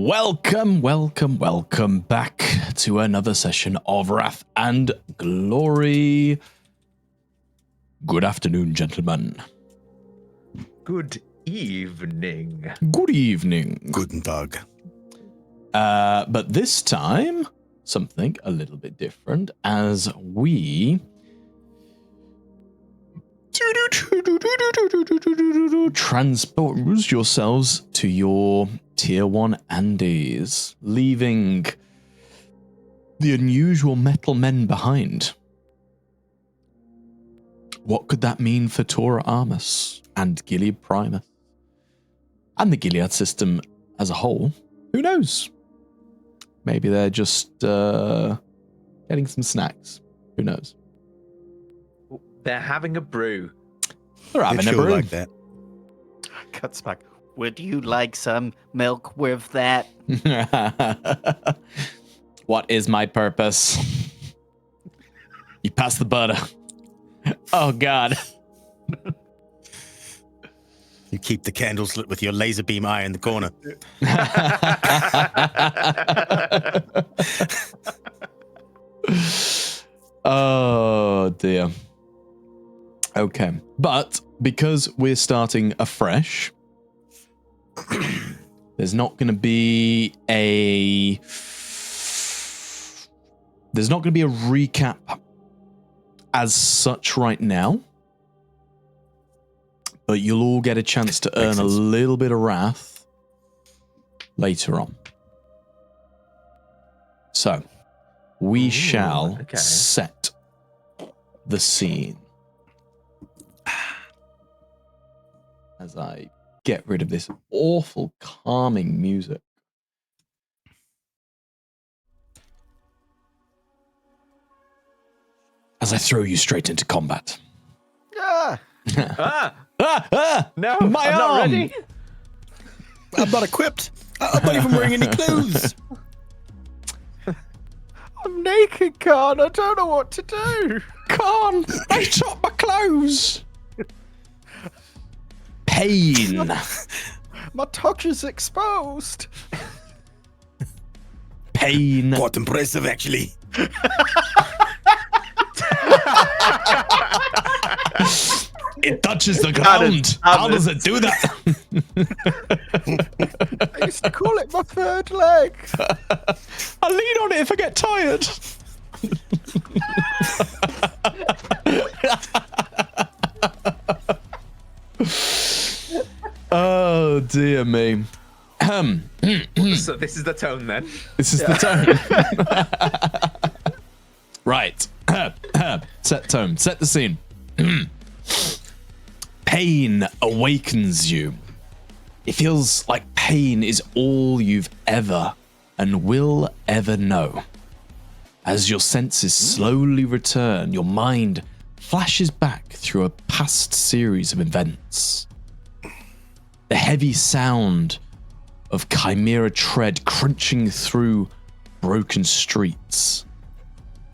Welcome back to another session of Wrath and Glory. Good afternoon, gentlemen. Good evening. Good evening. Guten Tag. But this time, something a little bit different as we transpose yourselves to your Tier 1 Andes, leaving the unusual metal men behind. What could that mean for Tora Armus and Gilead Primus? And the Gilead system as a whole? Who knows? Maybe they're just getting some snacks. Who knows? They're having a brew. They're having a brew. Like that. Cuts back. Would you like some milk with that? What is my purpose? You pass the butter. Oh, God. You keep the candles lit with your laser beam eye in the corner. Oh, dear. Okay. But because we're starting afresh, there's not going to be a recap as such right now, but you'll all get a chance to earn a little bit of wrath later on. So we shall set the scene as I get rid of this awful calming music. As I throw you straight into combat. Ah! No, my I'm arm! not ready. I'm not equipped. I'm not even wearing any clothes. I'm naked, Khan. I don't know what to do. Khan, I shot my clothes. Pain. My touch is exposed. Pain. Quite impressive, actually. It touches the ground. How does it do that? I used to call it my third leg. I lean on it if I get tired. Oh, dear me. So this is the tone then. This is the tone. Right. Set tone. Set the scene. Pain awakens you. It feels like pain is all you've ever and will ever know. As your senses slowly return, your mind flashes back through a past series of events. The heavy sound of chimera tread crunching through broken streets.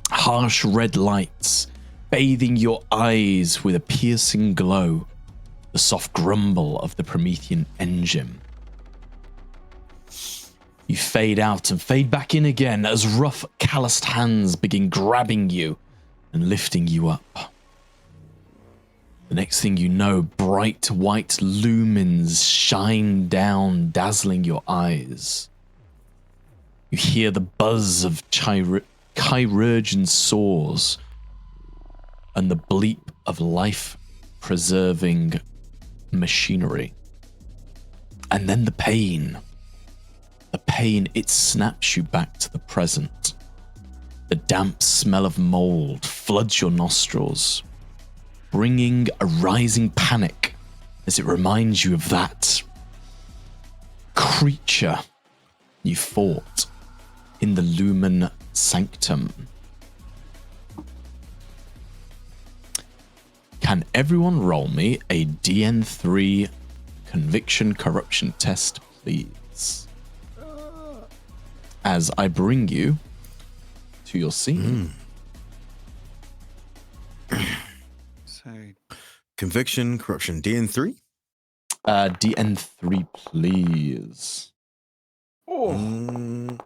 Harsh red lights bathing your eyes with a piercing glow. The soft grumble of the Promethean engine. You fade out and fade back in again as rough, calloused hands begin grabbing you and lifting you up. The next thing you know, bright white lumens shine down, dazzling your eyes. You hear the buzz of chirurgeon saws and the bleep of life-preserving machinery. And then the pain. The pain, it snaps you back to the present. The damp smell of mold floods your nostrils, bringing a rising panic as it reminds you of that creature you fought in the Lumen Sanctum. Can everyone roll me a DN3 conviction corruption test, please? As I bring you to your scene. So, Conviction, corruption, DN3? DN3, please. Mm,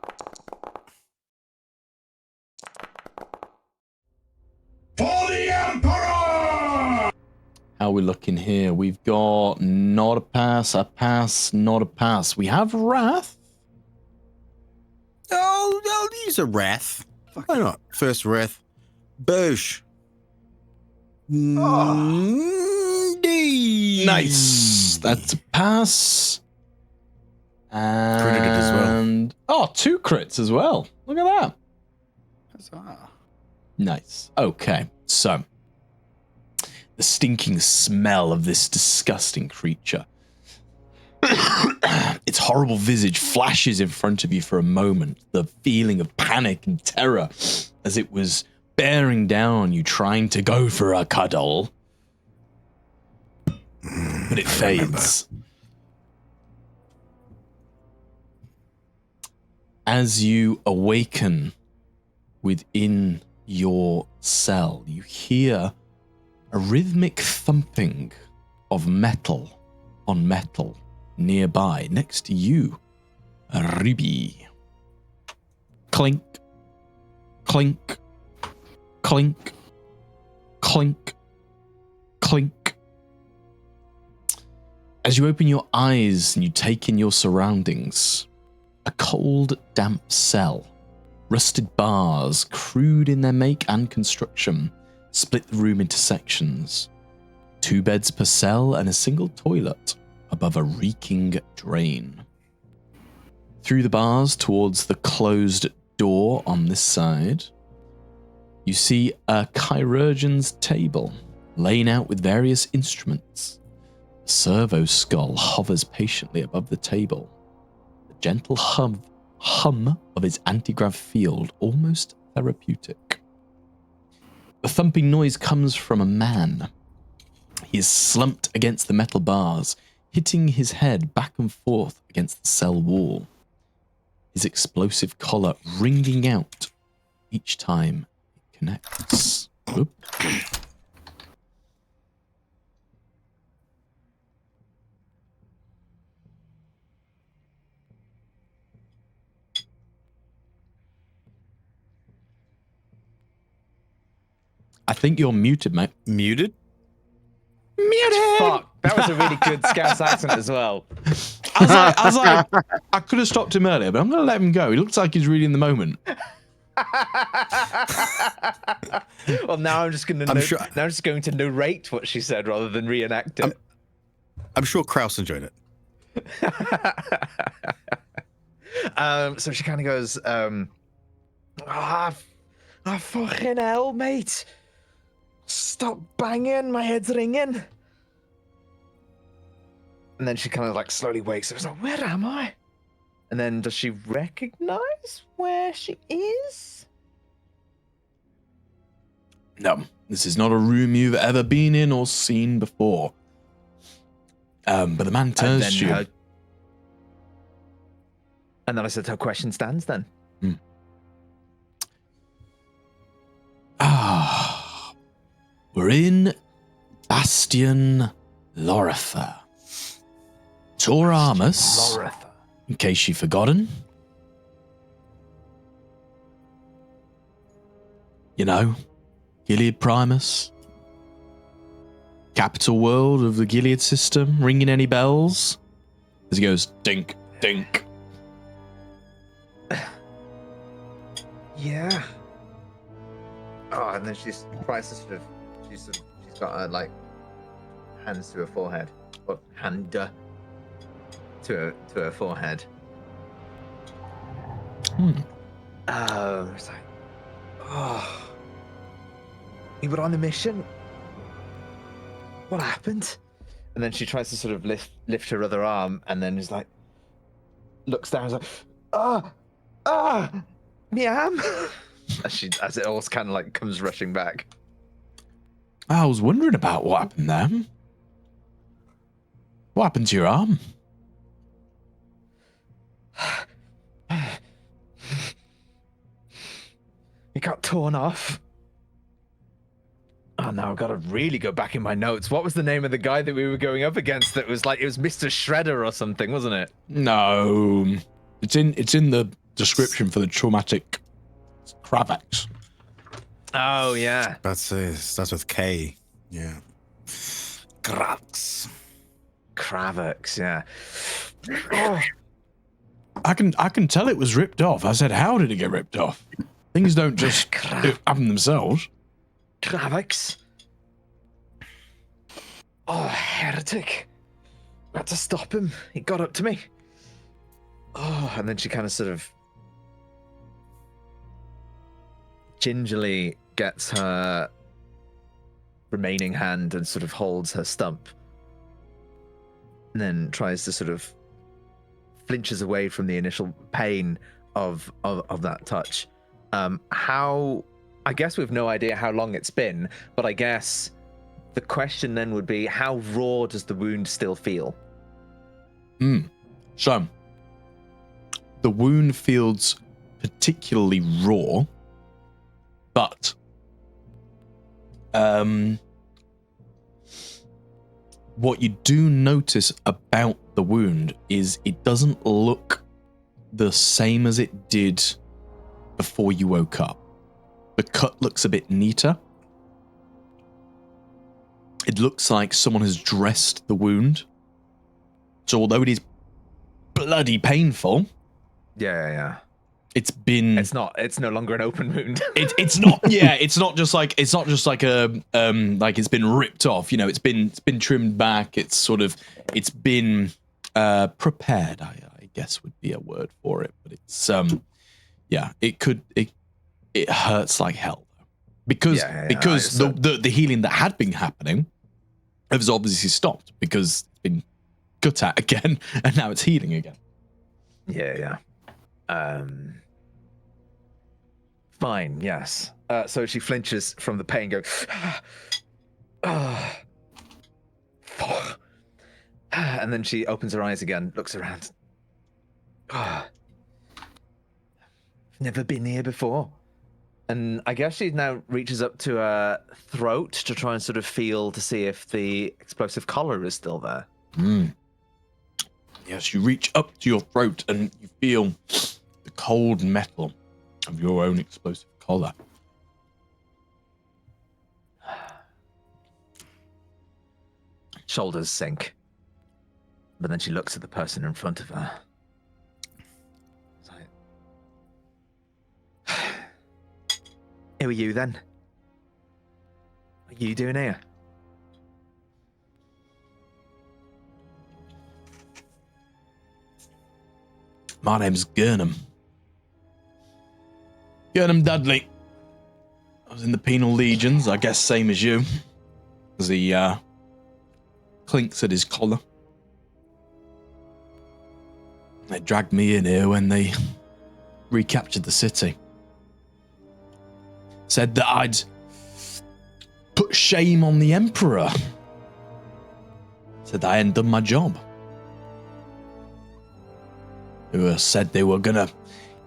How are we looking here? We've got not a pass, not a pass. We have Wrath. I'll use a wrath. Why not? First wrath. Boosh. Nice. That's a pass. Credited as well. And oh, 2 crits as well. Look at that. Huzzah. Nice. Okay, so the stinking smell of this disgusting creature. Its horrible visage flashes in front of you for a moment, the feeling of panic and terror as it was bearing down on you, trying to go for a cuddle. But it fades. As you awaken within your cell, you hear a rhythmic thumping of metal on metal nearby. Next to you, a Ruby. Clink, clink, clink, clink, clink. As you open your eyes and you take in your surroundings, a cold, damp cell, rusted bars, crude in their make and construction, split the room into sections. 2 beds per cell and a single toilet above a reeking drain. Through the bars towards the closed door on this side, you see a chirurgeon's table laying out with various instruments. A servo skull hovers patiently above the table. The gentle hum of its anti-grav field, almost therapeutic. The thumping noise comes from a man. He is slumped against the metal bars, hitting his head back and forth against the cell wall. His explosive collar ringing out each time it connects. Oop. I think you're muted, mate. Muted? Fuck, that was a really good Scouse accent as well. I was like, I could have stopped him earlier, but I'm going to let him go. He looks like he's really in the moment. Well, now I'm just going to now I'm just going to narrate what she said rather than reenact it. I'm sure Kraus enjoyed it. So she kind of goes, fucking hell, mate. Stop banging, my head's ringing. And then she kind of like slowly wakes up. It's like, where am I? And then does she recognize where she is? No, this is not a room you've ever been in or seen before. But the man turns to you. And then I said, her question stands then. We're in Bastion Lorifer. Tor Armus, in case you've forgotten. You know, Gilead Primus. Capital world of the Gilead system. Ringing any bells? As he goes, dink, dink. Yeah. Oh, and then she tries to sort of, she's got her like hands to her forehead, or hand to her forehead. It's like, oh, you were on a mission. What happened? And then she tries to sort of lift her other arm, and then is like, looks down, and is like, meow. as it all kind of like comes rushing back. I was wondering about what happened there. What happened to your arm? It got torn off. Oh, now I've got to really go back in my notes. What was the name of the guy that we were going up against that was like, it was Mr. Shredder or something, wasn't it? No. It's in the description for the traumatic Kravax. Oh yeah. Starts with K. Yeah. Krax. Kravax, yeah. Oh, I can tell it was ripped off. I said, how did it get ripped off? Things don't just happen themselves. Kravax. Oh, heretic. Got to stop him. He got up to me. Oh, and then she kind of sort of gingerly gets her remaining hand and sort of holds her stump. And then tries to sort of flinches away from the initial pain of that touch. I guess we've no idea how long it's been, but I guess the question then would be, how raw does the wound still feel? So, the wound feels particularly raw, but what you do notice about the wound is it doesn't look the same as it did before you woke up. The cut looks a bit neater. It looks like someone has dressed the wound. So although it is bloody painful, Yeah. it's been. It's no longer an open wound. It's not. Yeah, it's not just like a like it's been ripped off. You know, it's been trimmed back. It's been prepared. I guess would be a word for it, but it's yeah. It hurts like hell though, because the healing that had been happening has obviously stopped because it's been cut at again, and now it's healing again. Yeah. Fine, yes. So she flinches from the pain, goes, and then she opens her eyes again, looks around. I've never been here before. And I guess she now reaches up to her throat to try and sort of feel to see if the explosive collar is still there. Yes, you reach up to your throat and you feel the cold metal of your own explosive collar. Shoulders sink. But then she looks at the person in front of her. It's like, who are you then? What are you doing here? My name's Gurnham. Gurnham Dudley. I was in the penal legions, I guess same as you. As he clinks at his collar. They dragged me in here when they recaptured the city. Said that I'd put shame on the Emperor. Said I hadn't done my job. Who said they were gonna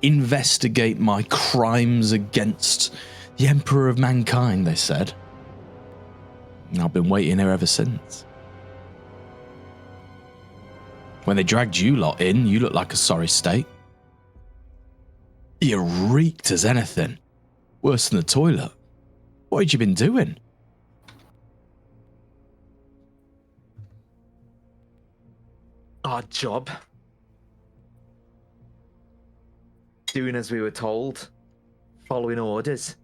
investigate my crimes against the Emperor of Mankind, they said. And I've been waiting here ever since. When they dragged you lot in, you looked like a sorry state. You reeked as anything. Worse than the toilet. What had you been doing? Our job. Doing as we were told. Following orders.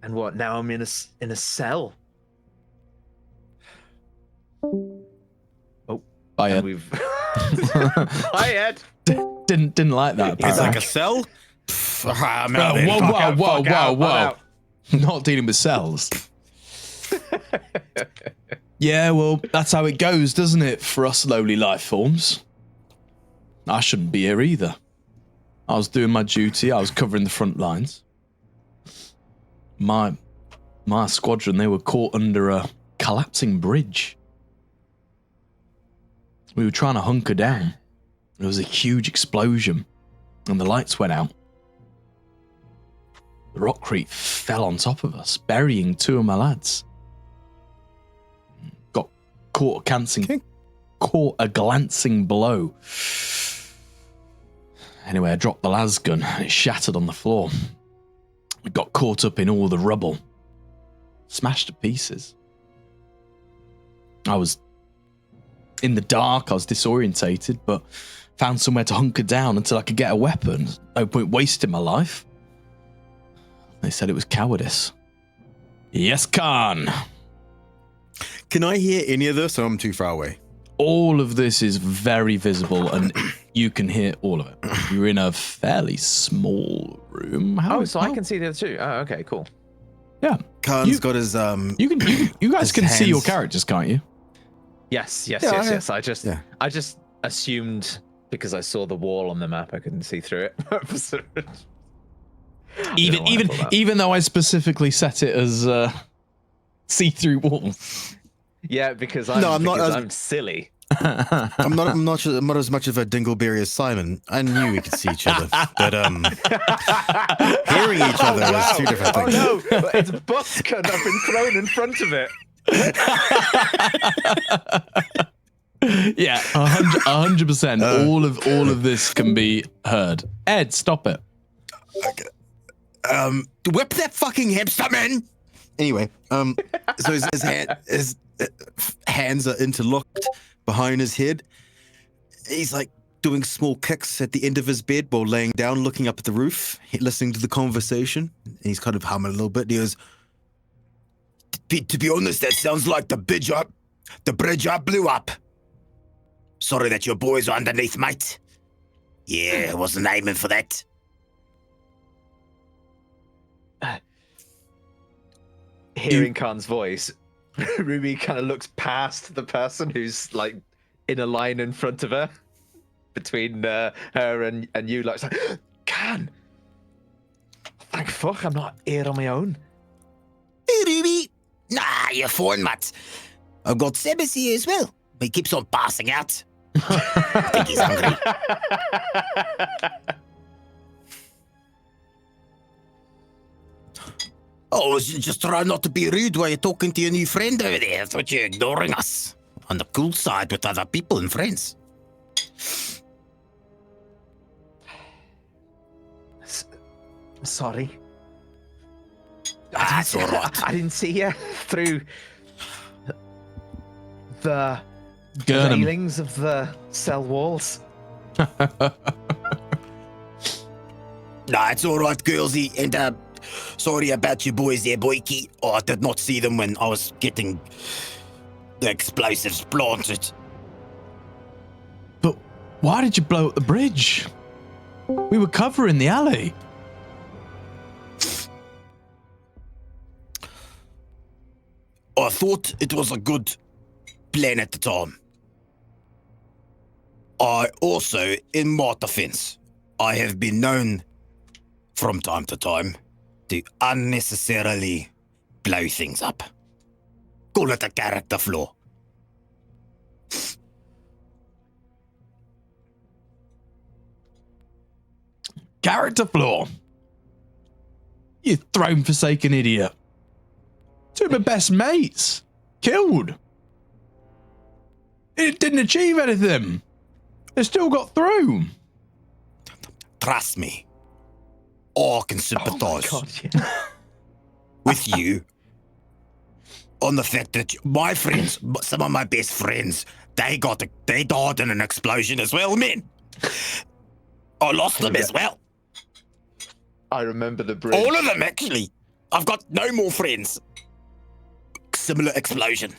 And what, now I'm in a cell? Oh, Bye, Ed. we've... Hi, Ed. Didn't like that. It's like apparently. a cell? I'm Whoa, out in. whoa. Not dealing with cells. Yeah, well, that's how it goes, doesn't it, for us lowly life forms? I shouldn't be here either. I was doing my duty. I was covering the front lines. My squadron, they were caught under a collapsing bridge. We were trying to hunker down. There was a huge explosion, and the lights went out. The rockcrete fell on top of us, burying two of my lads. Got caught a glancing blow Anyway, I dropped the las gun and it shattered on the floor. It got caught up in all the rubble. Smashed to pieces. I was in the dark, I was disorientated, but found somewhere to hunker down until I could get a weapon. No point wasting my life. They said it was cowardice. Yes, Khan. Can I hear any of this, or I'm too far away? All of this is very visible, and you can hear all of it. You're in a fairly small room. I can see the other two. Oh, okay, cool. Yeah, Khan's got his You guys his can see your hands. characters, can't you? Yes. Yeah. I just assumed because I saw the wall on the map, I couldn't see through it. Even though I specifically set it as see-through walls. Yeah, because I'm silly. I'm not as much of a dingleberry as Simon. I knew we could see each other, but hearing each other is two different things. Oh no, it's butts have been thrown in front of it. Yeah, 100%. All of this can be heard. Ed, stop it. Whip that fucking hipster, man. Anyway, so his hands are interlocked behind his head. He's like doing small kicks at the end of his bed while laying down, looking up at the roof, listening to the conversation. And he's kind of humming a little bit. And he goes, to be honest, that sounds like the bridge I blew up. Sorry that your boys are underneath, mate. Yeah, I wasn't aiming for that. Hearing Khan's voice, Ruby kind of looks past the person who's like in a line in front of her, between her and you. Like, Khan, thank fuck I'm not here on my own. Hey, Ruby. Nah, you're fine, mate. I've got Sebas here as well, but he keeps on passing out. I think he's hungry. Oh, I was just trying not to be rude while you're talking to your new friend over there. I thought you're ignoring us. On the cool side with other people and friends. Sorry. It's all right. I didn't see you through the Gurnham. railings of the cell walls. Nah, it's all right, girlsy. And sorry about your boys there, boyki. Oh, I did not see them when I was getting the explosives planted. But why did you blow up the bridge? We were covering the alley. I thought it was a good plan at the time. I also, in my defense, I have been known from time to time to unnecessarily blow things up. Call it a character flaw. Character flaw. You throne-forsaken idiot. Two of my best mates. Killed. It didn't achieve anything. They still got through. Trust me. I can sympathize with you on the fact that my friends, some of my best friends, they died in an explosion as well, man. I lost them as well. I remember the bridge. All of them, actually. I've got no more friends. Similar explosion.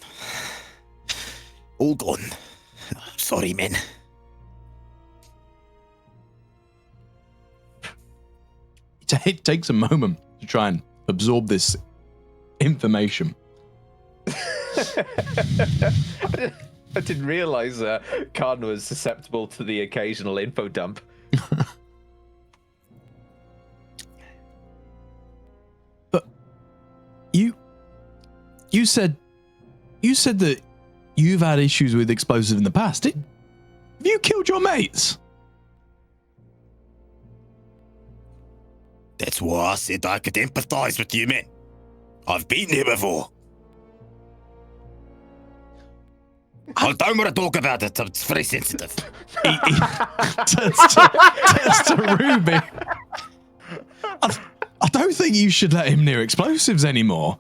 All gone. Sorry, man. It takes a moment to try and absorb this information. I didn't realize Khan was susceptible to the occasional info dump. But you said that you've had issues with explosives in the past. Have you killed your mates? That's why I said I could empathize with you, man. I've been there before. I don't want to talk about it. It's very sensitive. He turns to Ruby. I don't think you should let him near explosives anymore.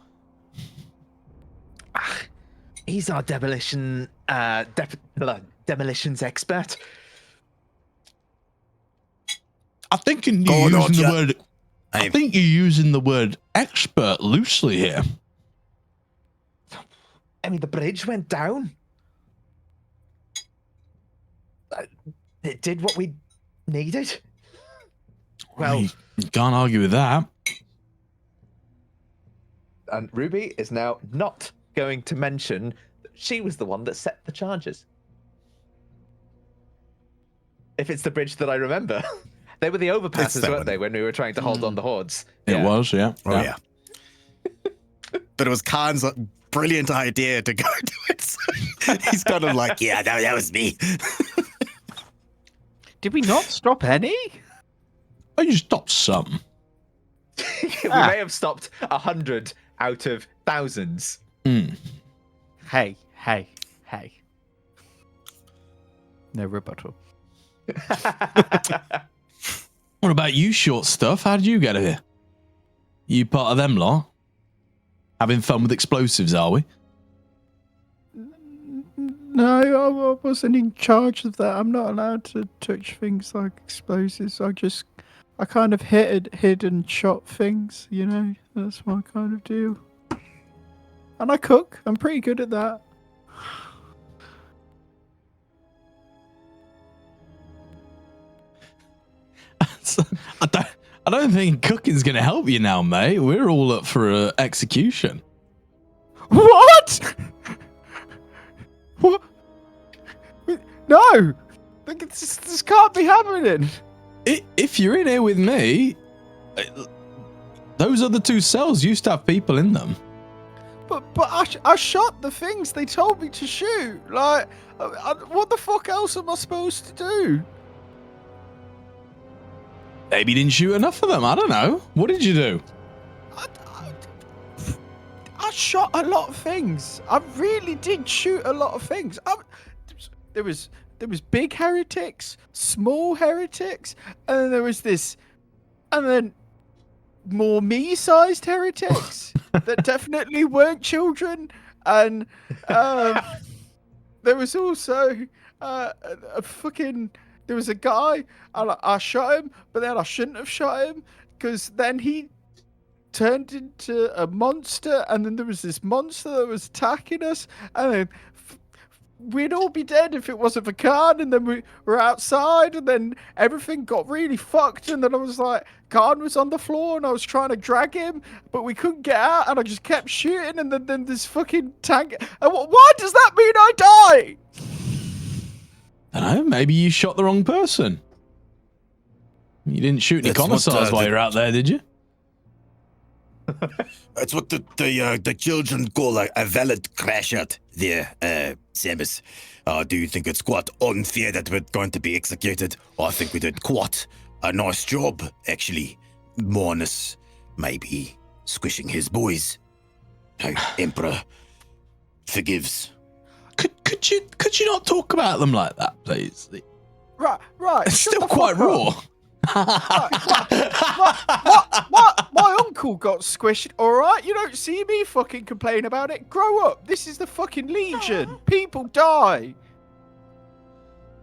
He's our demolitions expert. I think you're using the word expert loosely here. I mean, the bridge went down. It did what we needed. Well, you can't argue with that. And Ruby is now not going to mention that she was the one that set the charges. If it's the bridge that I remember. They were the overpasses, weren't they, when we were trying to hold on the hordes? It was, yeah. Oh, yeah. But it was Khan's brilliant idea to go do it. So he's kind of like, yeah, that was me. Did we not stop any? Oh, you stopped some. We may have stopped 100 out of thousands. Hey. No rebuttal. What about you, short stuff? How did you get here? You part of them lot? Having fun with explosives, are we? No, I wasn't in charge of that. I'm not allowed to touch things like explosives. I kind of hid and shot things, you know? That's my kind of deal. And I cook. I'm pretty good at that. So, I don't think cooking's going to help you now, mate. We're all up for execution. What? What? No! This can't be happening. If you're in here with me, those other two cells used to have people in them. But I shot the things they told me to shoot. Like, what the fuck else am I supposed to do? Maybe you didn't shoot enough of them. I don't know. What did you do? I shot a lot of things. I really did shoot a lot of things. There was big heretics, small heretics, and then there was this, and then more me-sized heretics that definitely weren't children, and there was also there was a guy, and I shot him, but then I shouldn't have shot him, because then he turned into a monster, and then there was this monster that was attacking us, and then we'd all be dead if it wasn't for Khan, and then we were outside, and then everything got really fucked, and then I was like, Khan was on the floor, and I was trying to drag him, but we couldn't get out, and I just kept shooting, and then this fucking tank, and why does that mean I die? I don't know, maybe you shot the wrong person. You didn't shoot any commissars while you're out there, did you? That's what the children call a valid crash out there, Samus. Do you think it's quite unfair that we're going to be executed? I think we did quite a nice job, actually. Minus maybe squishing his boys. Emperor forgives. Could you not talk about them like that, please? Right. It's still quite raw. My uncle got squished, alright? You don't see me fucking complain about it. Grow up. This is the fucking Legion. People die.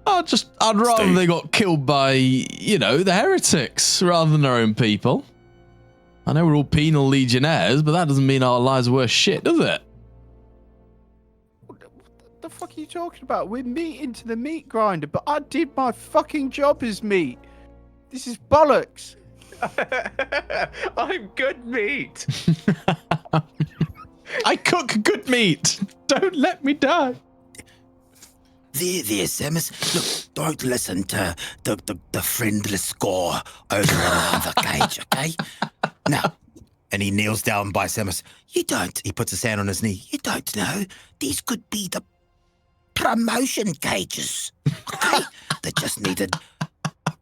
I'd rather they got killed by, the heretics rather than their own people. I know we're all penal legionnaires, but that doesn't mean our lives are worth shit, does it? What the fuck are you talking about? We're meat into the meat grinder, but I did my fucking job as meat. This is bollocks. I'm good meat. I cook good meat. Don't let me die. There, Samus. Look, don't listen to the friendless score over in the cage, okay? No. And he kneels down by Samus. He puts his hand on his knee. You don't know. These could be the promotion cages, okay? They just needed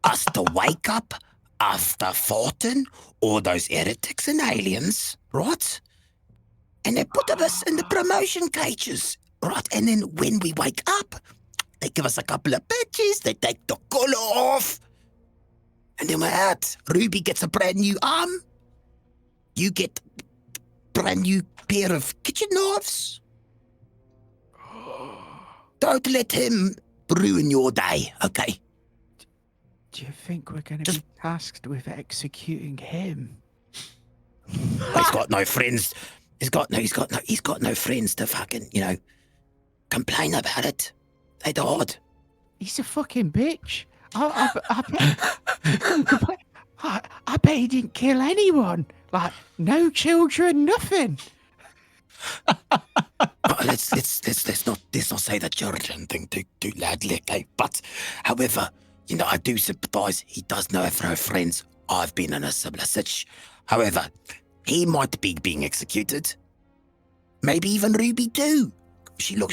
us to wake up after fighting all those heretics and aliens, right? And they put us in the promotion cages. Right, and then when we wake up, they give us a couple of bitches, they take the collar off, and then we're out. Ruby gets a brand new arm. You get brand new pair of kitchen knives. Don't let him ruin your day, okay? Do you think we're going to be tasked with executing him? He's got no friends. He's got no friends to fucking, complain about it. They died. He's a fucking bitch. I bet he didn't kill anyone. Like, no children, nothing. Let's not say the children thing too loudly, okay? But, however, I do sympathise. He does know of no friends. I've been in a similar situation. However, he might be being executed. Maybe even Ruby too.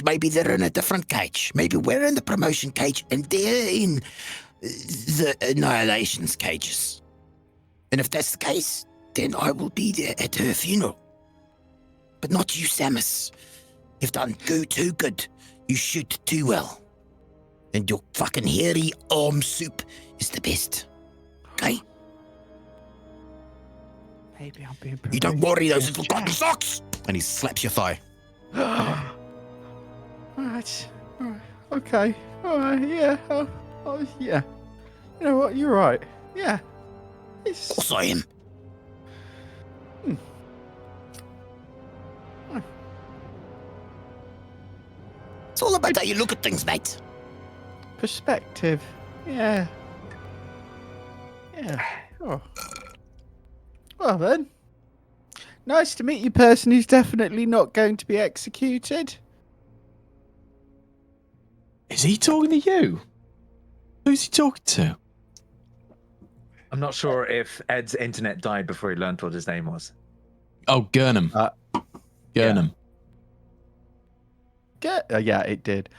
Maybe they're in a different cage. Maybe we're in the promotion cage and they're in the annihilations cages. And if that's the case, then I will be there at her funeral. But not you, Samus. You've done too good. You shoot too well. And your fucking hairy arm soup is the best. Okay? Maybe I'm being You don't worry those little cotton socks! And he slaps your thigh. Alright. Okay. Alright, yeah. Yeah. You know what? You're right. Yeah. Of course I am. It's all about how you look at things, mate. Perspective. Yeah. Yeah. Oh. Well then. Nice to meet you, person who's definitely not going to be executed. Is he talking to you? Who's he talking to? I'm not sure if Ed's internet died before he learned what his name was. Oh, Gurnham. Gurnham. Yeah, it did.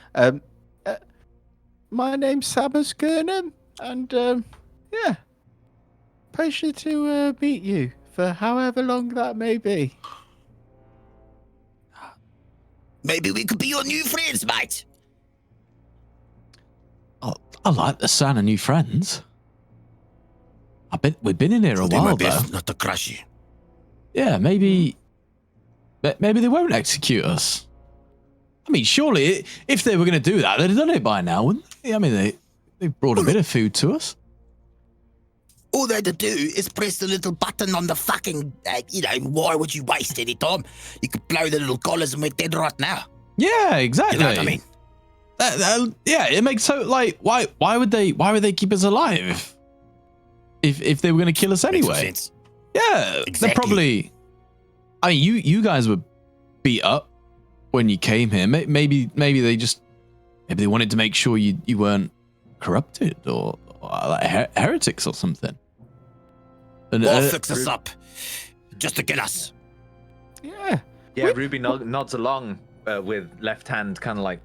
My name's Samus Gurnham, and yeah, pleasure to meet you for however long that may be. Maybe we could be your new friends, mate. Oh, I like the sound of new friends. We've been in here a while, though. Not to crush you. Yeah, maybe they won't execute us. I mean, surely, if they were going to do that, they'd have done it by now, wouldn't they? I mean, they brought a bit of food to us. All they had to do is press the little button on the fucking, why would you waste any time? You could blow the little collars and we're dead right now. Yeah, exactly. You know what I mean? Yeah, it makes so, like, why would they keep us alive if they were going to kill us anyway? Makes sense. Yeah, Exactly. they're probably. I mean, you guys were beat up when you came here. Maybe they wanted to make sure you weren't corrupted or like heretics or something. And, Or fix us up just to get us. Yeah. Yeah, Ruby nods along with left hand kind of like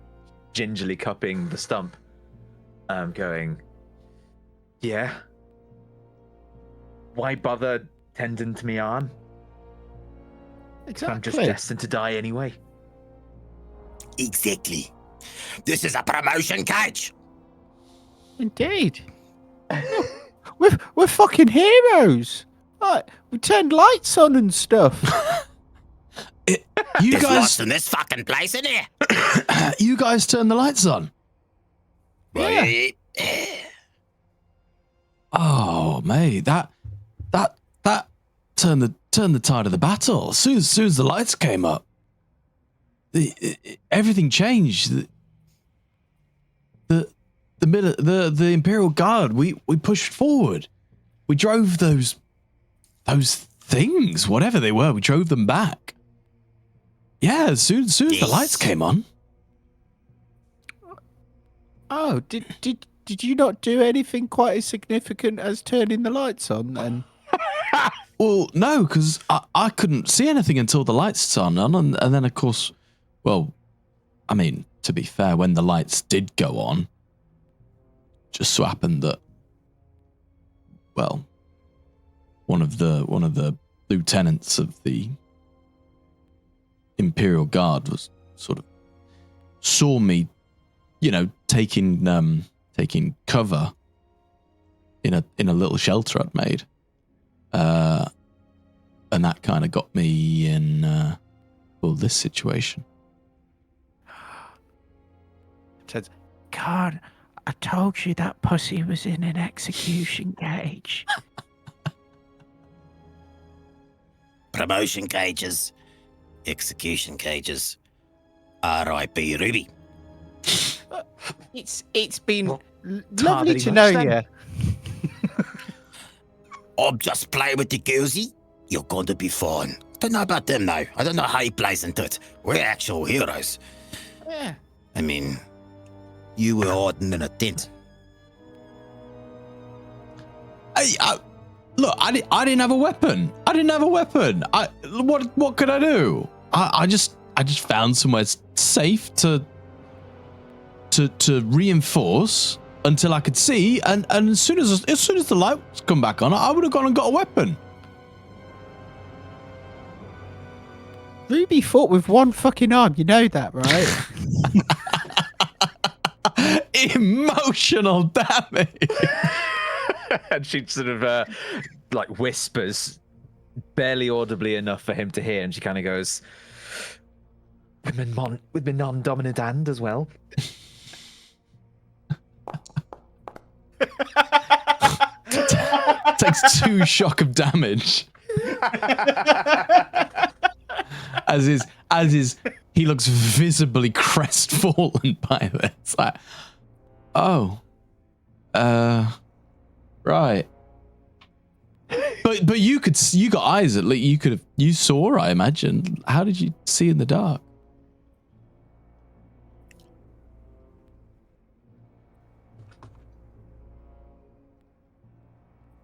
gingerly cupping the stump, going, yeah. Why bother tending to me arm? Exactly. I'm just destined to die anyway. Exactly. This is a promotion cage. Indeed. we're fucking heroes. Like, we turned lights on and stuff. You There's guys, lots in this fucking place, in here. you guys turn the lights on. Yeah. Oh, mate, that turned the tide of the battle. As soon as the lights came up, everything changed. The Imperial Guard, we pushed forward. We drove those things, whatever they were, we drove them back. Yeah, as soon as the lights came on. Oh, did you not do anything quite as significant as turning the lights on then? Well, no, because I couldn't see anything until the lights turned on, and then of course, well, I mean, to be fair, when the lights did go on, just so happened that, well, one of the lieutenants of the Imperial Guard was sort of saw me, taking cover in a little shelter I'd made, and that kind of got me in this situation. Says, God, I told you that pussy was in an execution cage. Promotion cages, execution cages. R.I.P. Ruby. It's been tar lovely very to much know then. you. I'm just playing with the girlsy. You're going to be fine. Don't know about them though. I don't know how he plays into it. We're actual heroes. Yeah. I mean, you were hiding in a tent. Look, I didn't have a weapon. What could I do? I just found somewhere safe to reinforce until I could see, and as soon as the lights come back on, I would have gone and got a weapon. Ruby fought with one fucking arm. You know that, right? Emotional damage. And she sort of whispers, barely audibly enough for him to hear, and she kind of goes, with my non-dominant hand as well. Takes 2 shock of damage. As is, he looks visibly crestfallen by this. Like, right. But you got eyes at least. You saw, I imagine. How did you see in the dark?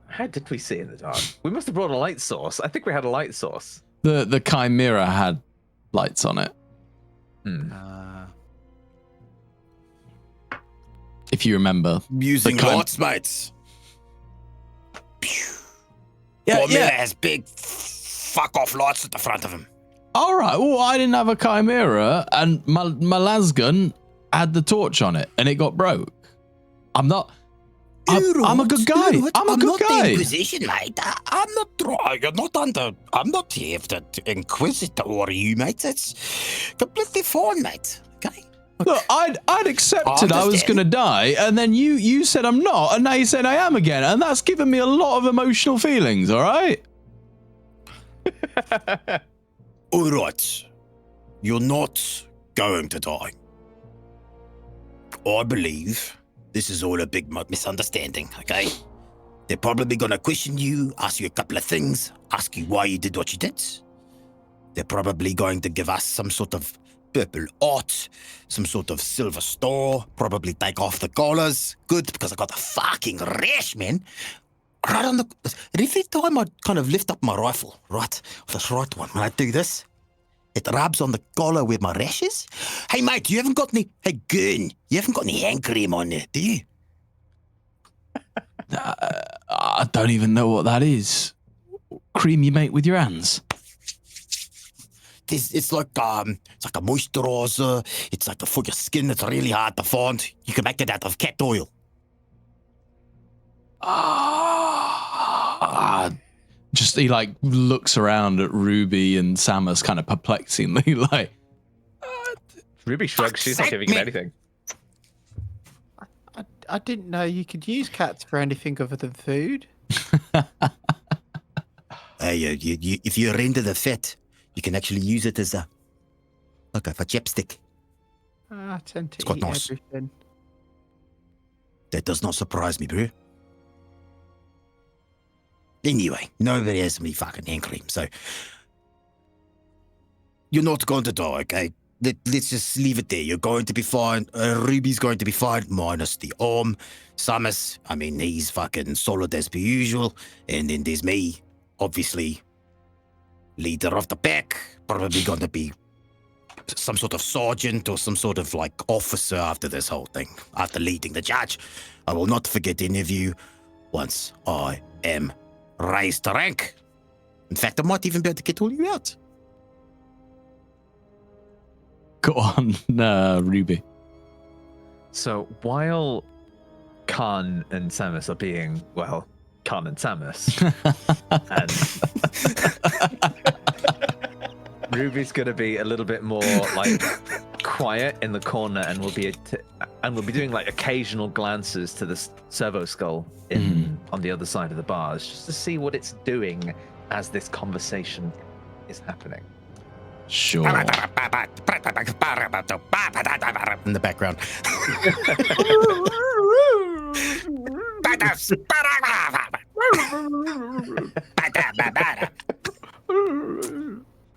How did we see in the dark? We must have brought a light source. I think we had a light source. The Chimera had lights on it. If you remember. Using lights, mates. Yeah. has big fuck off lights at the front of him. All right. Well, I didn't have a Chimera, and my lasgun had the torch on it, and it got broke. I'm a good guy. I'm a good guy. Not the Inquisition, mate. I'm not. You're not under. I'm not here to Inquisitor or you, mate. It's completely fine, mate. Okay. Look, I'd accepted I was going to die, and then you said I'm not, and now you said I am again, and that's given me a lot of emotional feelings. All right. All right. You're not going to die. I believe this is all a big misunderstanding, okay? They're probably going to question you, ask you a couple of things, ask you why you did what you did. They're probably going to give us some sort of purple art, some sort of silver star, probably take off the collars. Good, because I got a fucking rash, man. Right on the... Every time I kind of lift up my rifle, right, this right one, when I do this, it rubs on the collar where my rash is. Hey, mate, you haven't got any... Hey, gun, you haven't got any hand cream on there, do you? I don't even know what that is. Cream you make with your hands? It's like a moisturizer. It's like for your skin. It's really hard to find. You can make it out of cat oil. Just he like looks around at Ruby and Samus kind of perplexingly like. Ruby shrugs. She's not giving him anything. I didn't know you could use cats for anything other than food. Hey, if you render the fat, you can actually use it as a chapstick. I tend to quite eat nice. everything. That does not surprise me, bro. Anyway, nobody has any fucking hand cream, so you're not going to die, okay? Let's just leave it there. You're going to be fine. Ruby's going to be fine, minus the arm. Samus, I mean, he's fucking solid as per usual. And then there's me, obviously, leader of the pack. Probably going to be some sort of sergeant or some sort of like officer after this whole thing, after leading the charge. I will not forget any of you once I am raised to rank. In fact, I might even be able to get all you out. Go on, Ruby. So while Khan and Samus are being, well, Khan and Samus, and Ruby's gonna be a little bit more like quiet in the corner, and we'll be doing like occasional glances to the servo skull on the other side of the bars, just to see what it's doing as this conversation is happening. Sure. In the background.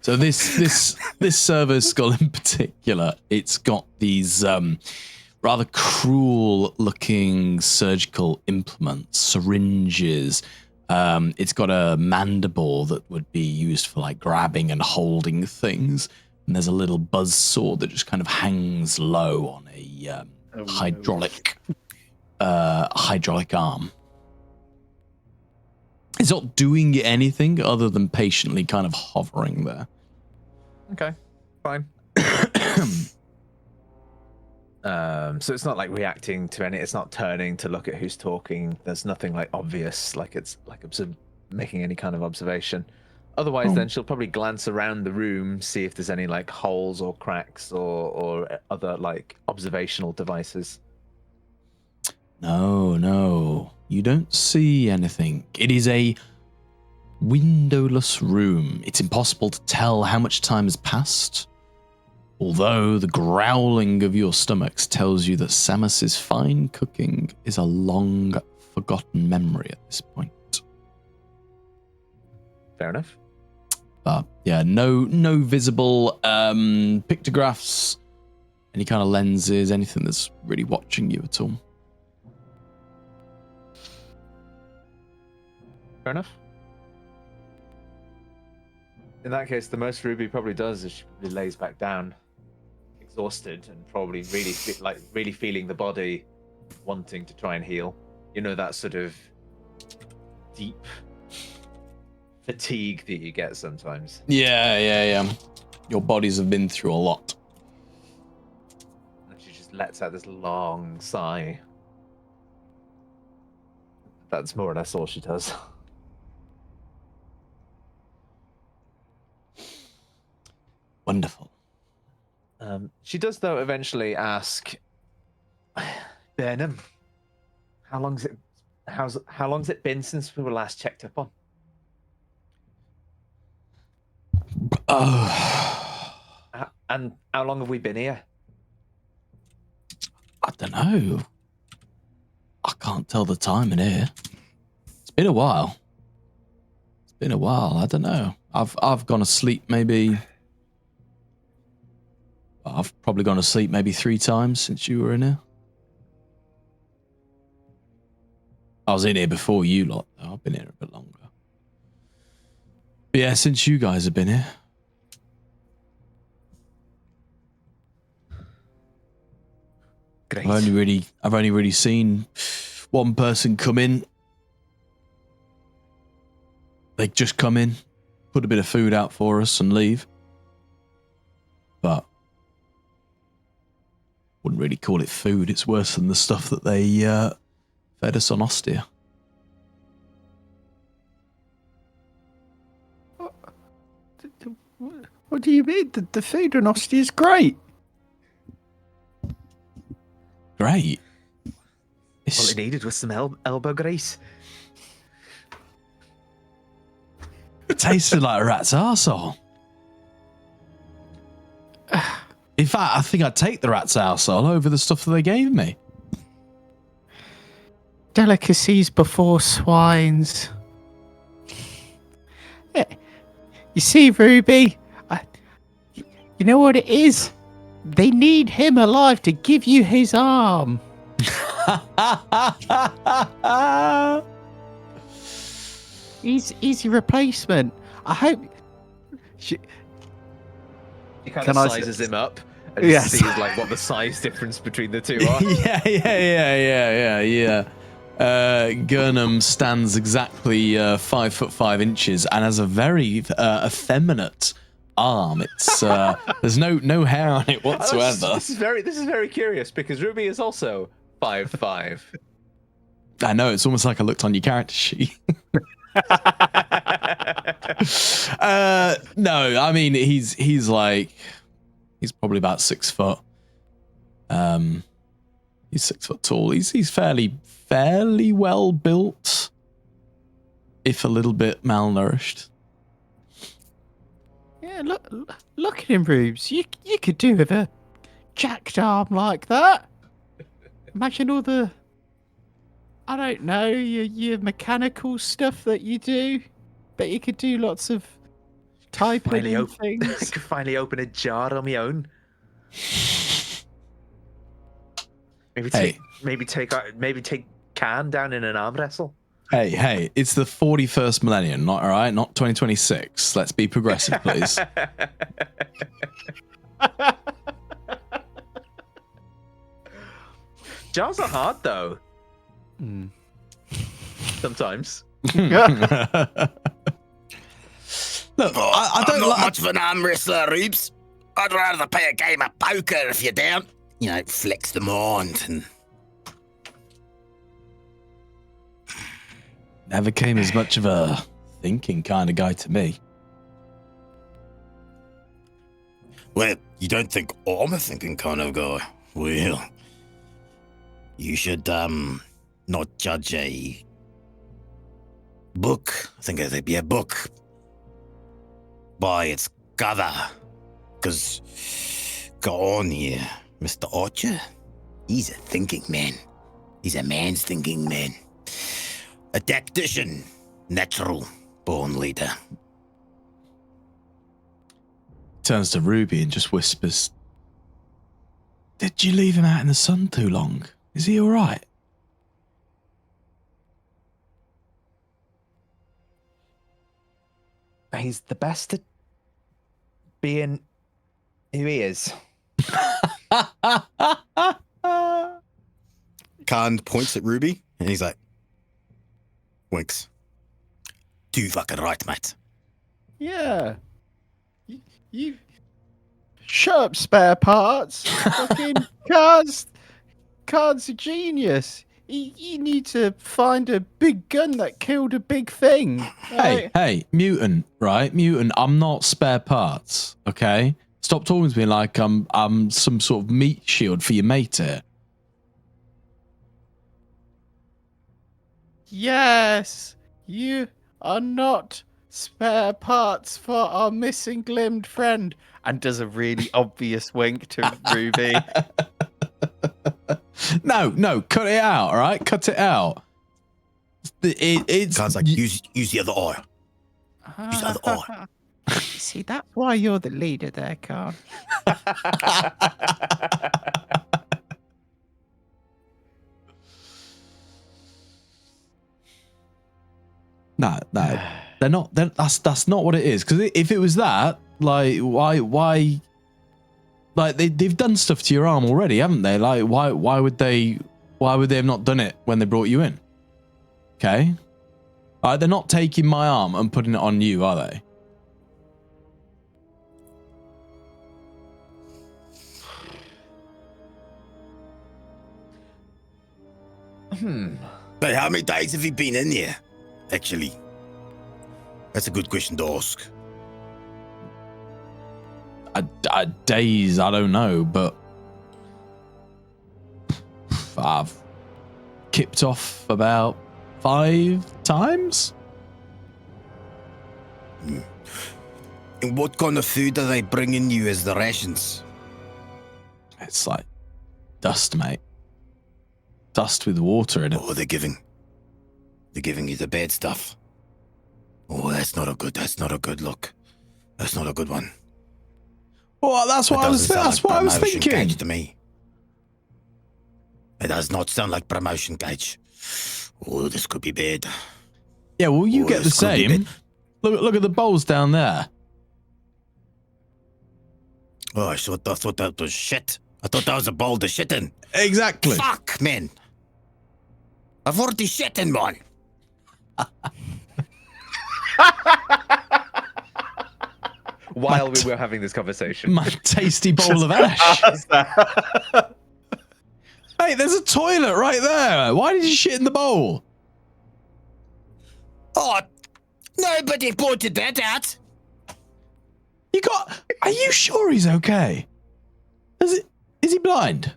So this servo skull in particular, it's got these rather cruel-looking surgical implements, syringes. It's got a mandible that would be used for like grabbing and holding things, and there's a little buzz saw that just kind of hangs low on a hydraulic arm. It's not doing anything other than patiently kind of hovering there. Okay, fine. So it's not like reacting to any. It's not turning to look at who's talking. There's nothing like obvious, like it's like making any kind of observation. Otherwise, then she'll probably glance around the room, see if there's any like holes or cracks or other like observational devices. No, you don't see anything. It is a windowless room. It's impossible to tell how much time has passed, although the growling of your stomachs tells you that Samus's fine cooking is a long forgotten memory at this point. Fair enough. But yeah, no visible pictographs, any kind of lenses, anything that's really watching you at all. Fair enough. In that case, the most Ruby probably does is she probably lays back down, exhausted, and probably really feeling the body wanting to try and heal. You know, that sort of deep fatigue that you get sometimes. Yeah. Your bodies have been through a lot. And she just lets out this long sigh. That's more or less all she does. Wonderful. She does, though, eventually ask, Burnham, how long's it been since we were last checked up on? Oh, And how long have we been here? I don't know. I can't tell the time in here. It's been a while. I don't know. I've gone to sleep maybe. I've probably gone to sleep maybe 3 times since you were in here. I was in here before you lot, though. I've been here a bit longer. But yeah, since you guys have been here. Great. I've only really seen one person come in. They just come in, put a bit of food out for us and leave. But wouldn't really call it food. It's worse than the stuff that they fed us on Ostia. What do you mean? The food on Ostia is great. Great. All it needed was some elbow grease. It tasted like a rat's arsehole. In fact, I think I'd take the rat's arsehole over the stuff that they gave me. Delicacies before swines. You see, Ruby, you know what it is? They need him alive to give you his arm. Easy replacement. I hope. He kind Can of I sizes him up and Yes. sees like what the size difference between the two are. Yeah. Gurnham stands exactly 5'5" and has a very effeminate arm. It's there's no hair on it whatsoever. This is very curious because Ruby is also 5'5". I know, it's almost like I looked on your character sheet. No, I mean he's probably about 6 foot. He's 6 foot tall. He's fairly well built, if a little bit malnourished. Yeah, look at him, Rubes. You could do with a jacked arm like that. Imagine all the, I don't know, your mechanical stuff that you do. Bet you could do lots of typing and I things. could finally open a jar on my own. Maybe take Khan down in an arm wrestle. Hey, it's the 41st millennium, not 2026. Let's be progressive, please. Jars are hard though. Sometimes. Look, I don't I'm not like. much of an arm wrestler, Rubes. I'd rather play a game of poker if you're down. You know, flex the mind and... Never came as much of a thinking kind of guy to me. Well, you don't think I'm a thinking kind of guy? Well, you should, not judge a book. I think it'd be a book by its cover. Because, go on here, Mr. Archer. He's a thinking man. He's a man's thinking man. A tactician, natural born leader. Turns to Ruby and just whispers, "Did you leave him out in the sun too long? Is he all right?" He's the best at being who he is. Khan points at Ruby and he's like, winks. Too fucking right, mate. Yeah. You shut up, spare parts. Fucking Khan's a genius. You need to find a big gun that killed a big thing. Hey, mutant, right? Mutant, I'm not spare parts, okay? Stop talking to me like I'm some sort of meat shield for your mate here. Yes, you are not spare parts for our missing limbed friend. And does a really obvious wink to Ruby. No, cut it out, all right? Cut it out. It's Khan's like, use the other eye. Use the other eye. See, that's why you're the leader there, Khan. No, they're not. That's not what it is. Because if it was that, like, why? Like they've done stuff to your arm already, haven't they? Like, why would they have not done it when they brought you in? Okay, they're not taking my arm and putting it on you, are they? Hey, how many days have you been in here? Actually, that's a good question to ask. Days, I don't know, but I've kipped off about 5 times. And what kind of food are they bringing you as the rations? It's like dust, mate. Dust with water in it. Oh, they're giving you the bad stuff. Oh, that's not a good look. That's not a good one. Well, that's what I was Promotion thinking. Gage to me. It does not sound like promotion gauge. Oh, this could be bad. Yeah, well, you Oh, get the this could be same. bad. Look at the bowls down there. Oh, I thought that was shit. I thought that was a bowl to shit in. Exactly. Fuck, man. I've already shit in one. while we were having this conversation. My tasty bowl of ash. Hey, there's a toilet right there. Why did you shit in the bowl? Oh, nobody pointed that out. Are you sure he's okay? Is he blind?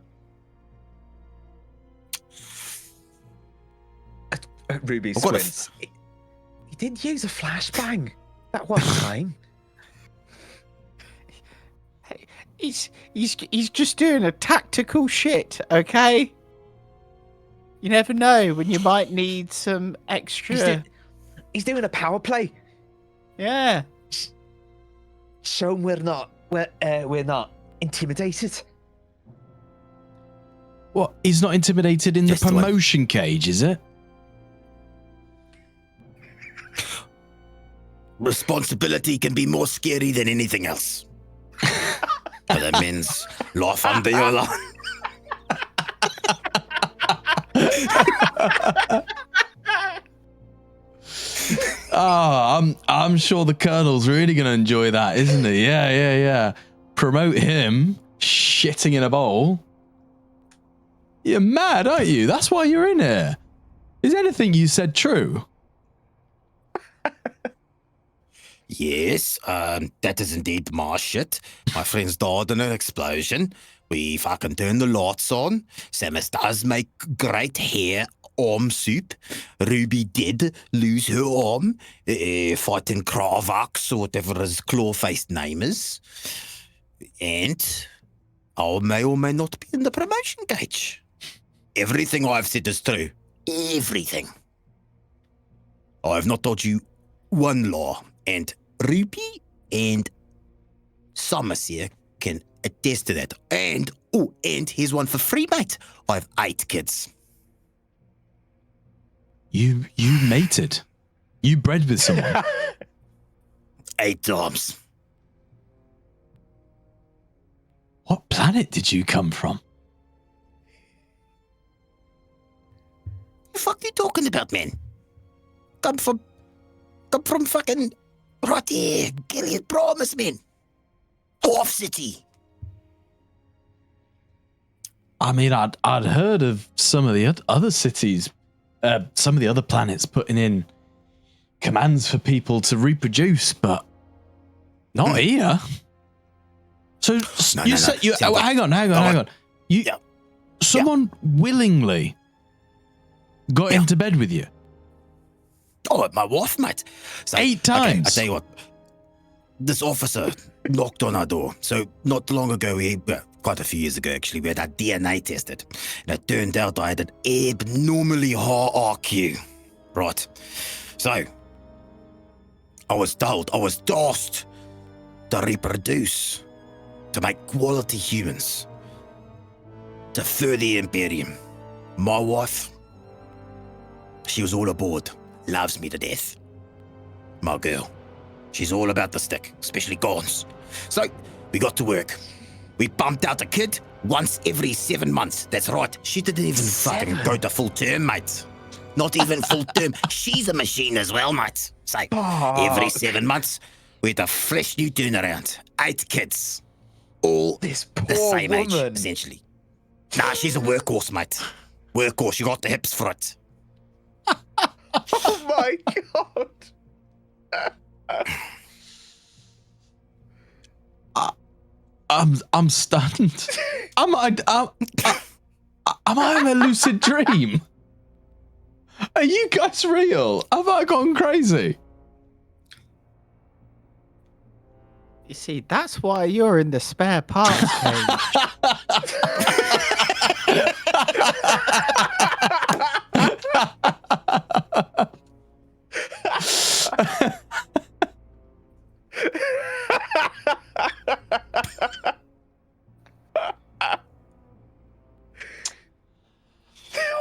Ruby I've got a squints. He didn't use a flashbang that one time. He's just doing a tactical shit, okay? You never know when you might need some extra. He's doing a power play. Yeah. Show him we're not intimidated. What? He's not intimidated in Just the the one. promotion cage, is it? Responsibility can be more scary than anything else. But that means life under your line. Oh, I'm sure the Colonel's really going to enjoy that, isn't he? Yeah. Promote him shitting in a bowl. You're mad, aren't you? That's why you're in here. Is anything you said true? Yes, that is indeed my shit. My friends died in an explosion. We fucking turned the lights on. Samus does make great hair arm soup. Ruby did lose her arm fighting Kravax or whatever his claw-faced name is. And I may or may not be in the promotion cage. Everything I've said is true. Everything. I have not told you one lie. And Ruby and Summers here can attest to that. And here's one for free, mate. I have 8 kids. You mated. You bred with someone. 8 times. What planet did you come from? The fuck you talking about, man? Come from fucking right here, Gilead Promise, man. Dwarf City. I mean, I'd heard of some of the other cities, some of the other planets putting in commands for people to reproduce, but not here. So No, you no, said no. you. See, Oh, hang on. You, Yeah. someone willingly got Yeah. into bed with you Oh, my wife, mate. So, 8 times. Okay, I tell you what. This officer knocked on our door. So not long ago, quite a few years ago actually, we had our DNA tested. And it turned out I had an abnormally high IQ. Right. So, I was tasked to reproduce, to make quality humans, to further the Imperium. My wife, she was all aboard. Loves me to death. My girl. She's all about the stick, especially guns. So, we got to work. We pumped out a kid once every 7 months. That's right. She didn't even fucking go to full term, mate. Not even full term. She's a machine as well, mate. So, every 7 months, we had a fresh new turnaround. 8 kids. All This the poor same age, woman. essentially. Nah, she's a workhorse, mate. Workhorse. She got the hips for it. Oh my god. I'm stunned. Am I in a lucid dream? Are you guys real? Have I gone crazy? You see, that's why you're in the spare parts cage.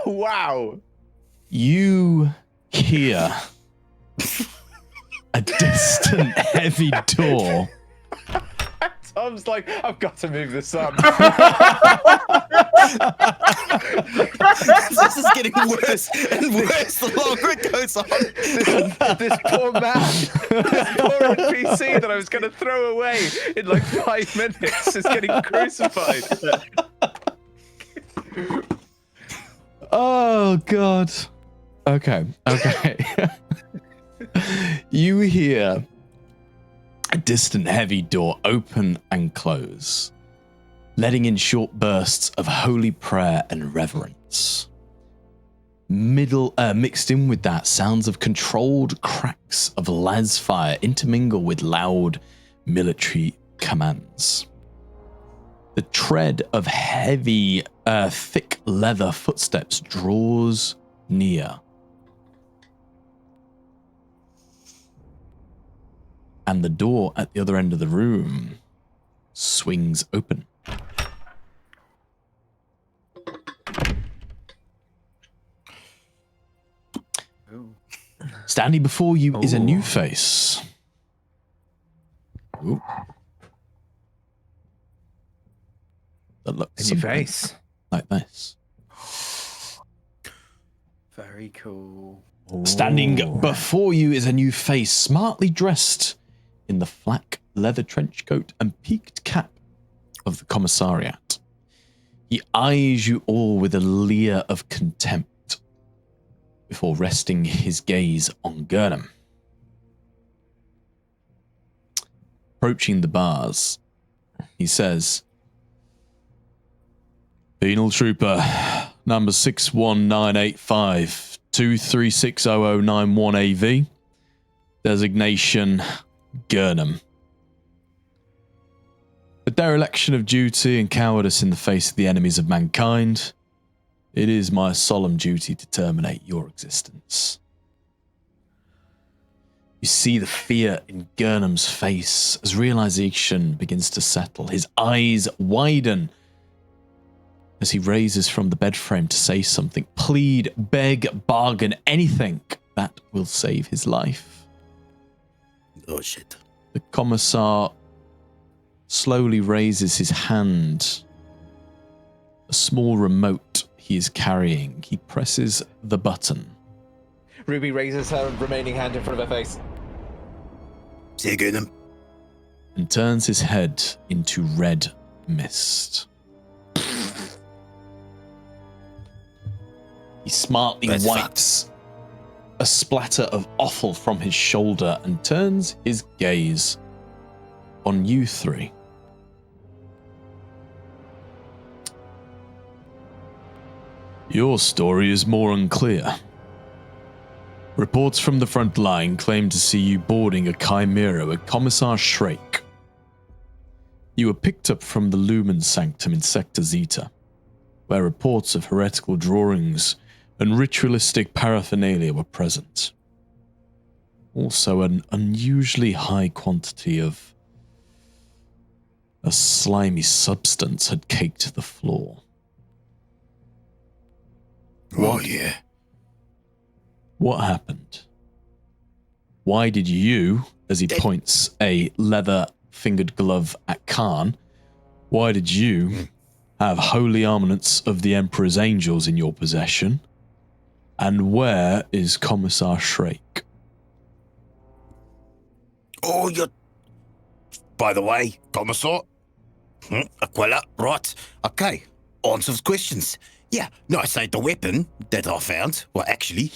Wow. You hear a distant heavy door Tom's like, I've got to move this on. This is getting worse and worse the longer it goes on. This poor man, this poor NPC that I was going to throw away in like 5 minutes is getting crucified. Oh God. Okay. You hear a distant heavy door open and close, letting in short bursts of holy prayer and reverence. Mixed in with that, sounds of controlled cracks of las fire intermingle with loud military commands. The tread of heavy, thick leather footsteps draws near. And the door at the other end of the room swings open. Standing before you is a new face. Ooh. That looks A new something face. like this. Very cool. Standing before you is a new face, smartly dressed in the flak leather trench coat and peaked cap of the commissariat. He eyes you all with a leer of contempt before resting his gaze on Gurnham. Approaching the bars, he says, Penal Trooper, number 61985, 2360091 AV, designation Gurnham. A dereliction of duty and cowardice in the face of the enemies of mankind, it is my solemn duty to terminate your existence. You see the fear in Gurnham's face as realization begins to settle. His eyes widen as he raises from the bed frame to say something, plead, beg, bargain, anything that will save his life. Oh, shit. The commissar slowly raises his hand. A small remote he is carrying. He presses the button. Ruby raises her remaining hand in front of her face. Say Gurnham. And turns his head into red mist. He smartly That's wipes a splatter of offal from his shoulder and turns his gaze on you three. Your story is more unclear. Reports from the front line claim to see you boarding a Chimera with Commissar Shrake. You were picked up from the Lumen Sanctum in Sector Zeta, where reports of heretical drawings and ritualistic paraphernalia were present. Also, an unusually high quantity of a slimy substance had caked the floor. Oh, yeah. What happened? Why did you, as he points a leather-fingered glove at Khan, why did you have holy armaments of the Emperor's angels in your possession? And where is Commissar Shrake? Oh, you're... By the way, Commissar. Aquila, right. Okay. Answers questions. Yeah, no, I say the weapon that I found, well, actually,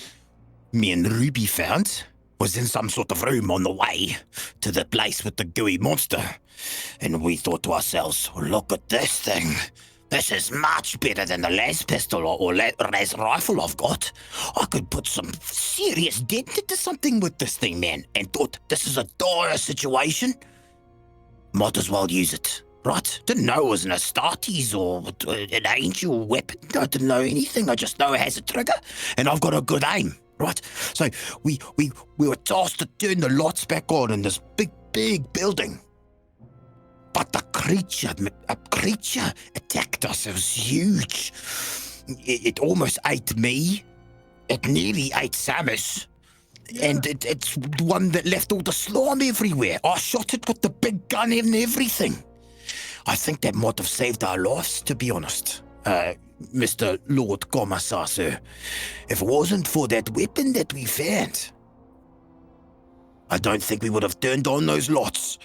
me and Ruby found, was in some sort of room on the way to the place with the gooey monster. And we thought to ourselves, look at this thing. This is much better than the las pistol or las rifle I've got. I could put some serious dent into something with this thing, man. And thought, this is a dire situation. Might as well use it. Right? Didn't know it was an Astartes or an angel weapon. I didn't know anything. I just know it has a trigger and I've got a good aim. Right? So we were tasked to turn the lights back on in this big building. But a creature attacked us. It was huge. It almost ate me. It nearly ate Samus. And it's the one that left all the slime everywhere. I shot it with the big gun and everything. I think that might have saved our lives, to be honest. Mr. Lord Commissar, sir. If it wasn't for that weapon that we found, I don't think we would have turned on those lots.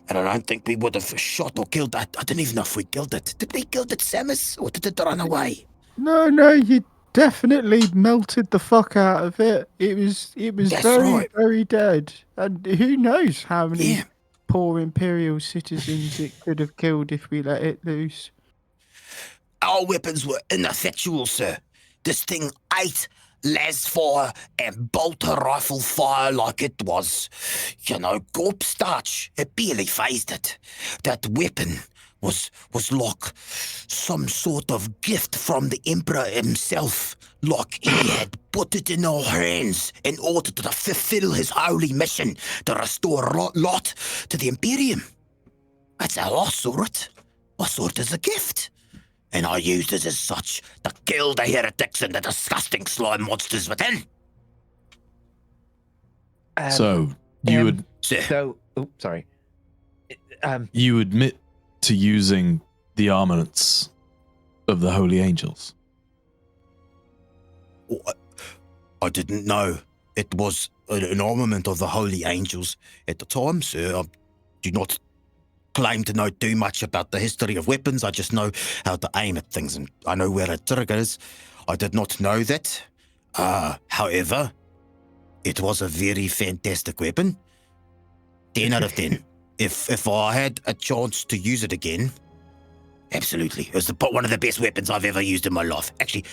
And I don't think we would have shot or killed that. I don't even know if we killed it. Did we kill it, Samus? Or did it run away? No, you definitely melted the fuck out of it. It was That's very, right. very dead. And who knows how many Yeah. poor Imperial citizens it could have killed if we let it loose. Our weapons were ineffectual, sir. This thing ate las fire and bolter rifle fire like it was, corpse starch. It barely phased it. That weapon was like some sort of gift from the Emperor himself. Like he had put it in our hands in order to fulfill his holy mission to restore Lot to the Imperium. That's how I saw it. I saw it as a gift. And I used it as such to kill the heretics and the disgusting slime monsters within. So you would So, sorry. you admit to using the armaments of the holy angels? I didn't know it was an armament of the holy angels at the time, sir. I do not claim to know too much about the history of weapons. I just know how to aim at things, and I know where a trigger is. I did not know that. However, it was a very fantastic weapon. 10 out of 10. If I had a chance to use it again, absolutely. It was one of the best weapons I've ever used in my life. Actually,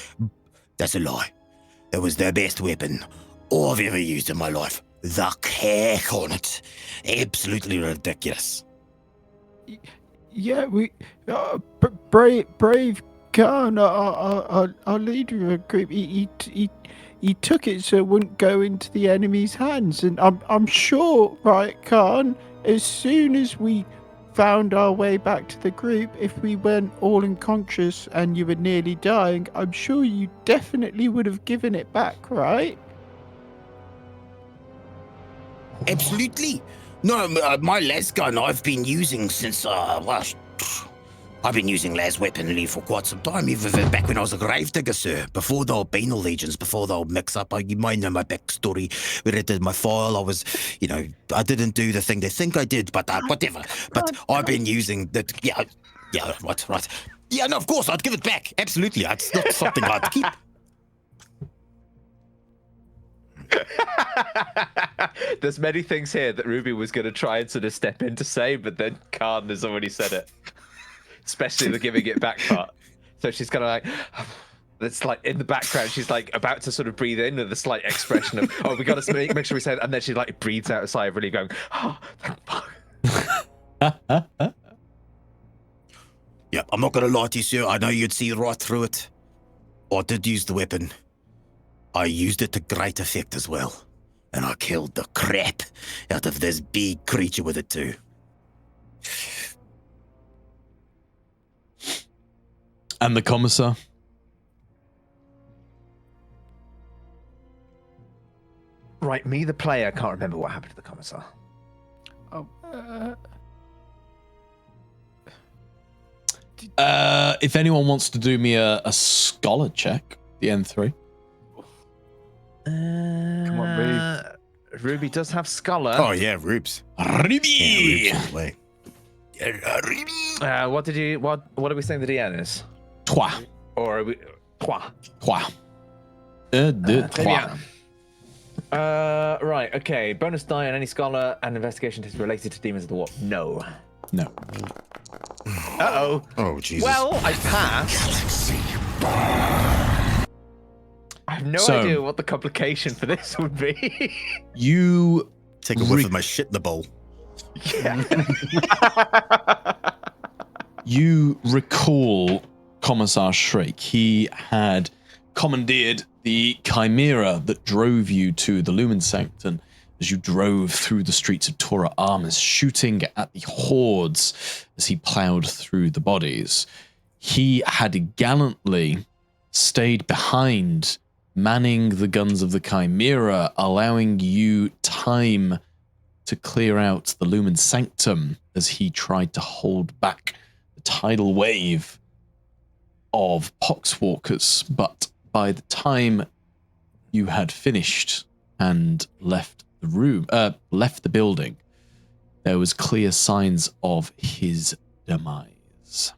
that's a lie. It was the best weapon I've ever used in my life. The cack on it. Absolutely ridiculous. Yeah, we brave Khan, our leader of a group. He took it so it wouldn't go into the enemy's hands, and I'm sure, right, Khan. As soon as we found our way back to the group, if we weren't all unconscious and you were nearly dying, I'm sure you definitely would have given it back, right? Absolutely. No, my las gun I've been using since, I've been using las weaponry for quite some time, even back when I was a gravedigger, sir. Before the Albino Legions, before the old mix-up. You might know my backstory. When I did my file, I was, I didn't do the thing they think I did, but whatever. But I've been using that, right. Yeah, no, of course, I'd give it back. Absolutely. It's not something I'd keep. There's many things here that Ruby was going to try and sort of step in to say, but then Khan has already said it. Especially the giving it back part. So she's kind of like, it's like in the background, she's like about to sort of breathe in with a slight expression of, we got to make sure we say it. And then she like breathes out a sigh of relief going, thank fuck. Yeah, I'm not going to lie to you, sir. I know you'd see right through it. I did use the weapon. I used it to great effect as well. And I killed the crap out of this big creature with it too. And the commissar? Right, me, the player, can't remember what happened to the commissar. If anyone wants to do me a scholar check, the N3. Come on, Ruby. Ruby does have scholar. Oh, yeah, Rubes. Ruby! What are we saying the DN is? Trois. Or are we... Trois. Trois. Deux, Très trois. bien. Right, okay. Bonus die on any scholar and investigation test related to demons of the warp. No. No. Uh-oh. Oh, Jesus. Well, I passed. I have no So- idea what the complication for this would be. You Take a whiff of my shit in the bowl. Yeah. You recall Commissar Shrake. He had commandeered the chimera that drove you to the Lumen Sanctum as you drove through the streets of Tora Armis, shooting at the hordes as he plowed through the bodies. He had gallantly stayed behind, manning the guns of the chimera, allowing you time to clear out the Lumen Sanctum as he tried to hold back the tidal wave of poxwalkers, but by the time you had finished and left the building, there was clear signs of his demise.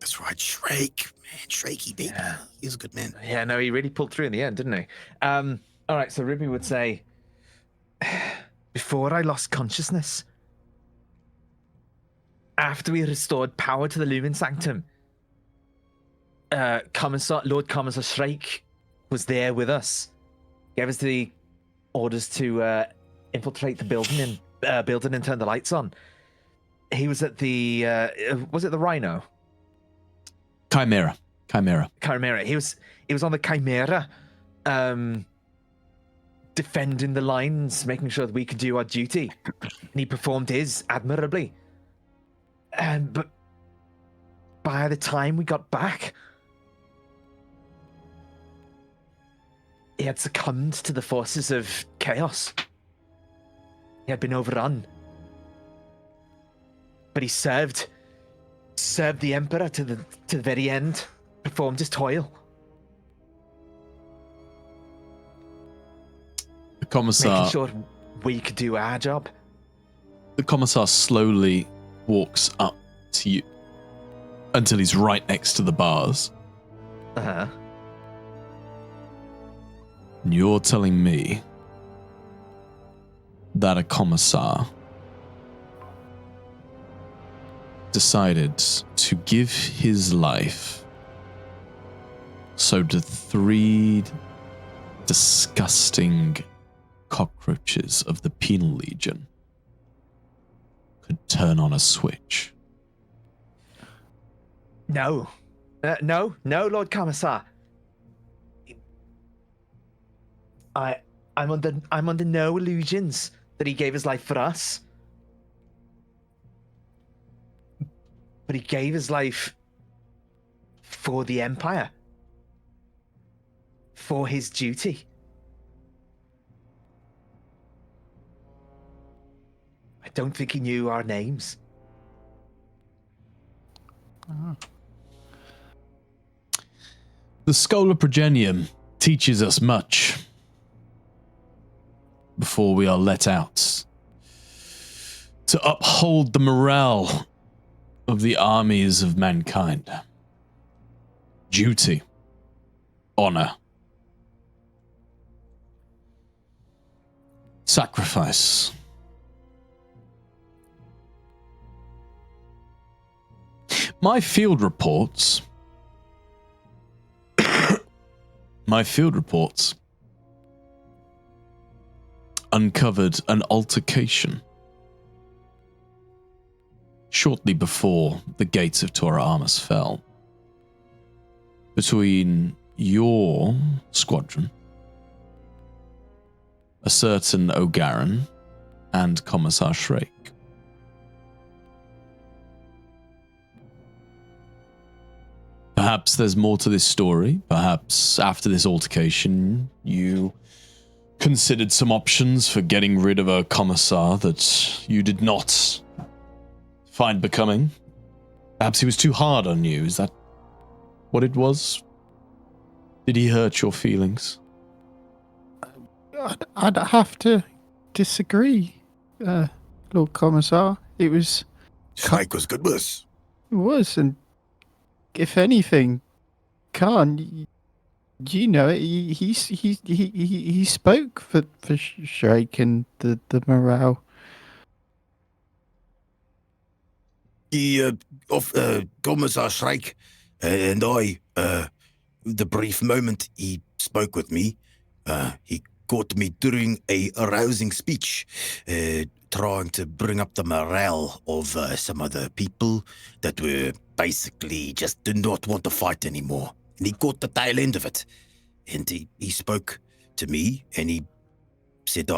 That's right, Shrake, man, Shrakey baby. Yeah. He's a good man. Yeah, no, he really pulled through in the end, didn't he? All right, so Ruby would say, before I lost consciousness, after we restored power to the Lumen Sanctum, Lord Commissar Shrike was there with us. Gave us the orders to infiltrate the building and turn the lights on. He was at the was it the Rhino? Chimera. Chimera. He was on the Chimera, defending the lines, making sure that we could do our duty, and he performed his admirably. But by the time we got back, he had succumbed to the forces of chaos. He had been overrun. But he served the Emperor to the very end, performed his toil. The commissar, Making sure we could do our job. the commissar slowly walks up to you until he's right next to the bars. Uh-huh. And you're telling me that a commissar decided to give his life so the 3 disgusting cockroaches of the Penal Legion could turn on a switch? No, Lord Commissar. I'm under no illusions that he gave his life for us. But he gave his life for the Empire. For his duty. I don't think he knew our names. The Schola Progenium teaches us much before we are let out. To uphold the morale of the armies of mankind. Duty. Honor. Sacrifice. My field reports uncovered an altercation shortly before the gates of Tora Armus fell between your squadron, a certain O'Garan, and Commissar Shrake. Perhaps there's more to this story. Perhaps after this altercation, you considered some options for getting rid of a commissar that you did not find becoming. Perhaps he was too hard on you. Is that what it was? Did he hurt your feelings? I'd have to disagree, Lord Commissar. It was, Shrike was good with us. and if anything, Khan, you know, he spoke for Shrake and the morale. Commissar Shrike and I, the brief moment he spoke with me, he caught me during a arousing speech, trying to bring up the morale of some other people that were basically just did not want to fight anymore. And he caught the tail end of it. And he spoke to me and he said,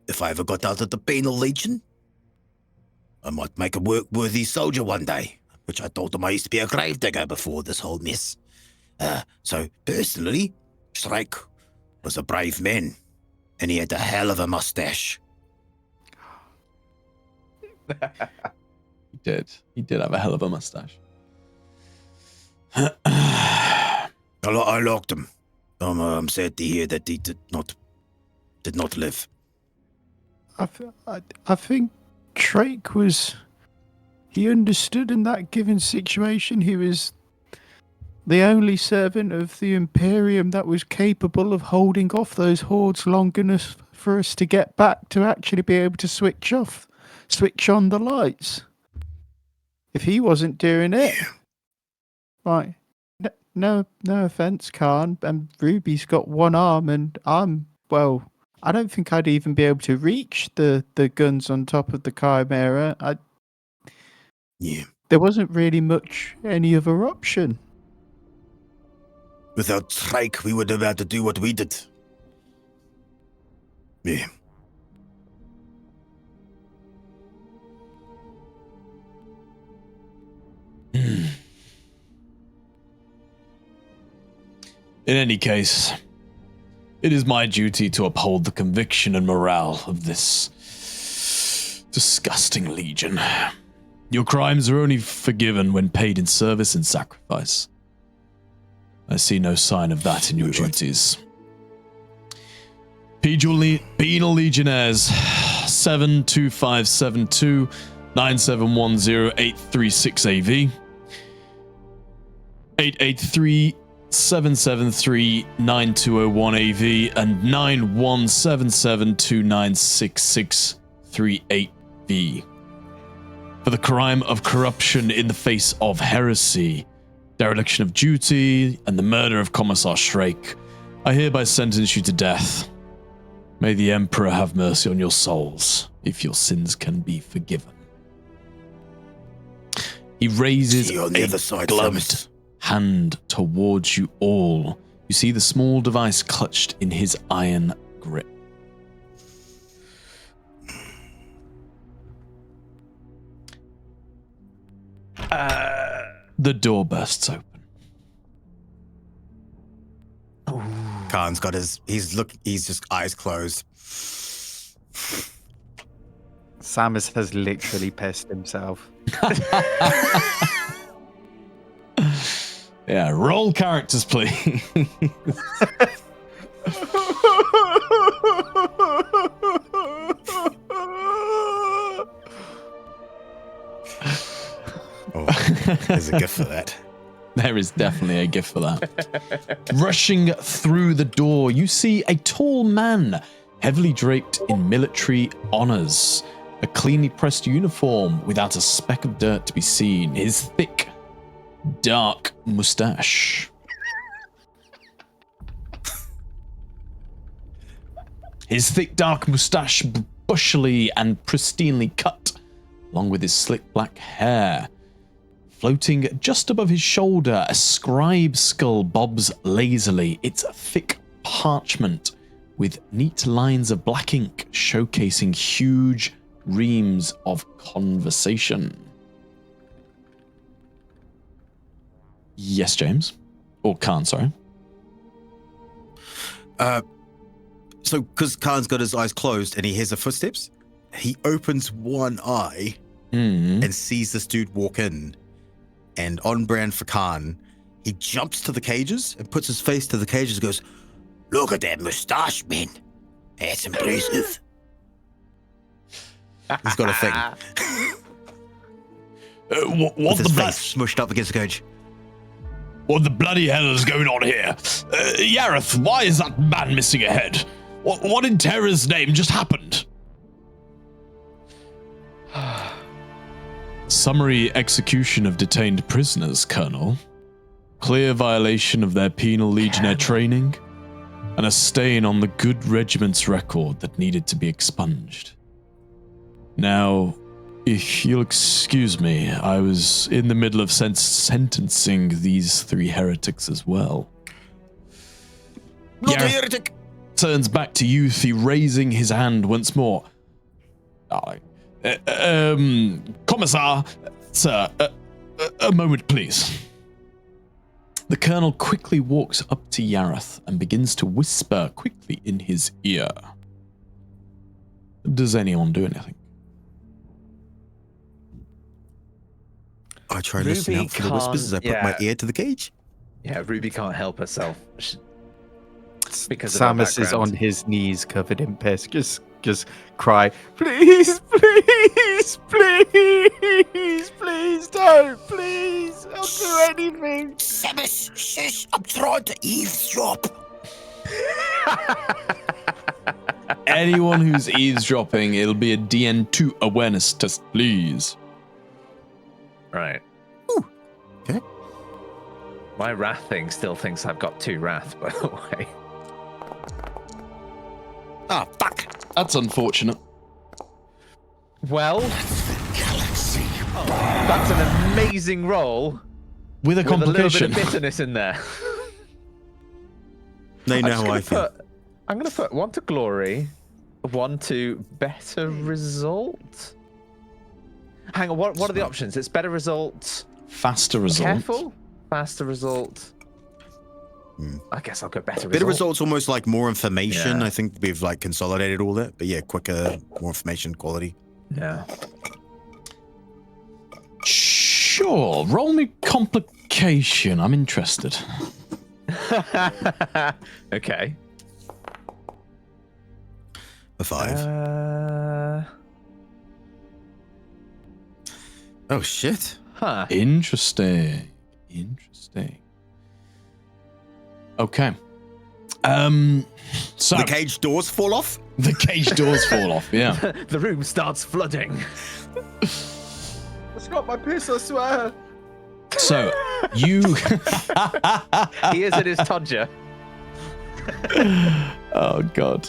if I ever got out of the Penal Legion, I might make a work-worthy soldier one day, which I told him I used to be a gravedigger before this whole mess. So personally, Shrike was a brave man, and he had a hell of a mustache. He did have a hell of a mustache. I locked him. I'm sad to hear that he did not live. I think Drake he understood in that given situation. He was the only servant of the Imperium that was capable of holding off those hordes long enough for us to get back to actually be able to switch on the lights. If he wasn't doing it, right? No offense, Khan. And Ruby's got one arm, and I don't think I'd even be able to reach the guns on top of the Chimera. There wasn't really any other option. Without Trike, we would have had to do what we did. Yeah. In any case, it is my duty to uphold the conviction and morale of this disgusting legion. Your crimes are only forgiven when paid in service and sacrifice. I see no sign of that in your duties. Penal Legionnaires 72572 9710 836 AV 883 773 9201 AV and 9177296638V for the crime of corruption in the face of heresy, dereliction of duty, and the murder of Commissar Shrake. I hereby sentence you to death. May the Emperor have mercy on your souls, if your sins can be forgiven. He raises a gloved hand towards you all. You see the small device clutched in his iron grip. The door bursts open. Khan's got he's just eyes closed. Samus has literally pissed himself. Yeah, roll characters, please. There's a gift for that. There is definitely a gift for that. Rushing through the door, you see a tall man, heavily draped in military honors, a cleanly pressed uniform without a speck of dirt to be seen, his thick, dark mustache. His thick, dark mustache, bushily and pristinely cut, along with his slick black hair. Floating just above his shoulder, a scribe skull bobs lazily, its thick parchment with neat lines of black ink showcasing huge reams of conversation. Yes, James? Or Khan, sorry. So, because Khan's got his eyes closed and he hears the footsteps, he opens one eye and sees this dude walk in. And on brand for Khan, he jumps to the cages and puts his face to the cages and goes, "Look at that mustache, man. That's impressive." He's got a thing. What With his the face smushed up against the cage. What the bloody hell is going on here? Yareth, why is that man missing a head? What in terror's name just happened? Summary execution of detained prisoners, Colonel. Clear violation of their penal legionnaire training, and a stain on the good regiment's record that needed to be expunged. Now, if you'll excuse me, I was in the middle of sentencing these three heretics as well. Not a heretic! Turns back to Yuthi, raising his hand once more. Commissar, sir, a moment, please. The colonel quickly walks up to Yareth and begins to whisper quickly in his ear. Does anyone do anything? I try listening Ruby out for the whispers as I put my can't- ear to the cage. Yeah, Ruby can't help herself. Because of her Samus is background. on his knees, covered in piss. Just cry, please, please, please, please don't, please. I'll do anything. Samus, shush! I'm trying to eavesdrop. Anyone who's eavesdropping, it'll be a DN2 awareness test, please. Right. Ooh, okay. My wrath thing still thinks I've got 2 wrath, by the way. Ah, fuck! That's unfortunate. Well, that's an amazing roll With a with a little bit complication. of bitterness in there. They I'm know just how gonna I feel. I'm going to put 1 to glory, 1 to better result. Hang on, what are the options? It's better result, Faster result. careful, faster result. I guess I'll go better Better result. results, almost like more information. Yeah. I think we've like consolidated all that, but yeah, quicker, more information, quality. Yeah. Sure. Roll me complication. I'm interested. Okay. A 5. Oh shit! Huh. Interesting. Interesting. Okay. So The cage doors fall off. the cage doors fall off. Yeah. The room starts flooding. It's not my piss, I swear. So you. He is in his todger. Oh god.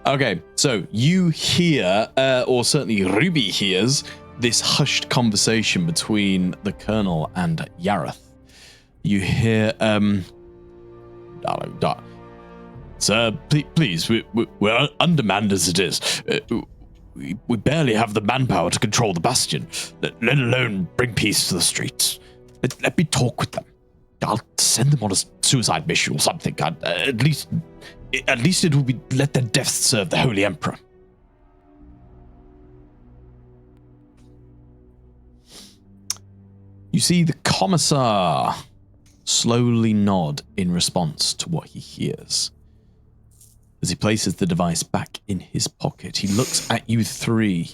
Okay, so you hear, or certainly Ruby hears, this hushed conversation between the Colonel and Yareth. You hear, Sir, please, we're undermanned as it is. We barely have the manpower to control the Bastion, let alone bring peace to the streets. Let me talk with them. I'll send them on a suicide mission or something. At least it will be let their deaths serve the Holy Emperor. You see the commissar slowly nod in response to what he hears. As he places the device back in his pocket, he looks at you 3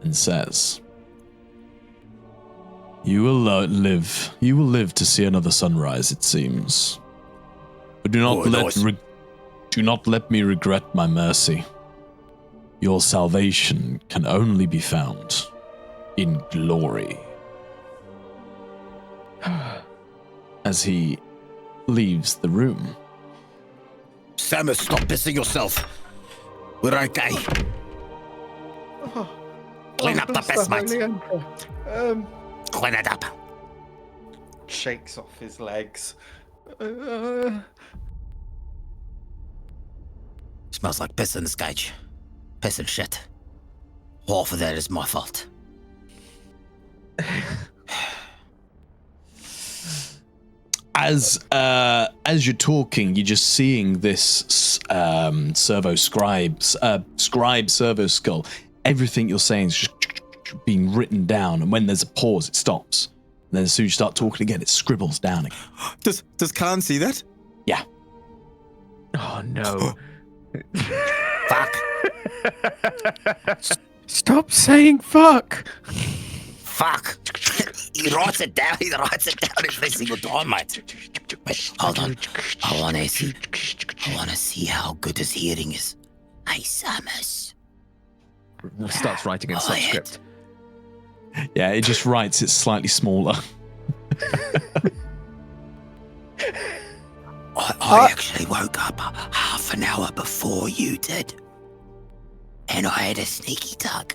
and says, You will live. You will live to see another sunrise, it seems. But do not do not let me regret my mercy. Your salvation can only be found in glory. As he leaves the room. Samus, stop pissing yourself. We're okay. Clean up the piss, mate. Clean it up. Shakes off his legs. Smells like piss in this cage. Piss and shit. Half of that is my fault. As you're talking, you're just seeing this servo scribe servo skull. Everything you're saying is just being written down, and when there's a pause, it stops. And then as soon as you start talking again, it scribbles down again. Does Khan see that? Yeah. Oh no. Fuck. Stop saying fuck. Fuck. He writes it down. He writes it down every single time, mate. Wait, hold on. I want to see how good his hearing is. Hey, Samus. Starts writing in subscript. Yeah, it just writes it slightly smaller. I actually woke up half an hour before you did. And I had a sneaky tug.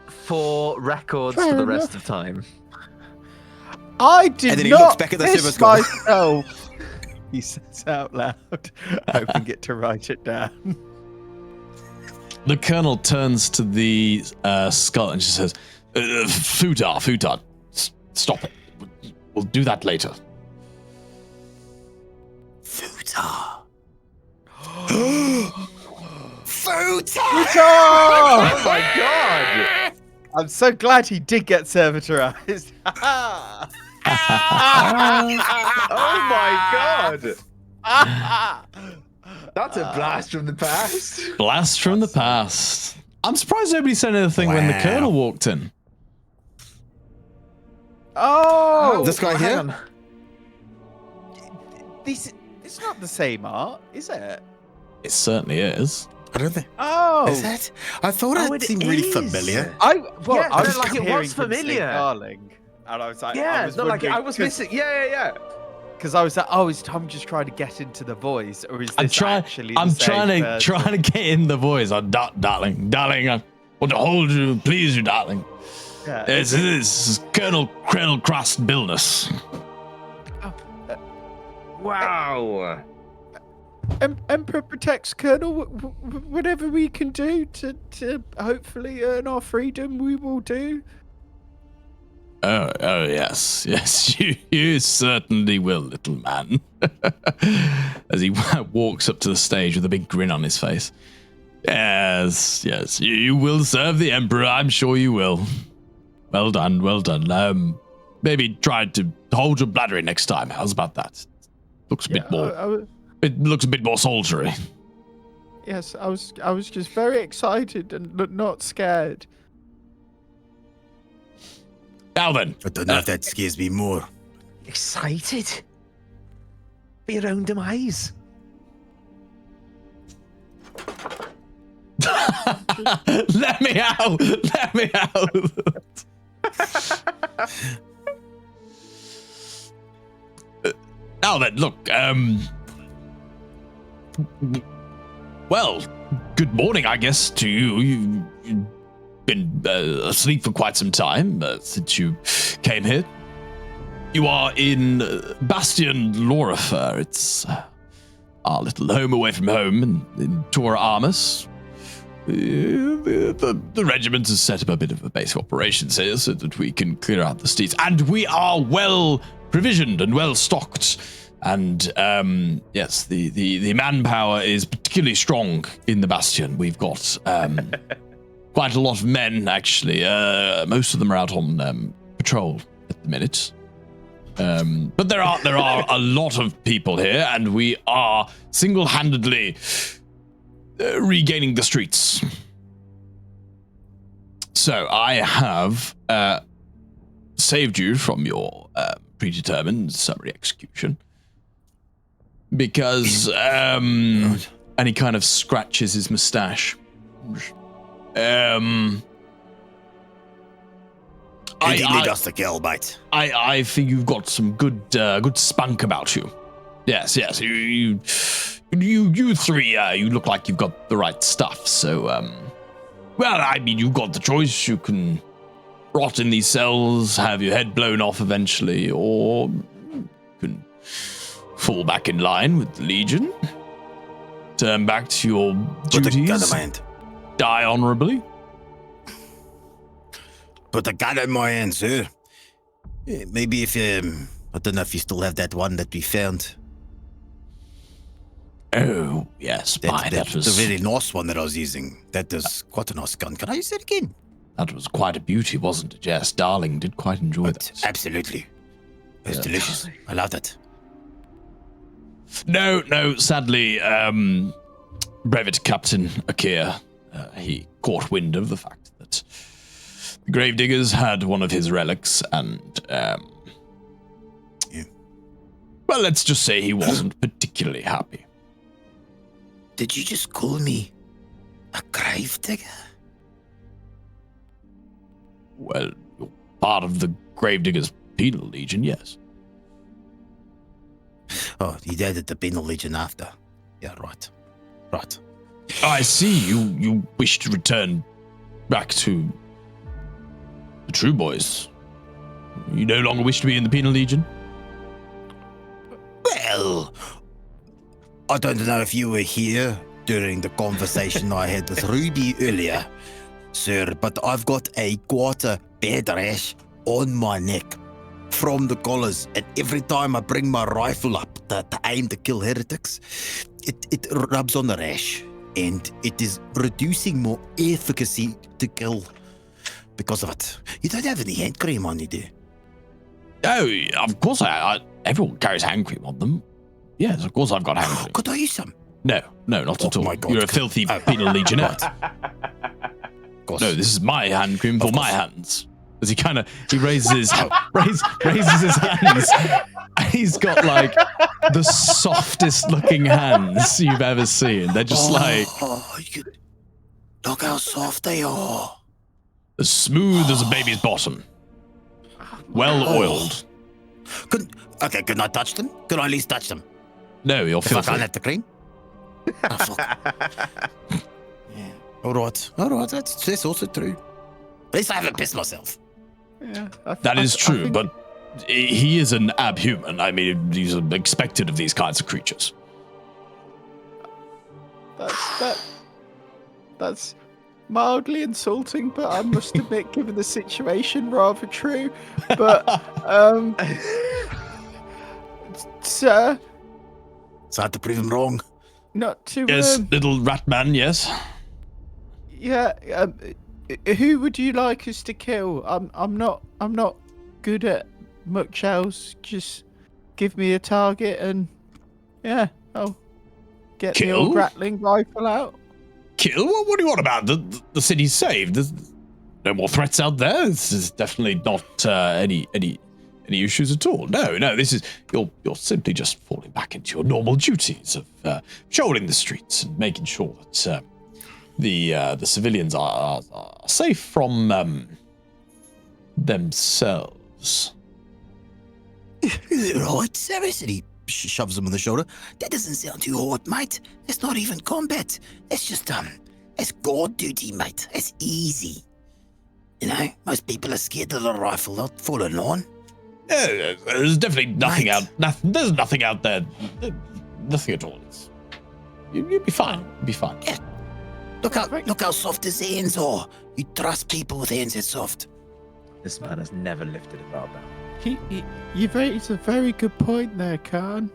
For records for the rest of time. I And did then he not looks back at the piss silver skull. myself. He says out loud, hoping it to write it down. The Colonel turns to the skull and she says, Futar, stop it. We'll do that later. Futar. Futar! Oh my god! I'm so glad he did get servitorized. Oh my god! That's a blast from the past. Blast from the past. I'm surprised nobody said anything when the Wow. Colonel walked in. Oh, This guy hang here? on. it's not the same art, is it? It certainly is. I don't think. Oh, Is it? I thought Oh, it it seemed really is. familiar. I Yeah, I no, was like, just it hearing was him say familiar. darling, and I was like, Yeah, no, like I was missing. Yeah. because I was like, oh, is Tom just trying to get into the voice, or is this actually? I'm the same person? trying to get in the voice. Darling, I want to hold you, please you, darling. Yeah. It's Colonel Crust Billness. Wow. Emperor protects Colonel. Whatever we can do to hopefully earn our freedom, we will do. Oh yes, you certainly will, little man. As he walks up to the stage with a big grin on his face. Yes, you will serve the Emperor. I'm sure you will. Well done. Maybe try to hold your bladder in next time. How's about that? Looks a bit more. It looks a bit more soldiery. Yes, I was just very excited and not scared. Now then, I don't know if that scares me more. Excited for your own demise. let me out. Now then, look, well, good morning, I guess, to you. You've been asleep for quite some time since you came here. You are in Bastion Lorifer. It's our little home away from home in Tor Armus. The regiment has set up a bit of a base of operations here so that we can clear out the streets. And we are well provisioned and well stocked. And yes, the manpower is particularly strong in the Bastion. We've got quite a lot of men, actually. Most of them are out on patrol at the minute. But there are a lot of people here, and we are single-handedly regaining the streets. So I have saved you from your predetermined summary execution because, and he kind of scratches his mustache. Who do you need us to kill, mate? I think you've got some good spunk about you. Yes. You three, you look like you've got the right stuff. So, well, I mean, you've got the choice. You can rot in these cells, have your head blown off eventually, or you can fall back in line with the Legion, turn back to your Put a gun in duties, my hand. die honorably. Put a gun in my hand, sir. Maybe if I don't know if you still have that one that we found. Oh, yes, that was the really nice one that I was using. That is quite a nice gun. Can I use that again? That was quite a beauty, wasn't it? Yes, darling did quite enjoy that. Absolutely. It was delicious. I loved it. No, sadly, Brevet Captain Akir, he caught wind of the fact that the Gravediggers had one of his relics, and, well, let's just say he wasn't particularly happy. Did you just call me a gravedigger? Well, you're part of the Gravediggers Penal Legion, yes. Oh, you added the Penal Legion after. Yeah, right. I see you wish to return back to the True Boys. You no longer wish to be in the Penal Legion? Well, I don't know if you were here during the conversation I had with Ruby earlier, sir, but I've got quite a bad rash on my neck from the collars, and every time I bring my rifle up to aim to kill heretics, it rubs on the rash. and it is reducing my efficacy to kill because of it. You don't have any hand cream on you, do you? Oh, of course everyone carries hand cream on them. Yes, of course I've got hand cream. Could I use some? No, not at Oh all. my God. You're a filthy penal legionnaire. Of course. No, this is my hand cream for Of my course. hands. As he kind of raises his raises his hands. He's got like the softest looking hands you've ever seen. They're just like Look how soft they are. as smooth as a baby's bottom. Well oiled. Couldn't I touch them? Could I at least touch them? No, you're If I filthy. can't have the cream? Oh, fuck. Yeah. All right. That's also true. At least I haven't pissed myself. Yeah, That is I true, think but he is an abhuman. I mean, these are expected of these kinds of creatures. that's mildly insulting, but I must admit, given the situation, rather true. But sir, So I had to prove him wrong. not to Yes, little rat man, yes. yeah. Who would you like us to kill? I'm not good at much else. Just give me a target and yeah, I'll get the old Kill? rattling rifle out. Kill? What do you want about? The city's saved. There's no more threats out there. This is definitely not any issues at all. No. This is you're simply just falling back into your normal duties of patrolling the streets and making sure that the civilians are safe from themselves. Right, seriously. Shoves him on the shoulder. That doesn't sound too hard, mate. It's not even combat. It's just it's guard duty, mate. It's easy. You know, most people are scared of the rifle. They'll fall in line. Yeah, there's definitely nothing Right. out. There's nothing out there. Nothing at all. You'll be fine. You'll be fine. Yeah. Look how soft his hands are. You trust people with hands that soft. This man has never lifted a barbell. You've raised a very good point there, Khan.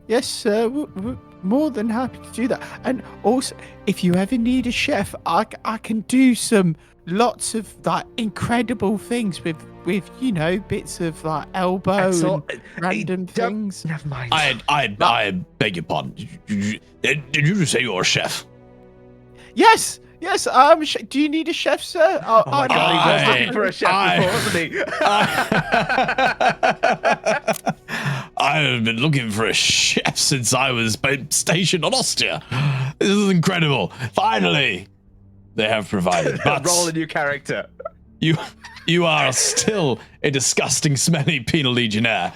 Yes, sir. We're more than happy to do that. And also, if you ever need a chef, I can do lots of like incredible things with bits of like elbow and random things. Never mind. I beg your pardon. Did you just say you're a chef? Yes. Do you need a chef, sir? Oh my God, he was looking for a chef before, wasn't he? I have been looking for a chef since I was stationed on Ostia. This is incredible. Finally, they have provided. But Roll a new character. you are still a disgusting, smelly penal legionnaire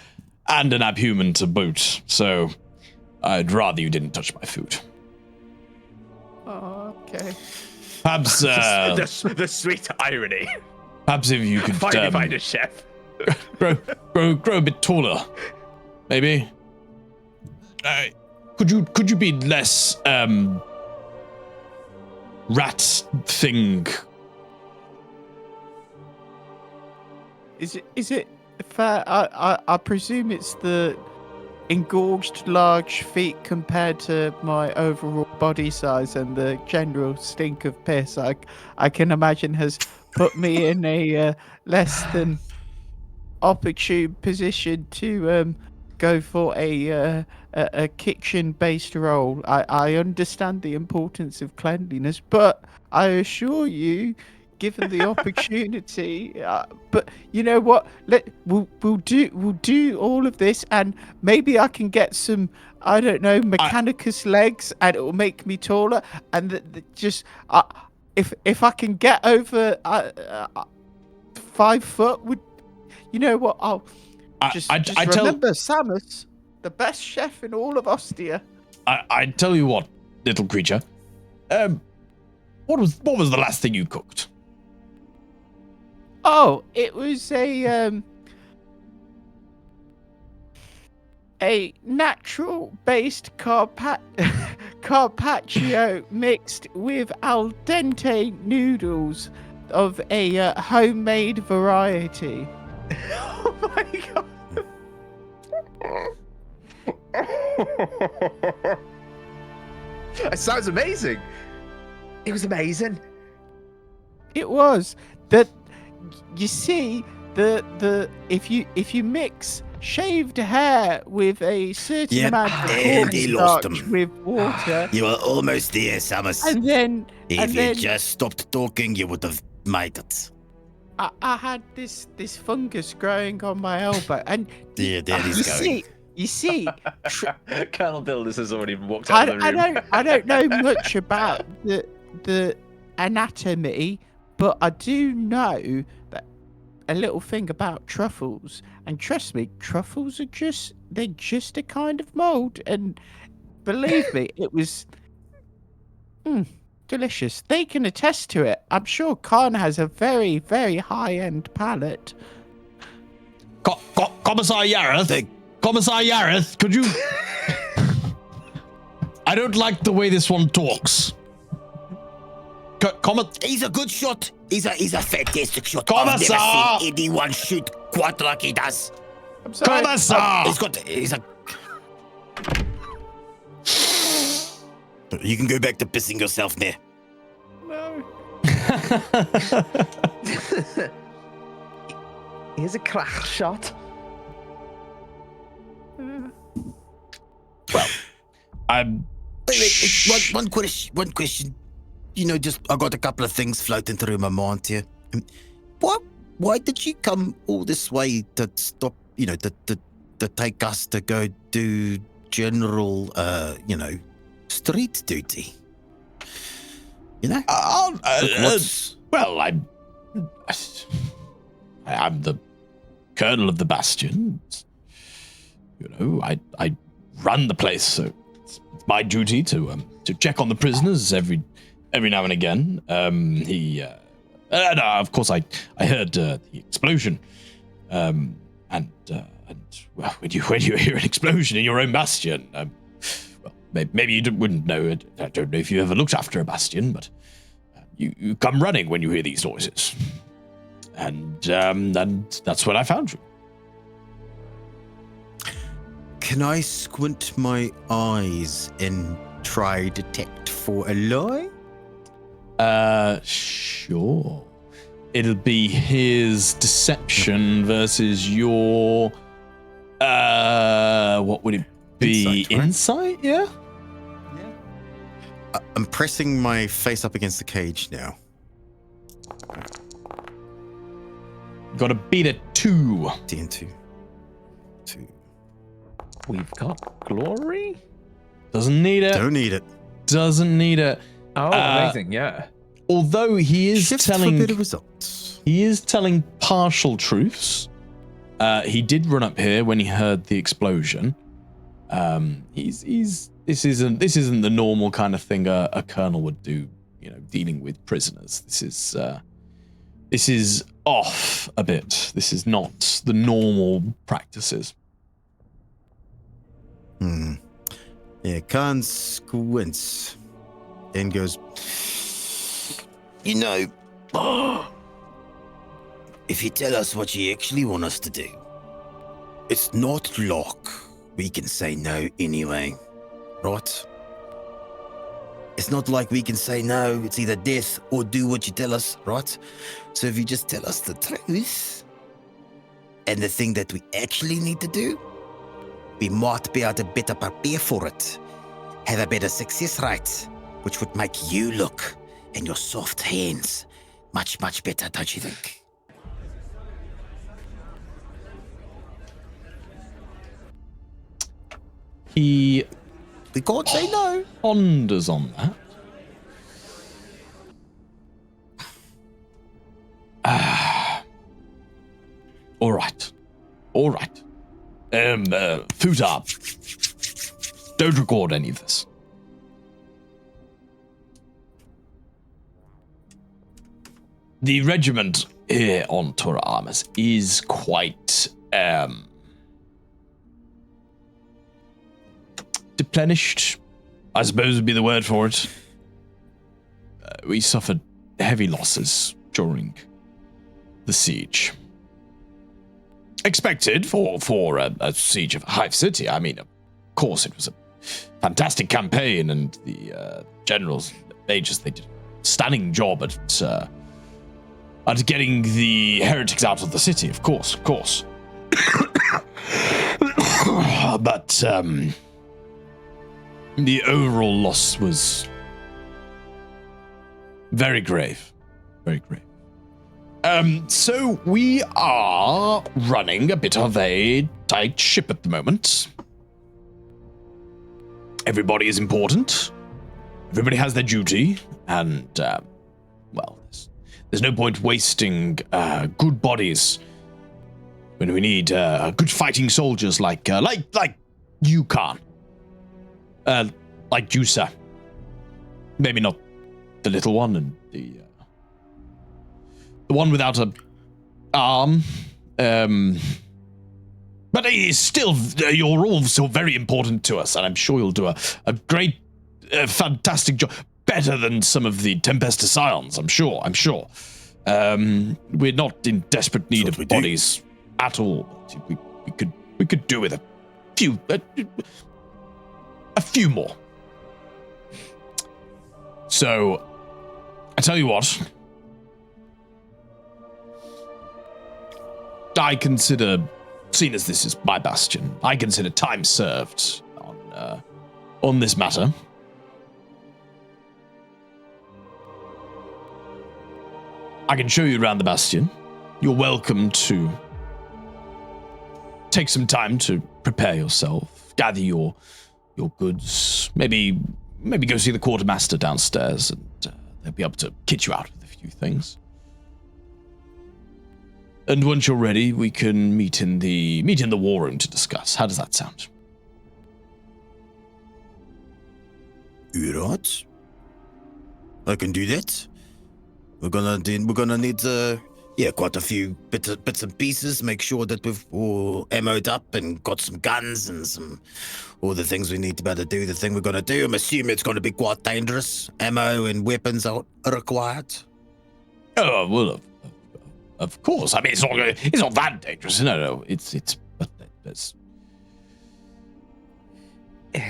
and an abhuman to boot. So I'd rather you didn't touch my food. Oh, okay. Perhaps, The sweet irony. perhaps if you could Finally find a chef. grow a bit taller, maybe. Could you be less rat thing? Is it fair? I presume it's the engorged large feet compared to my overall body size and the general stink of piss. I can imagine has put me in a less than opportune position to go for a kitchen-based role. I understand the importance of cleanliness, but I assure you, given the opportunity, but you know what? We'll do all of this, and maybe I can get some, I don't know, mechanicus legs, and it will make me taller. And if I can get over 5 foot, would you know what? I'll just remember Samus, the best chef in all of Ostia. I tell you what, little creature. What was the last thing you cooked? Oh, it was a natural-based carpaccio mixed with al dente noodles of a homemade variety. Oh my God. It sounds amazing. It was amazing. It was that you see the if you mix shaved hair with a certain Yep, amount of and he lost cornstarch him. with water, You were almost there, Samus. and then If you just stopped talking, you would have made it. I had this fungus growing on my elbow, and Yeah, there he's going. you see, Colonel Bilders has already walked out of the room. I don't know much about the anatomy, but I do know that a little thing about truffles, and trust me, truffles are they're just a kind of mold, and believe me, it was delicious. They can attest to it. I'm sure Khan has a very, very high-end palate. Commissar Yareth? Commissar Yareth, could you... I don't like the way this one talks. He's a good shot. He's a fantastic shot. Commissar! I've never seen anyone shoot quite like he does. I'm sorry. Commissar! He's a... You can go back to pissing yourself now. No. Here's a crack shot. Well, I'm... Wait, one question. You know, I got a couple of things floating through my mind here. Why did you come all this way to stop, to take us to go do general, street duty? You know? Well, I'm the colonel of the Bastion. You know, I run the place, so it's my duty to check on the prisoners every now and again. Of course, I heard the explosion, and well, when you hear an explosion in your own bastion, well, maybe you wouldn't know it. I don't know if you ever looked after a bastion, but you come running when you hear these noises, and that's when I found you. Can I squint my eyes and try detect for a lie? Sure. It'll be his deception versus your, what would it be? Insight, right? Insight, yeah? I'm pressing my face up against the cage now. Got to beat a 2. DN2. 2. We've got glory. Doesn't need it. Don't need it. Doesn't need it. Oh, amazing! Yeah. Although he is Shift for telling better results. He is telling partial truths. He did run up here when he heard the explosion. This isn't the normal kind of thing a colonel would do, dealing with prisoners. This is off a bit. This is not the normal practices. Yeah, Khan squints and goes, if you tell us what you actually want us to do, it's not lock. We can say no anyway, right? It's not like we can say no, it's either death or do what you tell us, right? So if you just tell us the truth and the thing that we actually need to do, we might be able to better prepare for it, have a better success rate, which would make you look and your soft hands much, much better, don't you think? He We can't say no. ponders on that. All right. Futar, don't record any of this. The regiment here on Tora Armas is quite deplenished, I suppose would be the word for it. We suffered heavy losses during the siege. Expected for a siege of a hive city. I mean, of course, it was a fantastic campaign, and the generals, they did a stunning job at getting the heretics out of the city, of course. But the overall loss was very grave. Very grave. So we are running a bit of a tight ship at the moment. Everybody is important. Everybody has their duty, and well, there's no point wasting good bodies when we need good fighting soldiers like you, Khan. Like you, sir. Maybe not the little one and the one without a arm. But he's still, you're all still very important to us, and I'm sure you'll do a great, fantastic job. Better than some of the Tempesta Scions, I'm sure. We're not in desperate need of bodies at all. We could do with a few more. So, I tell you what. I consider, seeing as this is my bastion, I consider time served on this matter. I can show you around the bastion. You're welcome to take some time to prepare yourself, gather your goods, maybe go see the quartermaster downstairs, and they'll be able to kit you out with a few things. And once you're ready, we can meet in the war room to discuss. How does that sound? Right. I can do that. We're gonna need quite a few bits and pieces. Make sure that we've all ammoed up and got some guns and all the things we need to be able to do the thing we're gonna do. I'm assuming it's gonna be quite dangerous. Ammo and weapons are required. Oh well, of course. I mean, it's not that dangerous. No. It's. But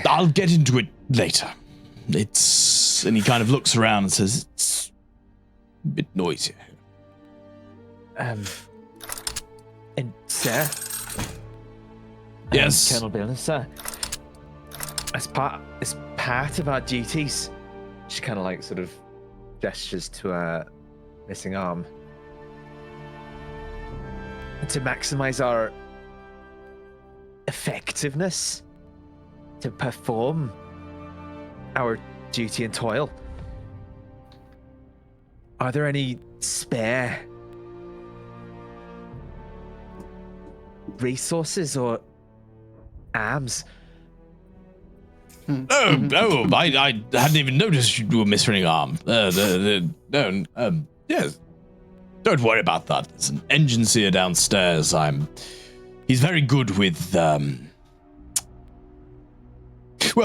I'll get into it later. And he kind of looks around and says, it's a bit noisy. And sir? Yes? Colonel Bill, sir? As part of our duties, she kind of like sort of gestures to her missing arm. To maximize our effectiveness, to perform our duty and toil. Are there any spare resources or arms? Oh, I hadn't even noticed you were missing an arm. Yes. Don't worry about that. There's an engine seer downstairs. He's very good with, well,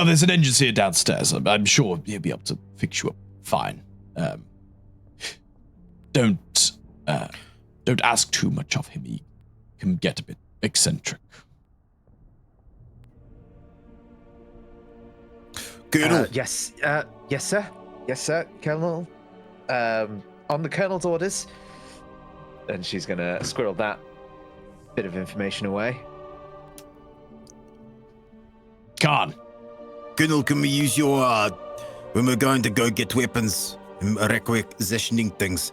there's an engine seer downstairs. I'm sure he'll be able to fix you up fine. Don't ask too much of him. He can get a bit eccentric. Colonel. Yes, sir. Yes, sir, Colonel. On the Colonel's orders. And she's gonna squirrel that bit of information away. Khan. Colonel, can we use your, when we're going to go get weapons and requisitioning things,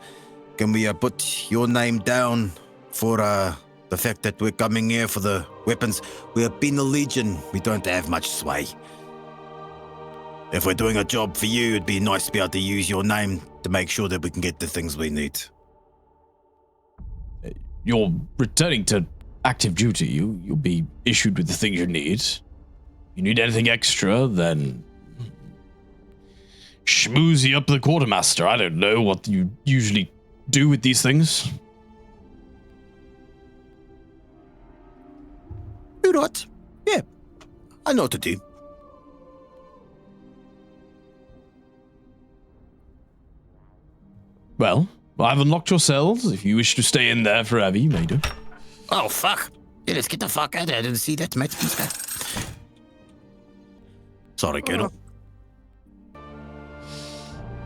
can we put your name down for the fact that we're coming here for the weapons? We are Penal Legion. We don't have much sway. If we're doing a job for you, it'd be nice to be able to use your name to make sure that we can get the things we need. You're returning to active duty. You'll be issued with the things you need. You need anything extra, then schmoozy up the quartermaster. I don't know what you usually do with these things. You know what? Yeah, I know what to do. Well, I've unlocked your cells. If you wish to stay in there forever, you may do. Oh, fuck. Yeah, let's get the fuck out of there. I didn't see that, mate. Let's go. Sorry, Colonel.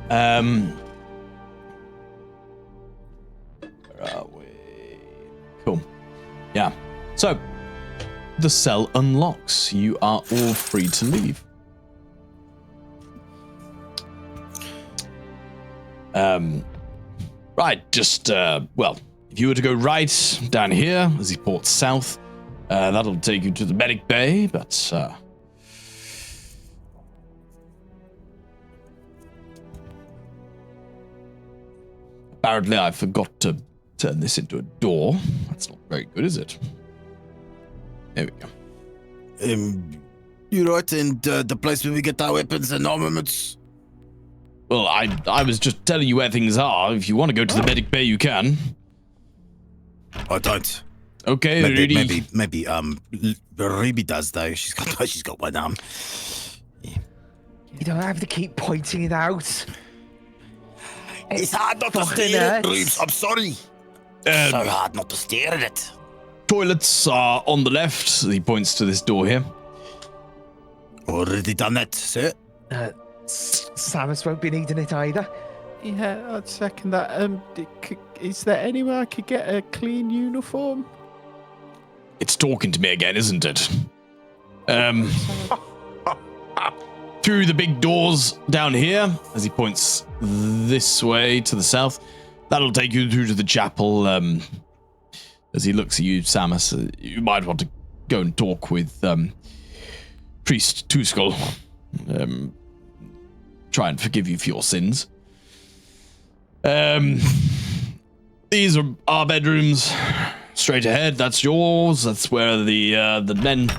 Where are we? Cool. Yeah. So, the cell unlocks. You are all free to leave. Right, just, well, if you were to go right down here as he ports south, that'll take you to the medic bay, but, apparently I forgot to turn this into a door. That's not very good, is it? There we go. You right, and the place where we get our weapons and armaments? Well, I was just telling you where things are. If you want to go to the medic bay, you can. I don't. Okay, Rudy. Maybe Ruby does though. She's got one arm. You don't have to keep pointing it out. It's hard not to fucking stare at hurts. Rubes. I'm sorry. So hard not to stare at it. Toilets are on the left. He points to this door here. Already done that, sir. Samus won't be needing it either. Yeah, I'd second that. Is there anywhere I could get a clean uniform? It's talking to me again, isn't it? Through the big doors down here, as he points this way to the south, that'll take you through to the chapel. As he looks at you, Samus, you might want to go and talk with Priest Tuskull. Try and forgive you for your sins. These are our bedrooms. Straight ahead, that's yours. That's where the men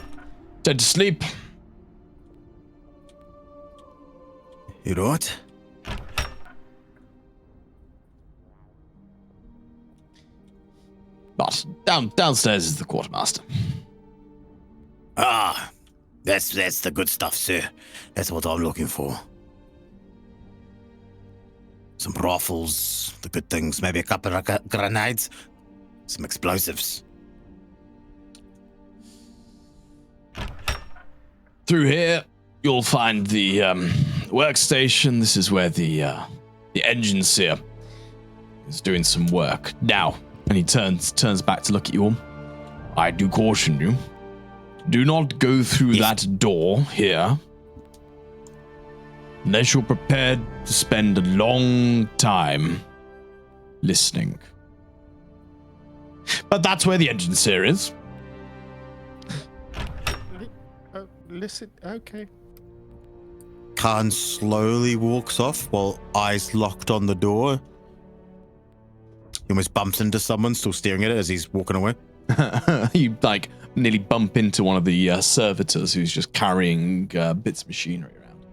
tend to sleep. You right? But downstairs is the quartermaster. Ah, that's the good stuff, sir. That's what I'm looking for. Some rifles, the good things, maybe a couple of grenades, some explosives. Through here, you'll find the workstation. This is where the engine seer is doing some work now. And he turns back to look at you all. I do caution you. Do not go through that door here unless you're prepared to spend a long time listening. But that's where the engine seer is. Listen, okay. Khan slowly walks off while eyes locked on the door. He almost bumps into someone still staring at it as he's walking away. You like nearly bump into one of the servitors who's just carrying bits of machinery around.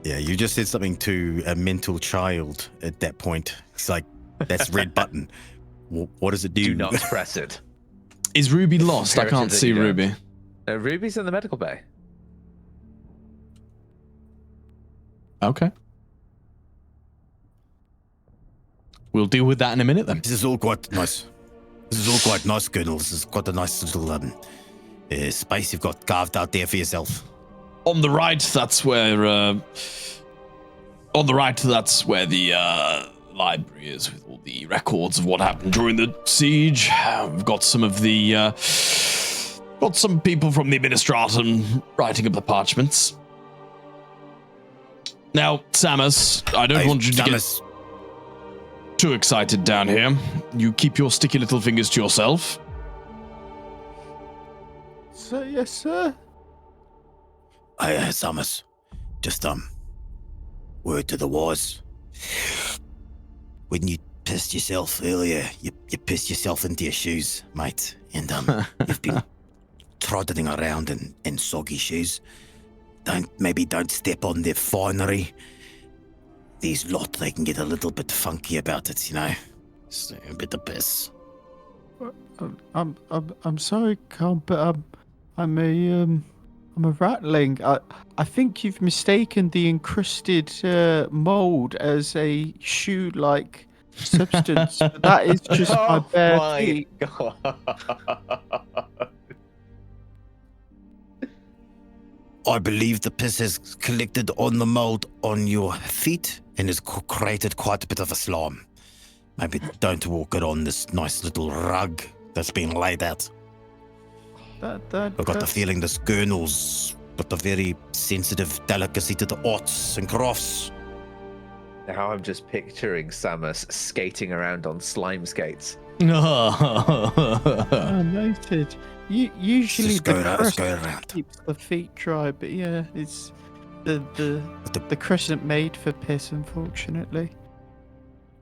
Yeah, you just said something to a mental child at that point. It's like, that's red button. What does it do? Do not press it. Is Ruby lost? I can't see Ruby. Ruby's in the medical bay. Okay. We'll deal with that in a minute then. This is all quite nice. Colonel. This is quite a nice little space you've got carved out there for yourself. On the right, that's where the library is with all the records of what happened during the siege. We've got some of the got some people from the administratum writing up the parchments. Now, Samus, I don't want you to get too excited down here. You keep your sticky little fingers to yourself. So, yes, sir. Samus, just word to the wise. When you pissed yourself earlier, you pissed yourself into your shoes, mate, and you've been trotting around in soggy shoes. Don't step on their finery. These lot, they can get a little bit funky about it, you know. It's a bit of piss. I'm sorry, Carl, but I'm a ratling. I think you've mistaken the encrusted mold as a shoe-like substance. But that is just my bare feet. God. I believe the piss has collected on the mold on your feet and has created quite a bit of a slime. Maybe don't walk it on this nice little rug that's been laid out. I've got the feeling this Gurnal's got a very sensitive delicacy to the arts and crafts. Now I'm just picturing Samus skating around on slime skates. Oh, noted. Usually Let's go the around. crescent keeps the feet dry, but yeah, it's the crescent made for piss, unfortunately.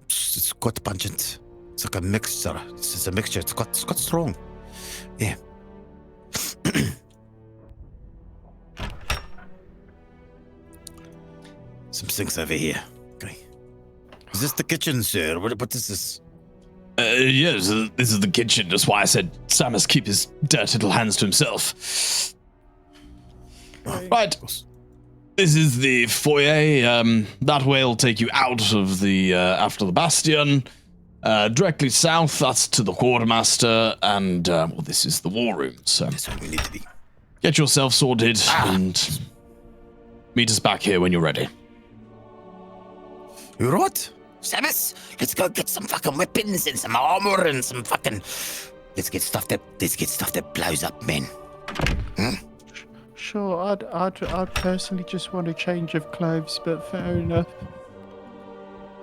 It's quite pungent. It's like a mixture. This is a mixture. It's quite strong. Yeah. Some things over here. Okay. Is this the kitchen, sir? What is this? Yes, this is the kitchen. That's why I said Samus keep his dirty little hands to himself. Right. This is the foyer. That way will take you out of the after the bastion. Directly south, that's to the quartermaster, and well, this is the war room. So That's where we need to be. get yourself sorted and meet us back here when you're ready. You right? Samus, let's go get some fucking weapons and some armor and some fucking. Let's get stuff that blows up, men. Sure, I'd personally just want a change of clothes, but fair enough.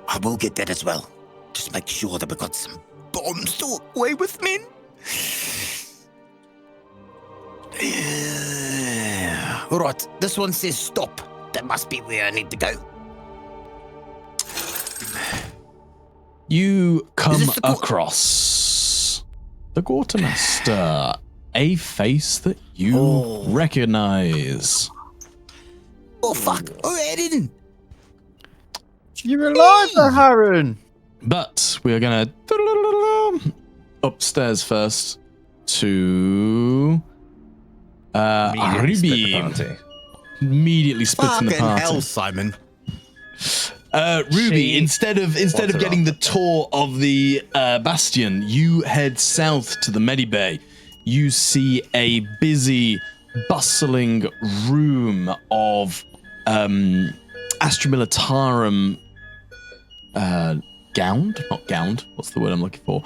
I will get that as well. Just make sure that we've got some bombs to walk away with, men. All right, this one says stop. That must be where I need to go. You come this the across the quartermaster, a face that you recognize. Oh, fuck. Oh, I didn't. You're alive, Harren! But we are gonna upstairs first to Ruby. Immediately splits in the Fucking party. hell, Simon. Ruby, She instead of wants getting her the tour of the bastion, you head south to the Medibay. You see a busy, bustling room of Astra Militarum gowned, not gowned. What's the word I'm looking for?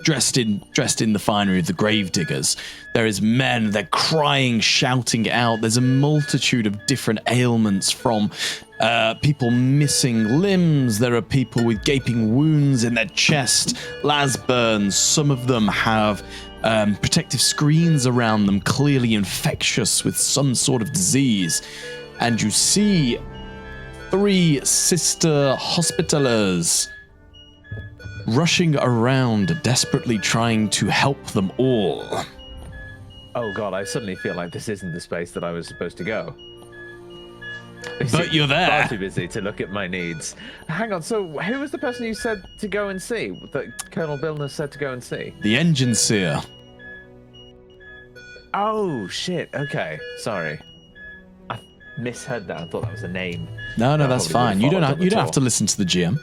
Dressed in the finery of the gravediggers. There is men. They're crying, shouting out. There's a multitude of different ailments, from people missing limbs. There are people with gaping wounds in their chest, las burns. Some of them have protective screens around them, clearly infectious with some sort of disease. And you see 3 sister hospitalers rushing around, desperately trying to help them all. Oh god, I suddenly feel like this isn't the space that I was supposed to go. But you're there. Far too busy to look at my needs. Hang on, so who was the person you said to go and see? That Colonel Billner said to go and see? The engine seer. Oh shit, okay, sorry. I misheard that. I thought that was a name. No, I that's probably fine. would've You don't followed have, up you at don't all. have to listen to the GM.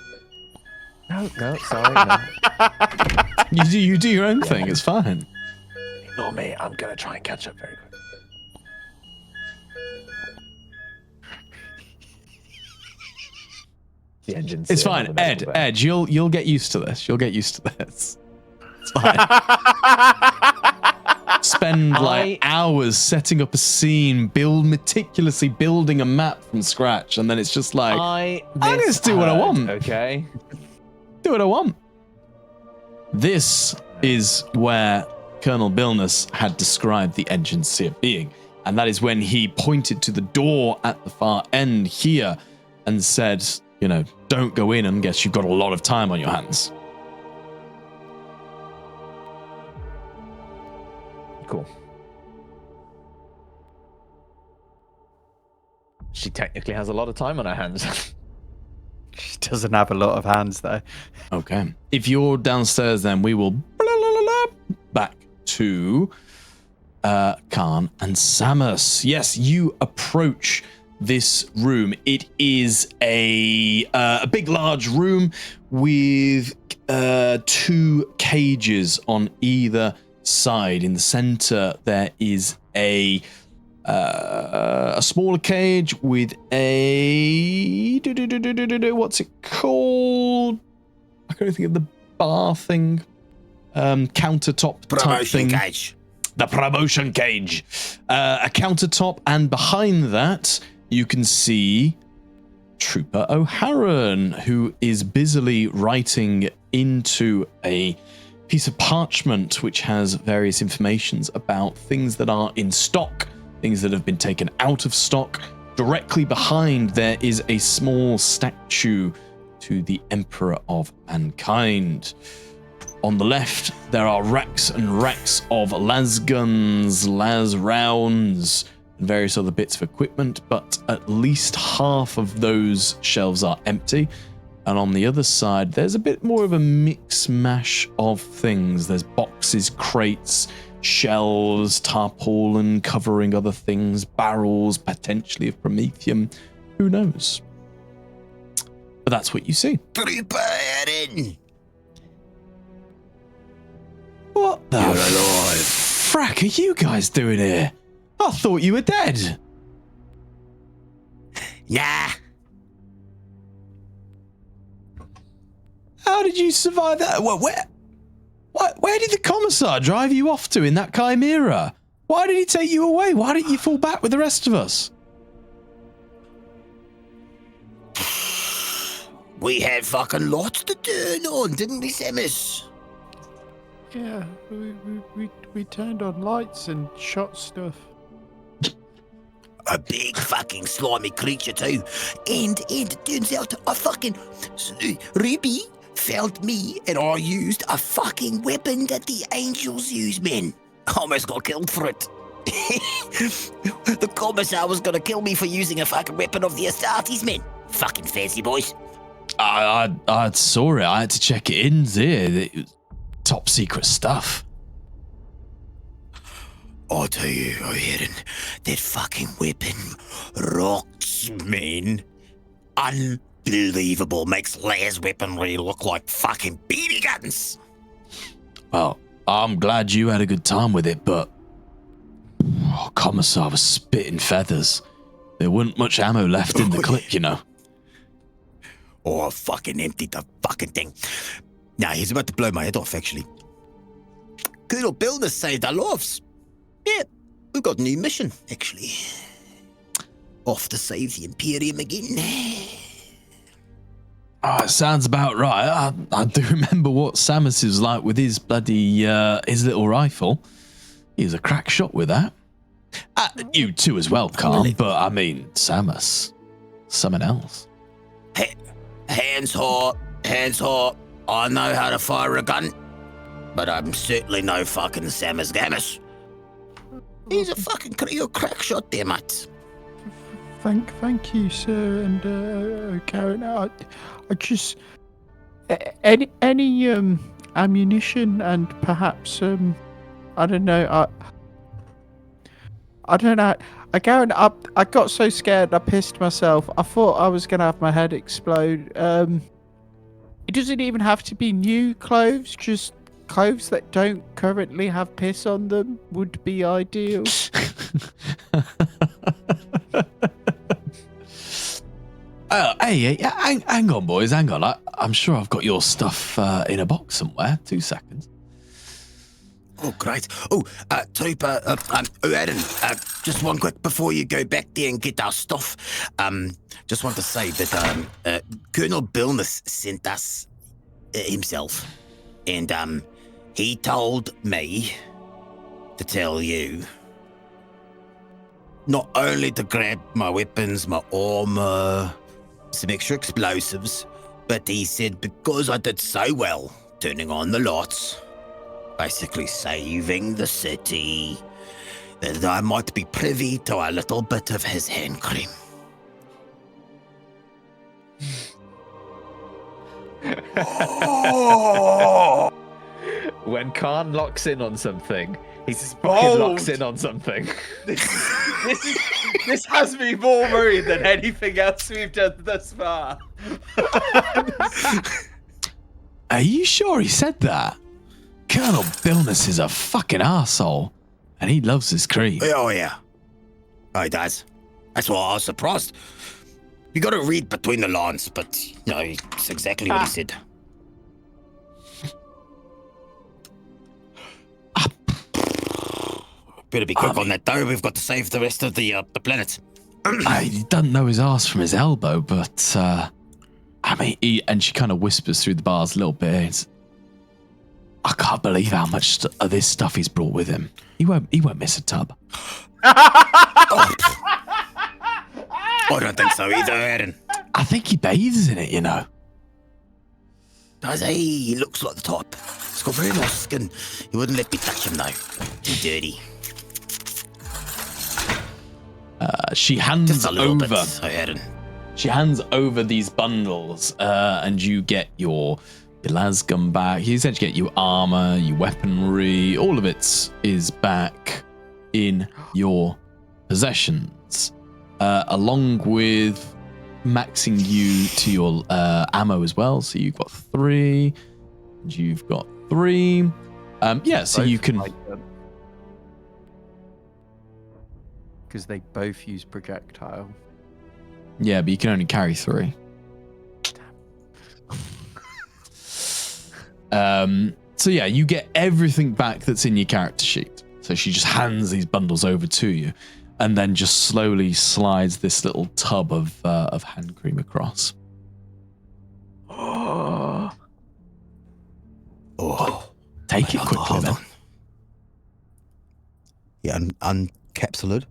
No, sorry, no. You do your own thing. It's fine. Ignore me, I'm gonna try and catch up very quick. The engine's It's here, fine. not the medical bay. Ed, you'll get used to this. You'll get used to this. It's fine. Spend like hours setting up a scene, meticulously building a map from scratch, and then it's just like, I'm just do what I want. Okay. Do what I want. This is where Colonel Billness had described the engine seer being, and that is when he pointed to the door at the far end here and said, you know, don't go in unless you've got a lot of time on your hands. Cool. She technically has a lot of time on her hands. She doesn't have a lot of hands, though. Okay. If you're downstairs, then we will back to Khan and Samus. Yes, you approach this room. It is a big, large room with 2 cages on either side. In the center, there is a a smaller cage with a what's it called? I can't think of the bar thing. Countertop type Promotion thing. cage. The promotion cage. A countertop, and behind that you can see Trooper O'Haran, who is busily writing into a piece of parchment which has various informations about things that are in stock, things that have been taken out of stock. Directly behind there is a small statue to the Emperor of Mankind. On the left, there are racks and racks of lasguns, las rounds, and various other bits of equipment, but at least half of those shelves are empty. And on the other side, there's a bit more of a mix mash of things. There's boxes, crates, shelves, tarpaulin covering other things, barrels, potentially of promethium. Who knows? But that's what you see. Trooper Aaron. What the You're alive. frack are you guys doing here? I thought you were dead. Nah. How did you survive that? Where did the commissar drive you off to in that chimera? Why did he take you away? Why didn't you fall back with the rest of us? We had fucking lots to turn on, didn't we, Samus? Yeah, we turned on lights and shot stuff. A big fucking slimy creature too. And it turns out a fucking Ruby found me and I used a fucking weapon that the angels use, man. I almost got killed for it. The commissar was gonna kill me for using a fucking weapon of the Astartes, man. Fucking fancy boys. I saw it. I had to check it in there. It was top secret stuff. I tell you, O'Haran, that fucking weapon rocks, man. Unbelievable. Makes las weaponry look like fucking BB guns. Well, I'm glad you had a good time with it, but Commissar was spitting feathers. There wasn't much ammo left in the clip, you know. Oh, I fucking emptied the fucking thing. Nah, he's about to blow my head off, actually. Colonel Builder saved our lives. Yeah, we've got a new mission, actually. Off to save the Imperium again. Oh, it sounds about right. I do remember what Samus was like with his bloody, his little rifle. He was a crack shot with that. You too as well, Carl, but I mean, Samus, someone else. Hey, hands hot. I know how to fire a gun, but I'm certainly no fucking Samus Gamus. He's a fucking crack shot there, mate. Thank you, sir, and Karen. I just any ammunition and perhaps I don't know. I don't know. Karen, I got so scared I pissed myself. I thought I was gonna have my head explode. It doesn't even have to be new clothes. Just clothes that don't currently have piss on them would be ideal. Hey, hang on, boys, hang on. I'm sure I've got your stuff in a box somewhere. 2 seconds. Oh, great. Oh, Trooper, O'Haran, just one quick before you go back there and get our stuff. Just want to say that Colonel Billness sent us himself, and he told me to tell you not only to grab my weapons, my armor, some extra explosives, but he said because I did so well turning on the lights, basically saving the city, that I might be privy to a little bit of his hand cream. When Khan locks in on something, he just bold. fucking locks in on something. This has me more worried than anything else we've done thus far. Are you sure he said that? Colonel Billness is a fucking arsehole, and he loves his cream. Oh, yeah. Oh, he does. That's why I was surprised. You got to read between the lines, but it's exactly what he said. Better be quick on that, though. We've got to save the rest of the planet. He doesn't know his ass from his elbow, but and she kind of whispers through the bars a little bit. I can't believe how much of this stuff he's brought with him. He won't miss a tub. I don't think so either, Aaron. I think he bathes in it, Does he? He looks like the type. He's got very nice skin. He wouldn't let me touch him, though. Too dirty. She hands Just a little over. bit, Aaron. She hands over these bundles, and you get your lasgun back. You essentially get your armor, your weaponry. All of it is back in your possessions, along with maxing you to your ammo as well. So you've got 3, and you've got 3. So you can. Because they both use projectile. Yeah, but you can only carry 3. So yeah, you get everything back that's in your character sheet. So she just hands these bundles over to you, and then just slowly slides this little tub of hand cream across. Oh. Take it quickly, Hold then. on. Yeah, uncapsulate.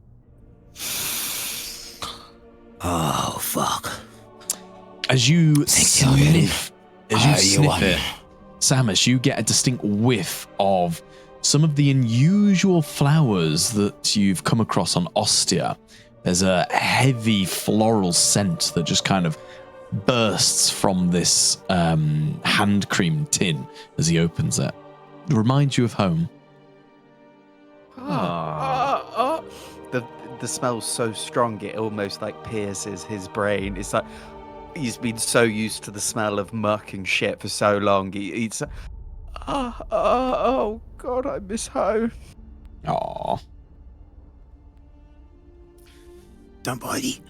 Oh, fuck. As you Thanks, Aaron. sniff You're it, Samus, you get a distinct whiff of some of the unusual flowers that you've come across on Ostia. There's a heavy floral scent that just kind of bursts from this hand cream tin as he opens it. It reminds you of home. The smell's so strong it almost like pierces his brain. It's like he's been so used to the smell of muck and shit for so long. He's oh god, I miss home. Aww. Don't worry.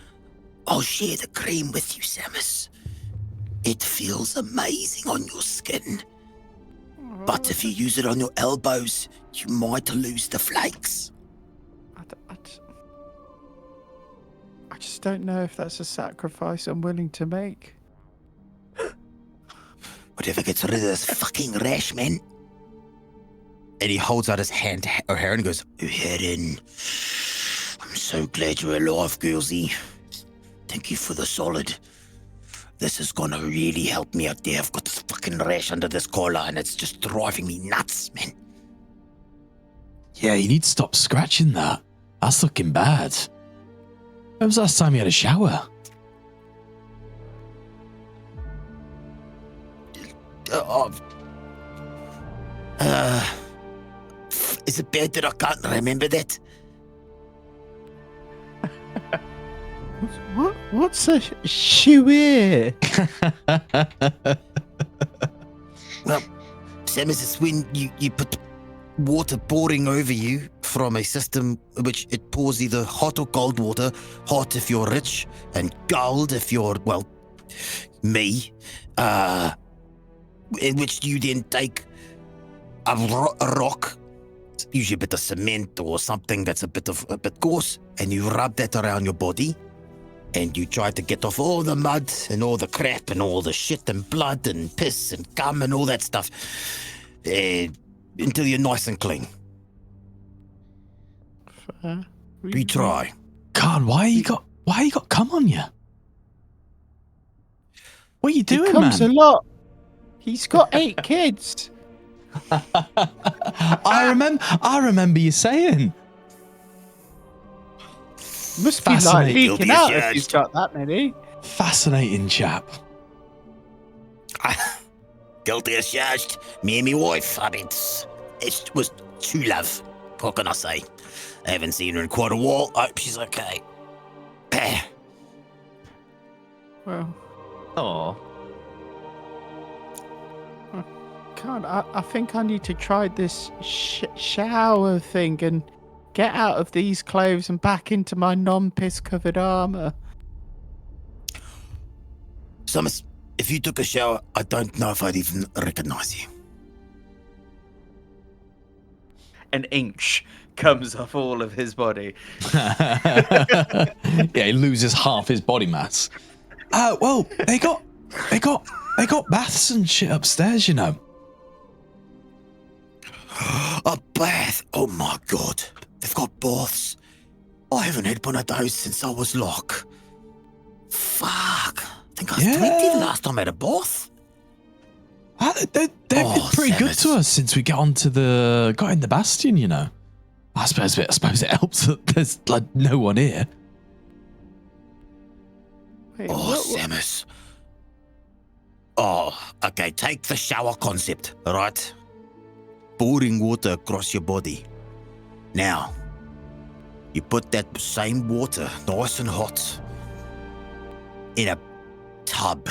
I'll share the cream with you, Samus. It feels amazing on your skin. But if you use it on your elbows, you might lose the flakes. I just don't know if that's a sacrifice I'm willing to make. Whatever gets rid of this fucking rash, man. And he holds out his hand to O'Hara and goes, O'Hara, I'm so glad you're alive, girlsy. Thank you for the solid. This is gonna really help me out there. I've got this fucking rash under this collar and it's just driving me nuts, man. Yeah, you need to stop scratching that. That's looking bad. When was the last time you had a shower? Is it bad that I can't remember that? What's a shoe? Well, Samus, it's when you put water pouring over you from a system which it pours either hot or cold water. Hot if you're rich, and cold if you're, well, me. In which you then take a rock, usually a bit of cement or something that's a bit coarse, and you rub that around your body. And you try to get off all the mud and all the crap and all the shit and blood and piss and cum and all that stuff until you're nice and clean. We try. God, why you got cum on you? What are you doing, He comes man? a lot. He's got 8 kids. I remember you saying. Must be like Fascinating. leaking out if you've got that many. Fascinating chap. Guilty as charged. Me and my wife. I mean, it was true love. What can I say? I haven't seen her in quite a while. I hope she's okay. Well, Oh, God, I think I need to try this shower thing and get out of these clothes and back into my non-piss covered armor. Summers, if you took a shower, I don't know if I'd even recognize you. An inch comes off all of his body. Yeah, he loses half his body mass. Well, they got baths and shit upstairs, you know. A bath? Oh my god. They've got baths. I haven't had one of those since I was Locke. Fuck. I think I was 20 the last time I had a bath. They've been pretty good Samus. to us since we got in the Bastion, you know. I suppose it helps that there's like no one here. Wait, Oh, what- Samus. Oh, okay, take the shower concept, right? Pouring water across your body. Now, you put that same water, nice and hot, in a tub,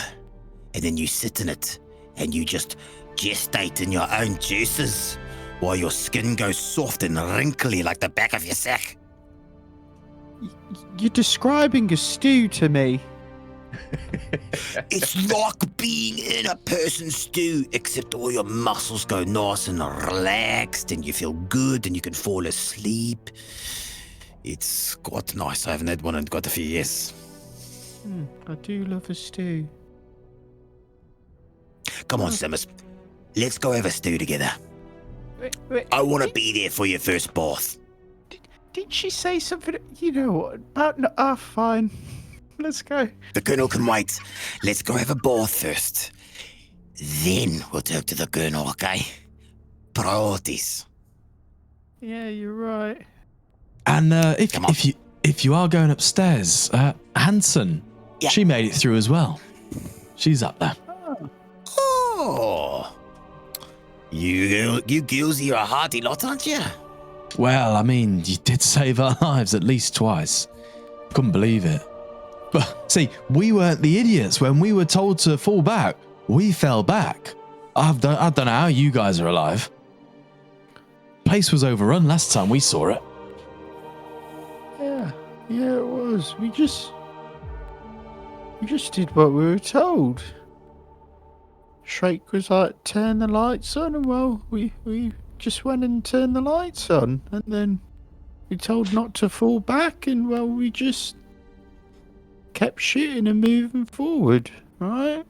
and then you sit in it, and you just gestate in your own juices while your skin goes soft and wrinkly like the back of your sack. You're describing a stew to me. It's like being in a person's stew, except all your muscles go nice and relaxed, and you feel good, and you can fall asleep. It's quite nice. I haven't had one in quite a few years. I do love a stew. Come on, Samus. Let's go have a stew together. Wait, I want to be there for your first bath. did she say something? You know what? About no, fine. Let's go. The Colonel can wait. Let's go have a bath first. Then we'll talk to the Colonel, okay? Priorities. Yeah, you're right. And Come on. if you are going upstairs, Hanson, Yeah. she made it through as well. She's up there. Oh. You girls here are a hearty lot, aren't you? Well, I mean, you did save our lives at least twice. Couldn't believe it. But see, we weren't the idiots when we were told to fall back. We fell back. I don't know how you guys are alive. Place was overrun last time we saw it. Yeah, it was. We just did what we were told. Shrek was like, turn the lights on, and well, we just went and turned the lights on, and then we told not to fall back, and well, we just kept shooting and moving forward, right?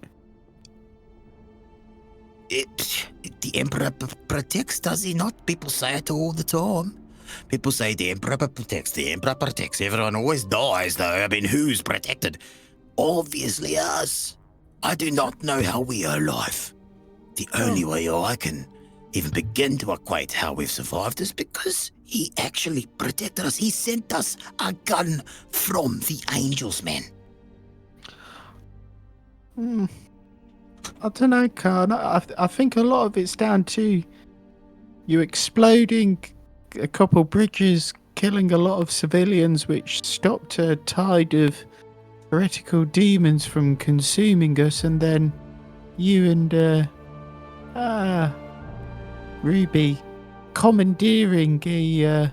The Emperor protects, does he not? People say it all the time. People say the Emperor protects, the Emperor protects. Everyone always dies, though. I mean, who's protected? Obviously us. I do not know how we are alive. The only way I can even begin to equate how we've survived is because he actually protected us. He sent us a gun from the angels, man. I don't know, Khan. I think a lot of it's down to you exploding a couple bridges, killing a lot of civilians, which stopped a tide of heretical demons from consuming us, and then you and Ruby commandeering a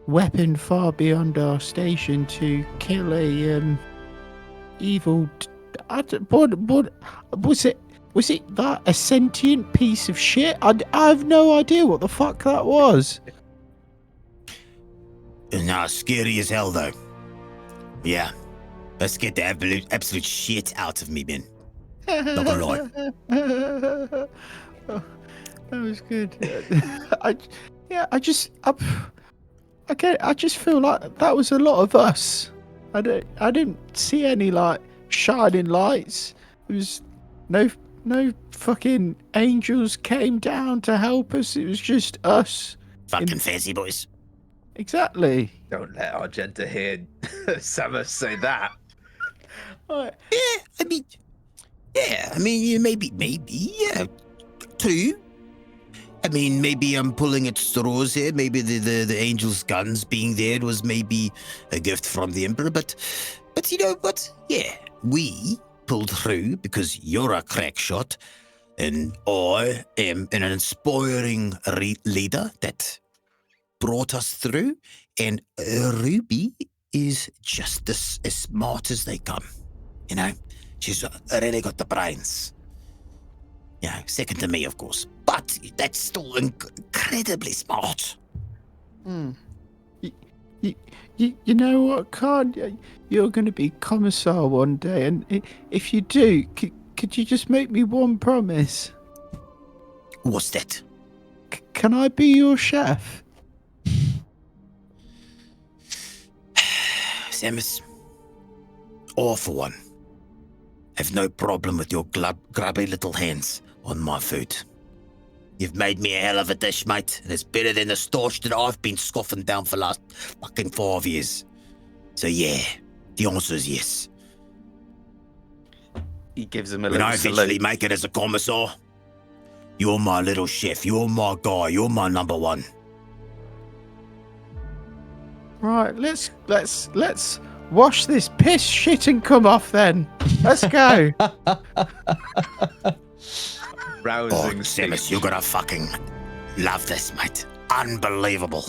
weapon far beyond our station to kill a evil. What was it? Was it that a sentient piece of shit? I have no idea what the fuck that was. Nah, scary as hell, though. Yeah. Let's get the absolute shit out of me, man. Not gonna lie. Oh, that was good. I just feel like that was a lot of us. I didn't see any like shining lights. There was no fucking angels came down to help us. It was just us. Fucking fancy boys. Exactly. Don't let Argenta hear Samus say that. Right. Yeah, I mean, maybe, yeah, true. I mean, maybe I'm pulling at straws here. Maybe the angels' guns being there was maybe a gift from the Emperor, but you know what? Yeah, we pulled through because you're a crack shot, and I am an inspiring leader that brought us through, and Ruby is just as smart as they come. You know, she's really got the brains. Yeah, second to me, of course, but that's still incredibly smart. You know what, Khan? You're going to be commissar one day, and if you do, could you just make me one promise? What's that? Can I be your chef? Samus, all for one, have no problem with your grubby little hands on my food. You've made me a hell of a dish, mate, and it's better than the starch that I've been scoffing down for the last fucking 5 years. So yeah, the answer is yes. He gives him a When little I eventually salute. make it as a commissar, you're my little chef, you're my guy, you're my number one. Right, let's wash this piss shit and come off then. Let's go. Rousing. Oh, Samus, you're gonna fucking love this, mate. Unbelievable.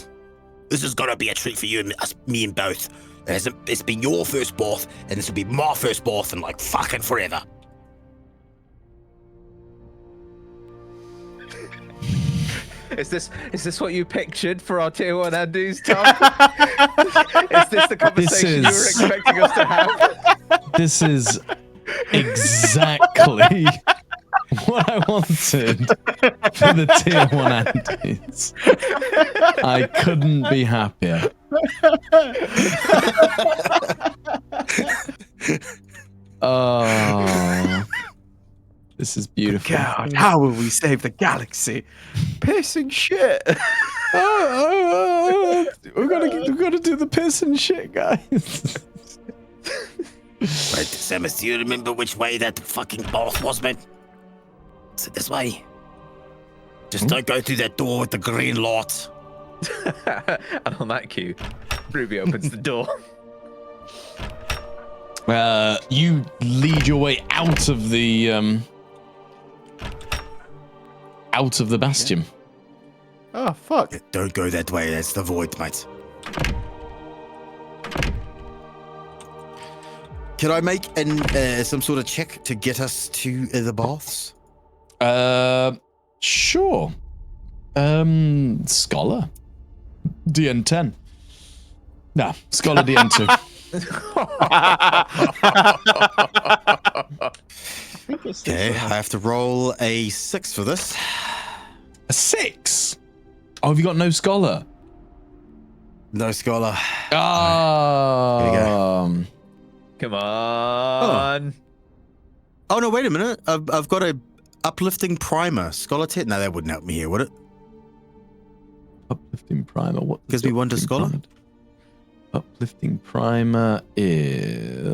This is gonna be a treat for you and me and both. It's been your first bath, and this will be my first bath in like fucking forever. Is this what you pictured for our tier 1 Andus, Tom? Is this the conversation you were expecting us to have? This is exactly what I wanted for the tier 1 Andes. I couldn't be happier. Oh, this is beautiful. God, how will we save the galaxy? Piss and shit. We're gonna do the piss and shit, guys. Wait, Samus, do you remember which way that fucking bath was, man? Is it this way? Just don't go through that door with the green light. And on that cue, Ruby opens the door. You lead your way out of the bastion. Oh, fuck. Don't go that way, that's the void, mate. Can I make some sort of check to get us to the baths? Sure. Scholar. DN10. Nah, Scholar DN2. Okay, I have to roll a 6 for this. A 6? Oh, have you got no Scholar? No scholar. Oh. Come on. Oh no, wait a minute. I've got a uplifting primer. Scholar test? No, that wouldn't help me here, would it? Uplifting primer. What? Gives me 1 to scholar? Uplifting primer is.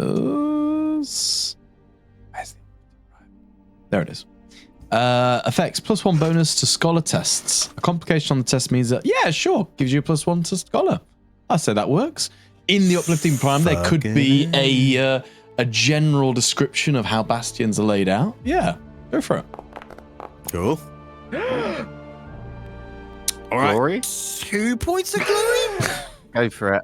Where's the uplifting primer? There it is. Effects +1 bonus to scholar tests. A complication on the test means that, yeah, sure, gives you a +1 to scholar. I say that works. In the uplifting primer, there could be a general description of how bastions are laid out. Yeah, go for it. Cool. All right. Glory? 2 points of glory. Go for it.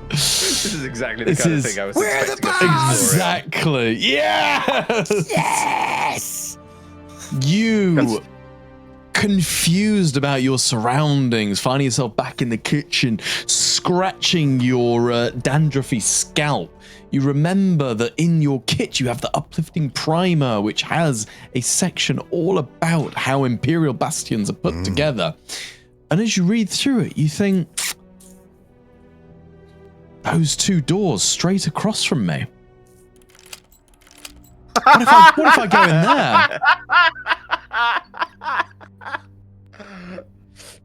This is exactly the kind of thing I was Where are the expecting. us to explore. Exactly. Yes. Yes. You confused about your surroundings, finding yourself back in the kitchen, scratching your dandruffy scalp. You remember that in your kit you have the uplifting primer, which has a section all about how Imperial bastions are put together. And as you read through it, you think, those 2 doors straight across from me. What if I go in there?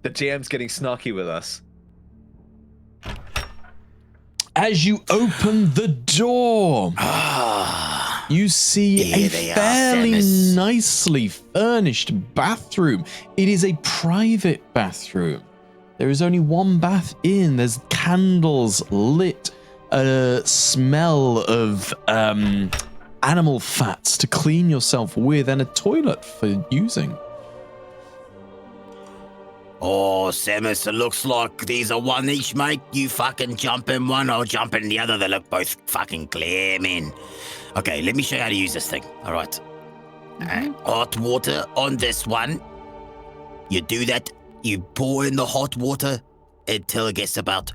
The GM's getting snarky with us. As you open the door, you see Here a they are, fairly Samus. nicely furnished bathroom. It is a private bathroom. There is only one bath in. There's candles lit, a smell of animal fats to clean yourself with, and a toilet for using. Oh, Samus, it looks like these are one each, mate. You fucking jump in one, I'll jump in the other. They look both fucking clear, man. Okay, let me show you how to use this thing. All right. Hot water on this one. You do that. You pour in the hot water until it gets about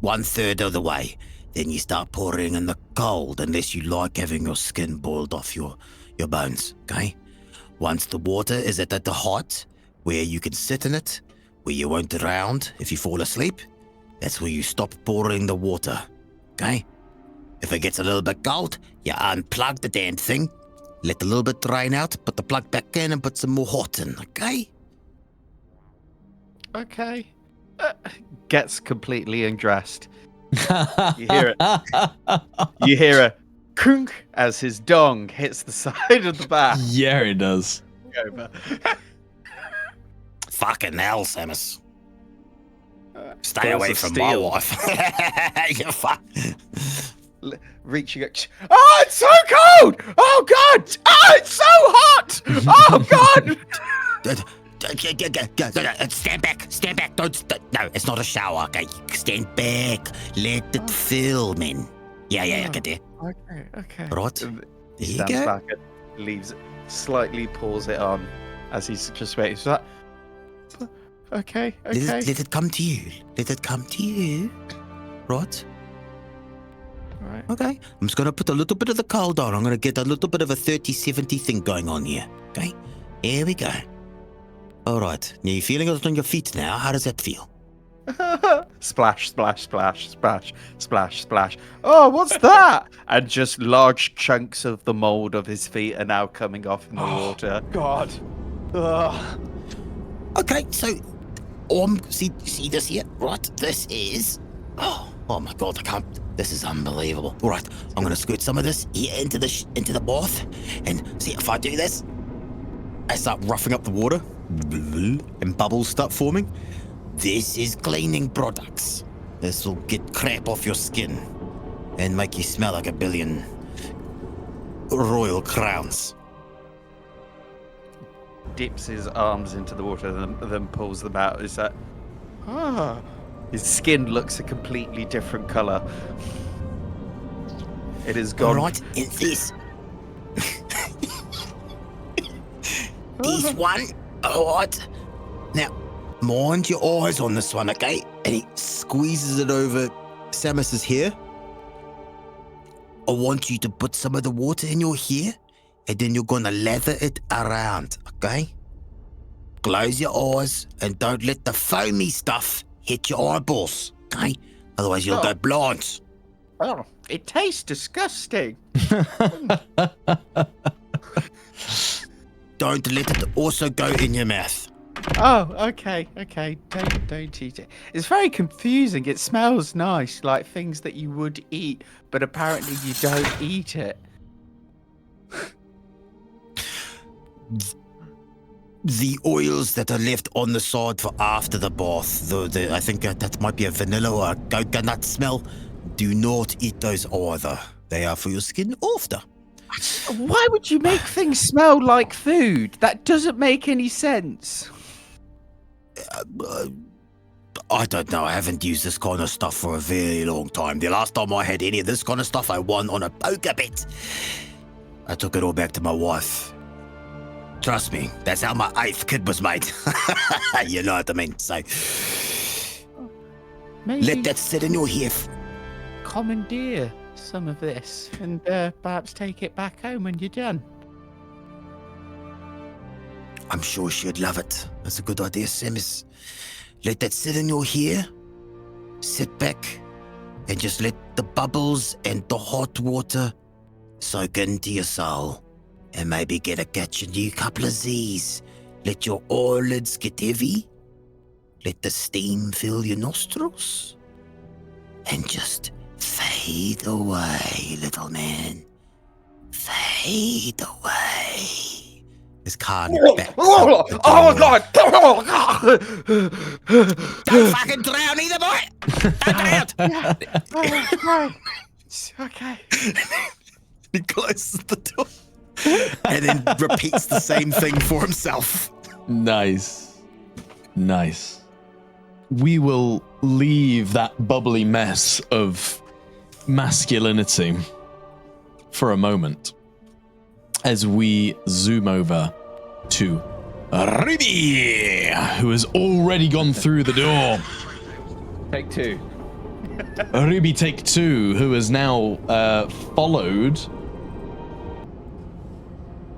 1/3 of the way. Then you start pouring in the cold, unless you like having your skin boiled off your bones, okay? Once the water is at the hot, where you can sit in it, where you won't drown if you fall asleep, that's where you stop pouring the water, okay? If it gets a little bit cold, you unplug the damn thing, let a little bit drain out, put the plug back in and put some more hot in, okay? Okay. Gets completely undressed. You hear it. You hear a crunk as his dong hits the side of the bath. Yeah, it does. Over. Fucking hell, Samus. Stay Balls away of from steel. my wife. You fuck. Reaching out. Oh, it's so cold! Oh, God! Oh, it's so hot! Oh, God! Stand back, no, it's not a shower, okay? Stand back, let it fill, man. Yeah, get there. Okay. Right, He there you stands go. back and leaves it, slightly pours it on as he's just waiting. So that. Okay. Let it come to you, right? Right. Okay, I'm just gonna put a little bit of the cold on. I'm gonna get a little bit of a 30-70 thing going on here, okay? Here we go. All right, now you're feeling it on your feet now. How does that feel? Splash, splash, splash, splash, splash, splash. Oh, what's that? And just large chunks of the mold of his feet are now coming off in the water. God. Ugh. Okay, so see this here, right? This is oh my God, I can't. This is unbelievable. All right, I'm gonna squirt some of this here into the bath, and see if I do this. I start roughing up the water, and bubbles start forming. This is cleaning products. This will get crap off your skin, and make you smell like a billion royal crowns. Dips his arms into the water and then pulls them out. Is that? Ah. His skin looks a completely different color. It is gone. All right, in this. This one, all right. Now, mind your eyes on this one, okay? And he squeezes it over Samus's hair. I want you to put some of the water in your hair, and then you're gonna lather it around, okay? Close your eyes and don't let the foamy stuff hit your eyeballs, okay? Otherwise you'll go blind. Oh, it tastes disgusting. Don't let it also go in your mouth. Oh, okay. Don't eat it. It's very confusing. It smells nice, like things that you would eat, but apparently you don't eat it. The oils that are left on the side for after the bath, I think that might be a vanilla or a coconut smell. Do not eat those either. They are for your skin after. Why would you make things smell like food? That doesn't make any sense. I don't know. I haven't used this kind of stuff for a very long time. The last time I had any of this kind of stuff, I won on a poker bet. I took it all back to my wife. Trust me, that's how my 8th kid was made. You know what I mean? So, Maybe let that sit in your hair. commandeer some of this and perhaps take it back home when you're done. I'm sure she'd love it. That's a good idea, Samus. Let that sit in your hair. Sit back and just let the bubbles and the hot water soak into your soul. And maybe catch a new couple of Z's. Let your eyelids get heavy. Let the steam fill your nostrils. And just fade away, little man. Fade away. His car back. Oh my God! Oh God! Don't fucking drown either, boy! Don't drown! Right. Okay. He closes the door. And then repeats the same thing for himself. Nice. Nice. We will leave that bubbly mess of masculinity for a moment as we zoom over to Ruby, who has already gone through the door. Take two. Ruby take two, who has now followed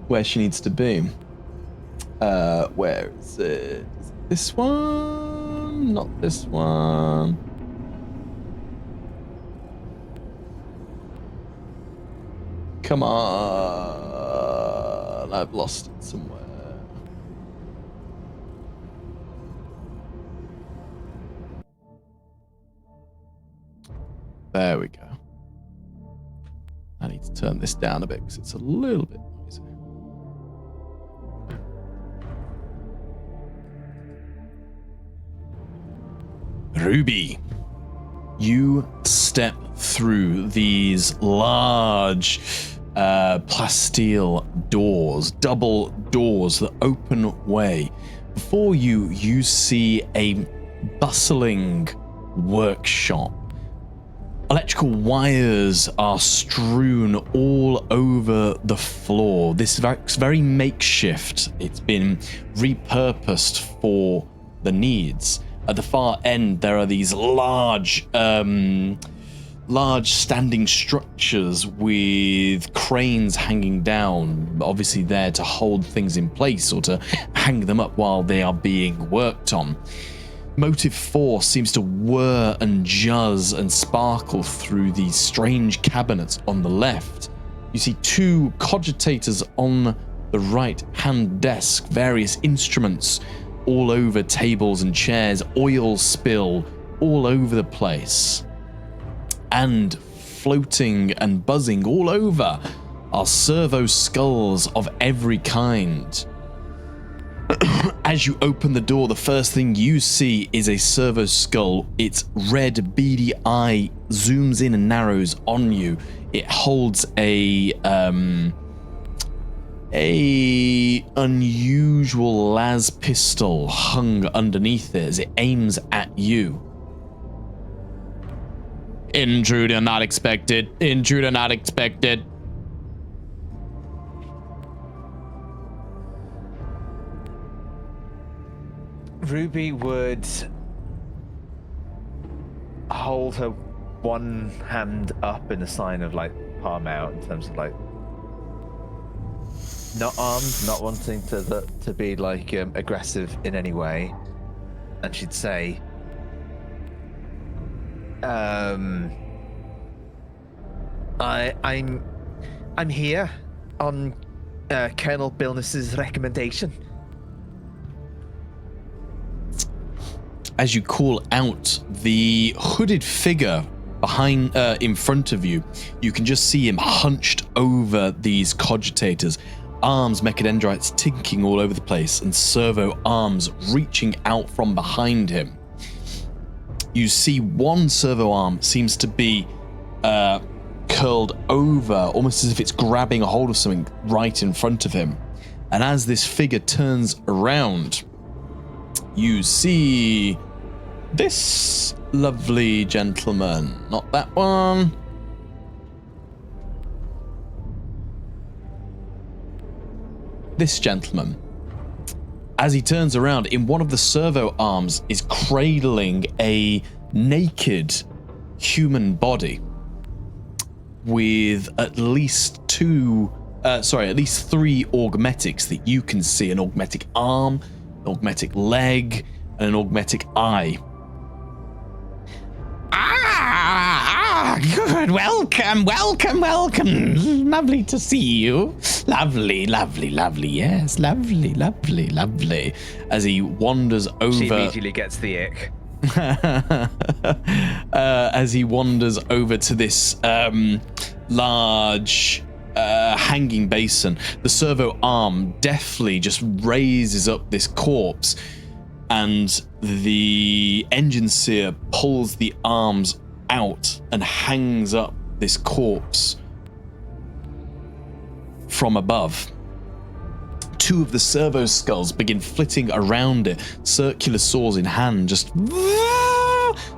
where she needs to be. Where is it? Is it this one? Not this one. Come on. I've lost it somewhere. There we go. I need to turn this down a bit because it's a little bit noisy. Ruby, you step through these large plasteel doors, double doors that open way. Before you, you see a bustling workshop. Electrical wires are strewn all over the floor. This is very makeshift. It's been repurposed for the needs. At the far end, there are these large standing structures with cranes hanging down, obviously there to hold things in place or to hang them up while they are being worked on. Motive force seems to whir and juzz and sparkle through these strange cabinets on the left. You see two cogitators on the right-hand desk, various instruments all over tables and chairs, oil spill all over the place. And floating and buzzing all over are servo skulls of every kind. As you open the door, the first thing you see is a servo skull. Its red beady eye zooms in and narrows on you. It holds a unusual las pistol hung underneath it as it aims at you. Intruder not expected. Intruder not expected. Ruby would hold her one hand up in a sign of like palm out in terms of like not armed, not wanting to be like aggressive in any way, and she'd say, I'm here on Colonel Billness's recommendation. As you call out, the hooded figure behind, in front of you, you can just see him hunched over these cogitators, arms, mechadendrites tinking all over the place, and servo arms reaching out from behind him. You see one servo arm seems to be curled over, almost as if it's grabbing a hold of something right in front of him. And as this figure turns around, you see this lovely gentleman, not that one. This gentleman. As he turns around, in one of the servo arms is cradling a naked human body with at least three augmetics that you can see: an augmetic arm, an augmetic leg, and an augmetic eye. Good. Welcome. Lovely to see you. Lovely. Yes, lovely. As he wanders over. She immediately gets the ick. As he wanders over to this large hanging basin, the servo arm deftly just raises up this corpse, and the engine seer pulls the arms out and hangs up this corpse from above. two of the servo skulls begin flitting around it, circular saws in hand, just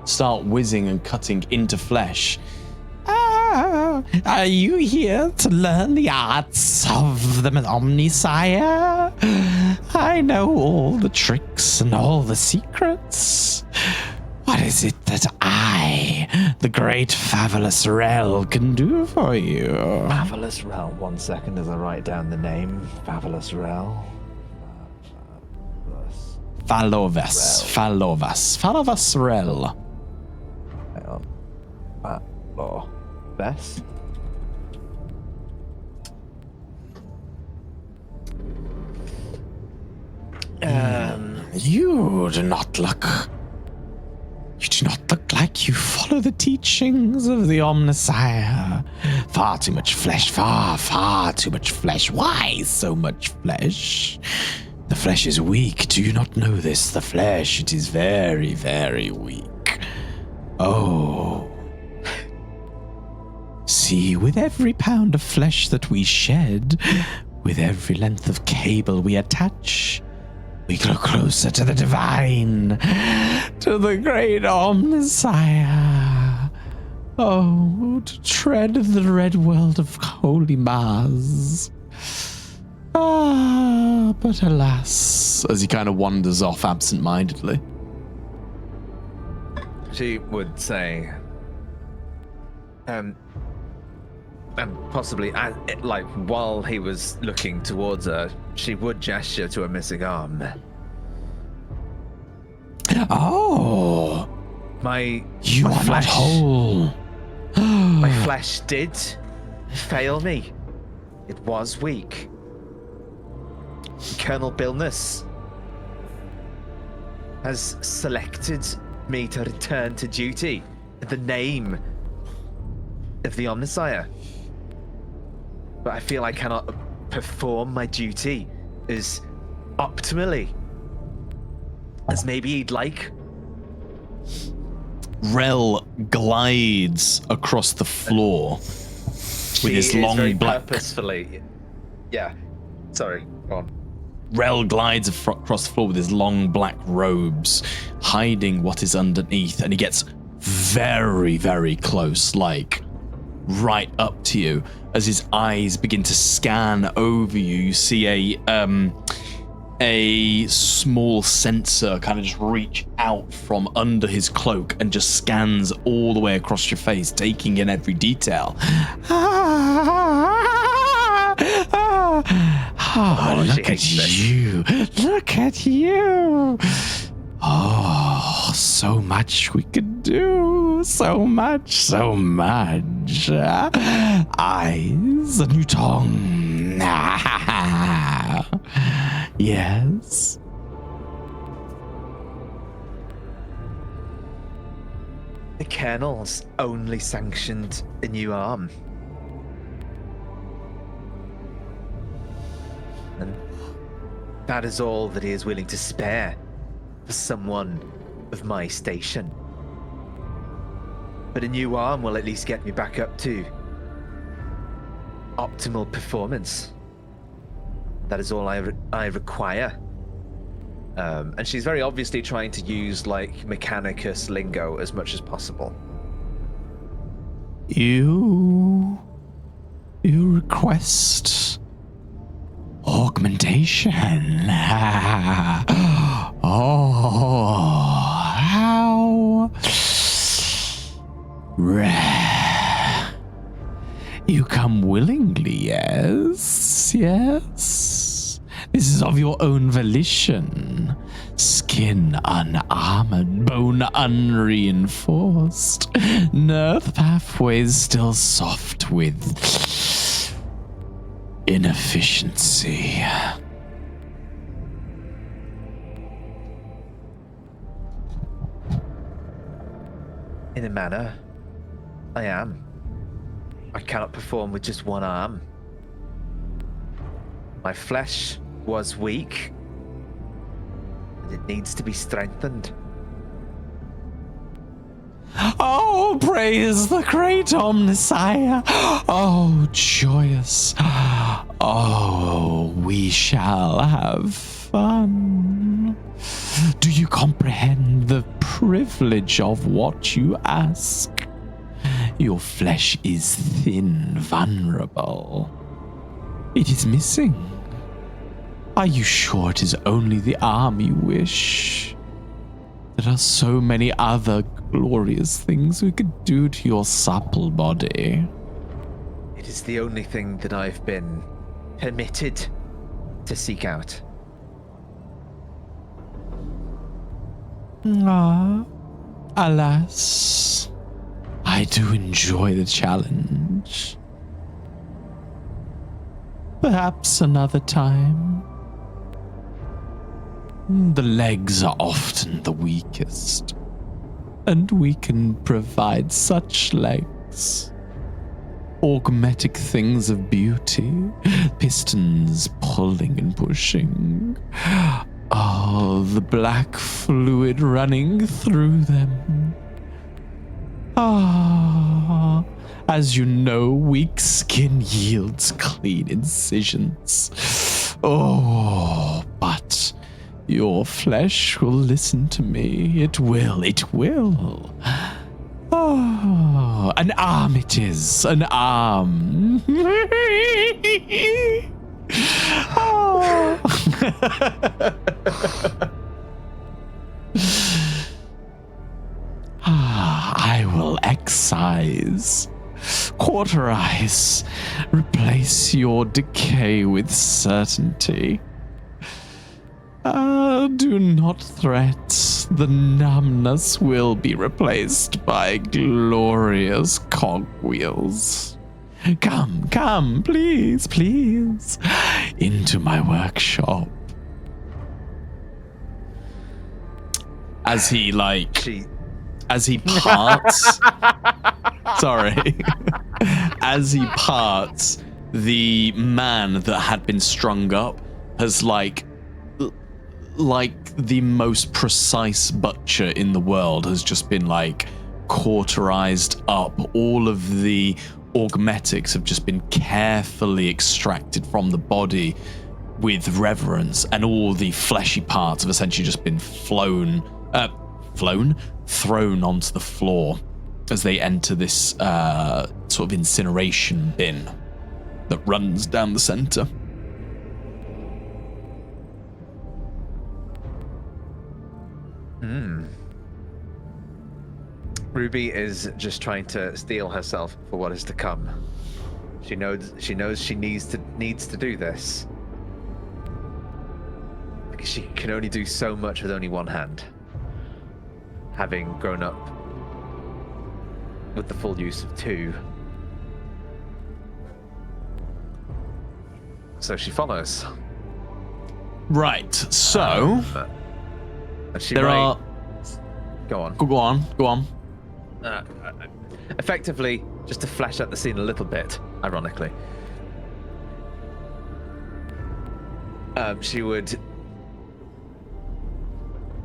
start whizzing and cutting into flesh. Are you here to learn the arts of the Omnisire? I know all the tricks and all the secrets. What is it that I, the great Fabulous Rel, can do for you? Fabulous Rel. 1 second as I write down the name. Fabulous Rel. Falovas Rel. Hang on. Falovas. You do not look like you follow the teachings of the Omnisire. Far too much flesh, far too much flesh. Why so much flesh? The flesh is weak. Do you not know this? The flesh, it is very, very weak. Oh. See, with every pound of flesh that we shed, with every length of cable we attach, we grow closer to the divine, to the great Omnisire. Oh, to tread the red world of holy Mars. But alas, as he kind of wanders off absent-mindedly. She would say, and possibly, like, while he was looking towards her, she would gesture to a missing arm. Oh, you are not whole. My flesh did fail me. It was weak. Colonel Billness has selected me to return to duty in the name of the Omnisire. But I feel I cannot perform my duty as optimally as maybe he'd like. Rel glides across the floor with his long very black. Purposefully. Yeah. Sorry. Go on. Rel glides across the floor with his long black robes, hiding what is underneath, and he gets very, very close, like right up to you. As his eyes begin to scan over you, you see a small sensor kind of just reach out from under his cloak and just scans all the way across your face, taking in every detail. Look at you. Look at you. Oh, so much we could do. So much, so much. Eyes, a new tongue. Yes. The Colonel's only sanctioned a new arm. And that is all that he is willing to spare for someone of my station. But a new arm will at least get me back up to optimal performance. That is all I require. And she's very obviously trying to use like Mechanicus lingo as much as possible. You request augmentation. Oh, how rare. You come willingly, yes, yes. This is of your own volition. Skin unarmored, bone unreinforced, nerve pathways still soft with inefficiency. In a manner, I am. I cannot perform with just one arm. My flesh was weak, and it needs to be strengthened. Oh, praise the great Omnissiah. Oh, joyous. Oh, we shall have fun. Do you comprehend the privilege of what you ask? Your flesh is thin, vulnerable. It is missing. Are you sure it is only the arm you wish? There are so many other glorious things we could do to your supple body. It is the only thing that I've been permitted to seek out. Ah, alas, I do enjoy the challenge. Perhaps another time. The legs are often the weakest, and we can provide such legs. Augmetic things of beauty, pistons pulling and pushing. Oh, the black fluid running through them. Ah, as you know, weak skin yields clean incisions. Oh, but your flesh will listen to me. It will, it will. Oh, an arm it is, an arm. Oh. I will excise, cauterize, replace your decay with certainty. Do not fret. The numbness will be replaced by glorious cogwheels. Come, come, please, please, into my workshop. As he parts, sorry, as he parts, the man that had been strung up has like the most precise butcher in the world has just been like cauterized up. All of the augmetics have just been carefully extracted from the body with reverence, and all the fleshy parts have essentially just been thrown onto the floor as they enter this sort of incineration bin that runs down the center. Ruby is just trying to steel herself for what is to come. She knows she needs to do this. Because she can only do so much with only one hand. Having grown up with the full use of two. So she follows. Right, so And she there might- are... Go on. Go on. Effectively, just to flesh out the scene a little bit, ironically, she would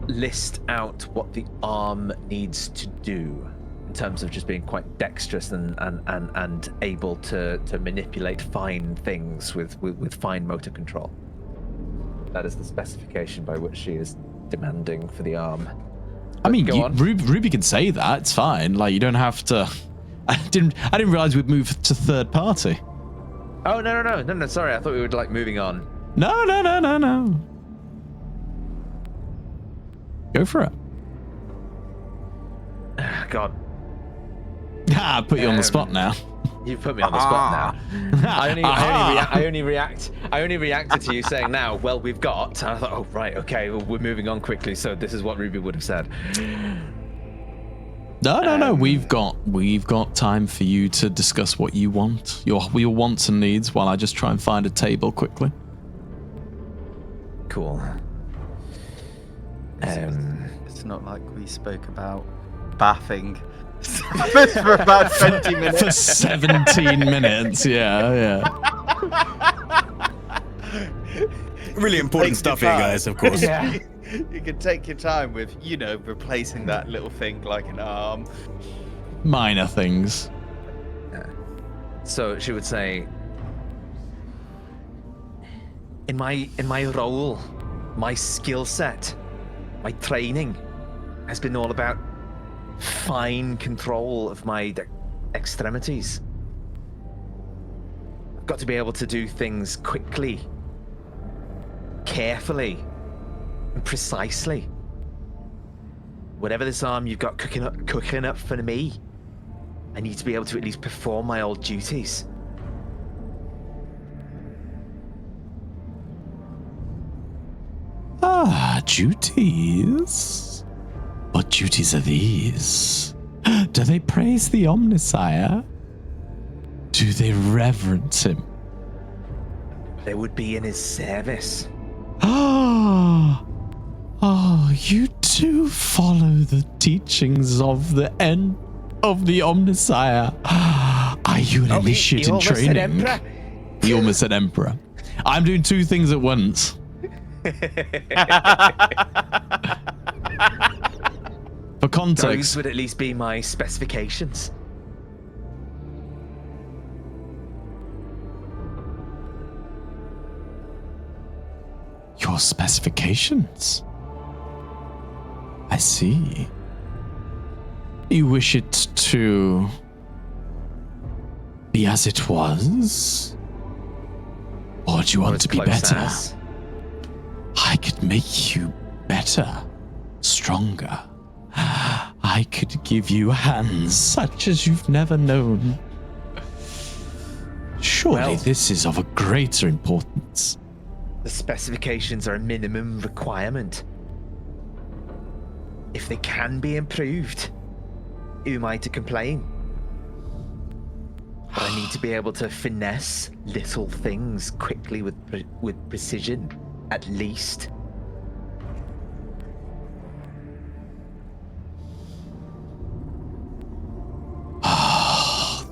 list out what the arm needs to do in terms of just being quite dexterous and able to manipulate fine things with fine motor control. That is the specification by which she is demanding for the arm. I mean, Go on. Ruby can say that. It's fine. Like, you don't have to. I didn't realize we'd move to third party. Oh no! Sorry, I thought we were like moving on. No. Go for it. God, I put you on the spot now. you put me on the spot now. I only reacted to you saying now. Well, we've got. And I thought, oh right, okay, well, we're moving on quickly. So this is what Ruby would have said. No. We've got time for you to discuss what you want, your wants and needs, while I just try and find a table quickly. Cool. It's not like we spoke about bathing for about 20 minutes. For 17 minutes, yeah. Really important stuff here, guys, of course. Yeah. You can take your time with, replacing that little thing like an arm. minor things. So she would say, in my role, my skill set, my training has been all about fine control of my extremities. I've got to be able to do things quickly, carefully, and precisely. Whatever this arm you've got cooking up for me, I need to be able to at least perform my old duties. Ah, duties. What duties are these? Do they praise the Omnisire? Do they reverence him? They would be in his service. Ah, you do follow the teachings of the end of the Omnisire. Are you an initiate in training? Emperor. He almost said Emperor. I'm doing two things at once. For Those context, would at least be my specifications. your specifications. I see. You wish it to be as it was? Or do you want to be better? I could make you better, stronger. I could give you hands such as you've never known. Surely this is of a greater importance. The specifications are a minimum requirement. If they can be improved, who am I to complain? But I need to be able to finesse little things quickly with precision, at least.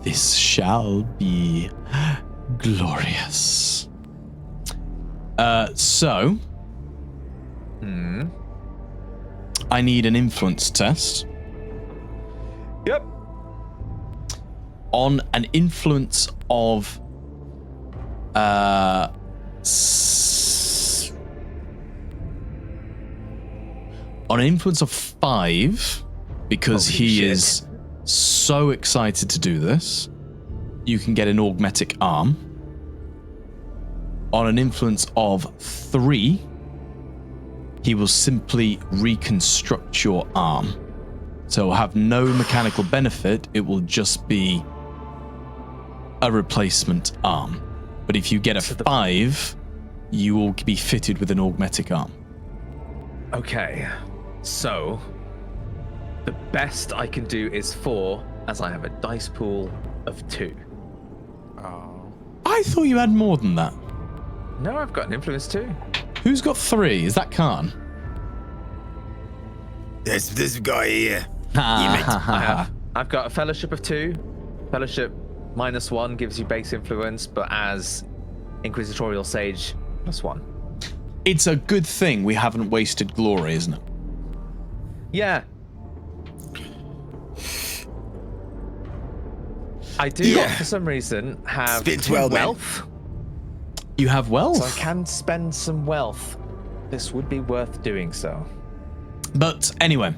This shall be glorious. So I need an influence test. Yep. On an influence of on an influence of 5, because Holy he shit. is so excited to do this, you can get an augmetic arm. On an influence of 3, he will simply reconstruct your arm. So it will have no mechanical benefit, it will just be a replacement arm. But if you get a 5, you will be fitted with an augmetic arm. Okay, so the best I can do is 4, as I have a dice pool of 2. Oh. I thought you had more than that. No, I've got an influence too. Who's got 3? Is that Khan? This guy here. I've got a fellowship of 2. Fellowship -1 gives you base influence, but as Inquisitorial Sage +1. It's a good thing we haven't wasted glory, isn't it? Yeah. I do, for some reason, have Spins 2 well, man. wealth. You have wealth. So I can spend some wealth. This would be worth doing so. But anyway,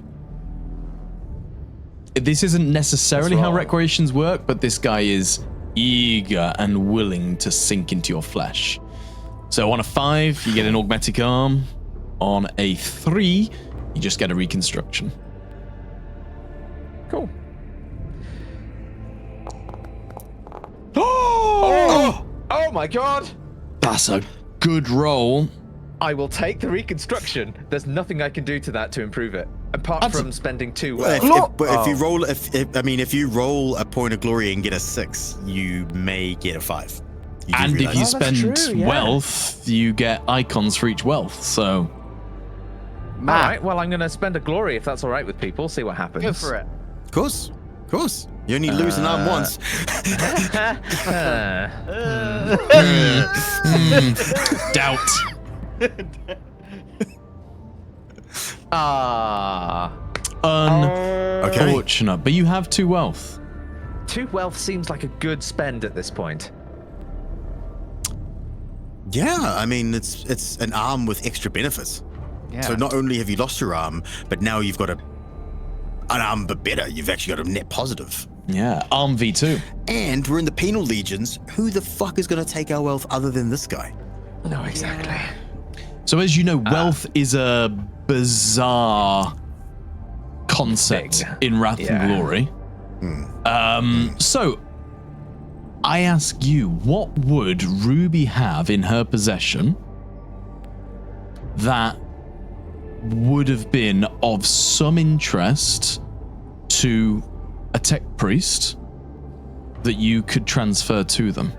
this isn't necessarily how roll. recreations work, but this guy is eager and willing to sink into your flesh. So on a 5, you get an augmetic arm. On a 3, you just get a reconstruction. Cool. Oh my god! That's a good roll. I will take the reconstruction. There's nothing I can do to that to improve it, apart That's- from spending 2 Well, wealth. if you roll, if you roll a point of glory and get a 6, you may get a 5. You do And if realize you that. that's spend true, yeah. wealth, you get icons for each wealth. So All right, well, I'm going to spend a glory if that's all right with people. See what happens. Go for it. Of course. You only lose an arm once. doubt. Unfortunate. But you have 2 wealth. 2 wealth seems like a good spend at this point. Yeah, I mean, it's an arm with extra benefits. Yeah. So not only have you lost your arm, but now you've got an arm but better. You've actually got a net positive. Yeah, arm V2. And we're in the penal legions. Who the fuck is going to take our wealth other than this guy? No, exactly. So as you know, wealth is a bizarre concept in Wrath and Glory. So I ask you, what would Ruby have in her possession that would have been of some interest to a tech priest that you could transfer to them?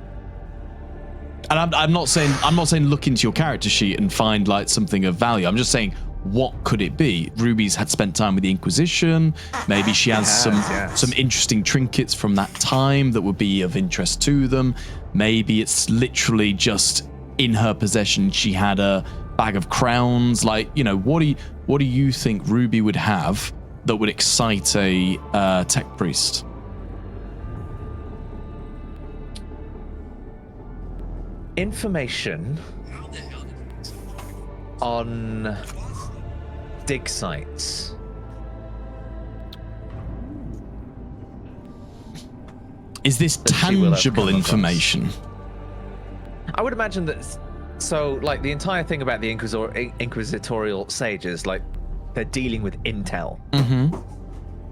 And I'm not saying look into your character sheet and find like something of value. I'm just saying, what could it be? Ruby's had spent time with the Inquisition. Maybe she has some interesting trinkets from that time that would be of interest to them. Maybe it's literally just in her possession. She had a bag of crowns. Like, you know, what do you think Ruby would have that would excite a tech priest? Information on dig sites. Is this tangible information? I would imagine that. So, like, the entire thing about the inquisitorial sages, like, they're dealing with intel. Mm-hmm.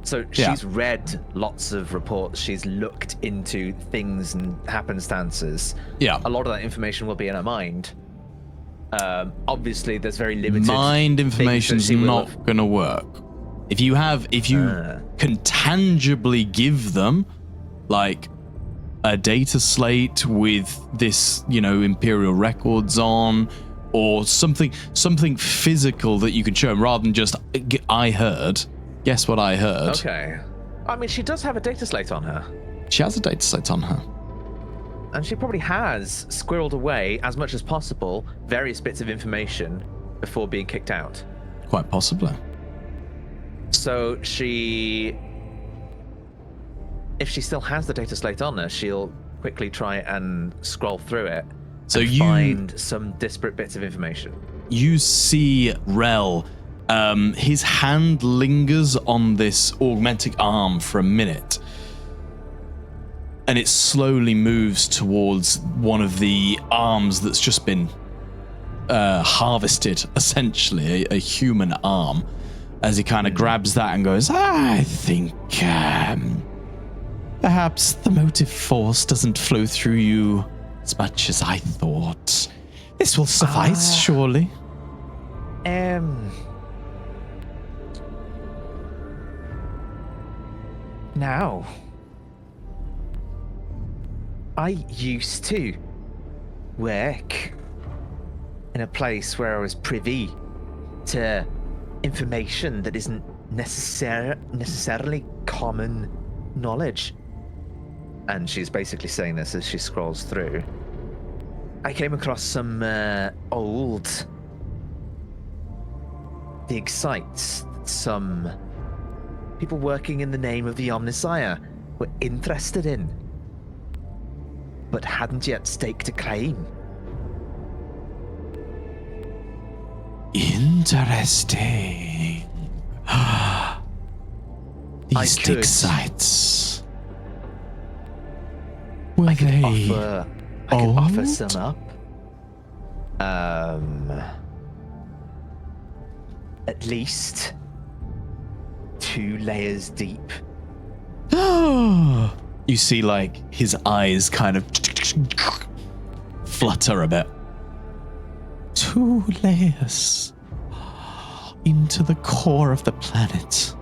So she's read lots of reports. She's looked into things and happenstances. Yeah. A lot of that information will be in her mind. Obviously, there's very limited mind information's not going to work. If you can tangibly give them, like, a data slate with this, you know, Imperial records on, or something physical that you can show them, rather than just I heard. Guess what I heard? Okay. I mean, she does have a data slate on her. She has a data slate on her. And she probably has squirreled away, as much as possible, various bits of information before being kicked out. Quite possibly. So if she still has the data slate on her, she'll quickly try and scroll through it and find some disparate bits of information. You see Rel. His hand lingers on this augmentic arm for a minute, and it slowly moves towards one of the arms that's just been harvested, essentially, a human arm, as he kind of grabs that and goes, I think perhaps the motive force doesn't flow through you as much as I thought. This will suffice, surely. Now, I used to work in a place where I was privy to information that isn't necessarily common knowledge. And she's basically saying this as she scrolls through. I came across some old dig sites that some people working in the name of the Omnissiah were interested in, but hadn't yet staked a claim. Interesting. These dig sites. I could offer some up. At least 2 layers deep. You see, like, his eyes kind of flutter a bit. 2 layers into the core of the planet.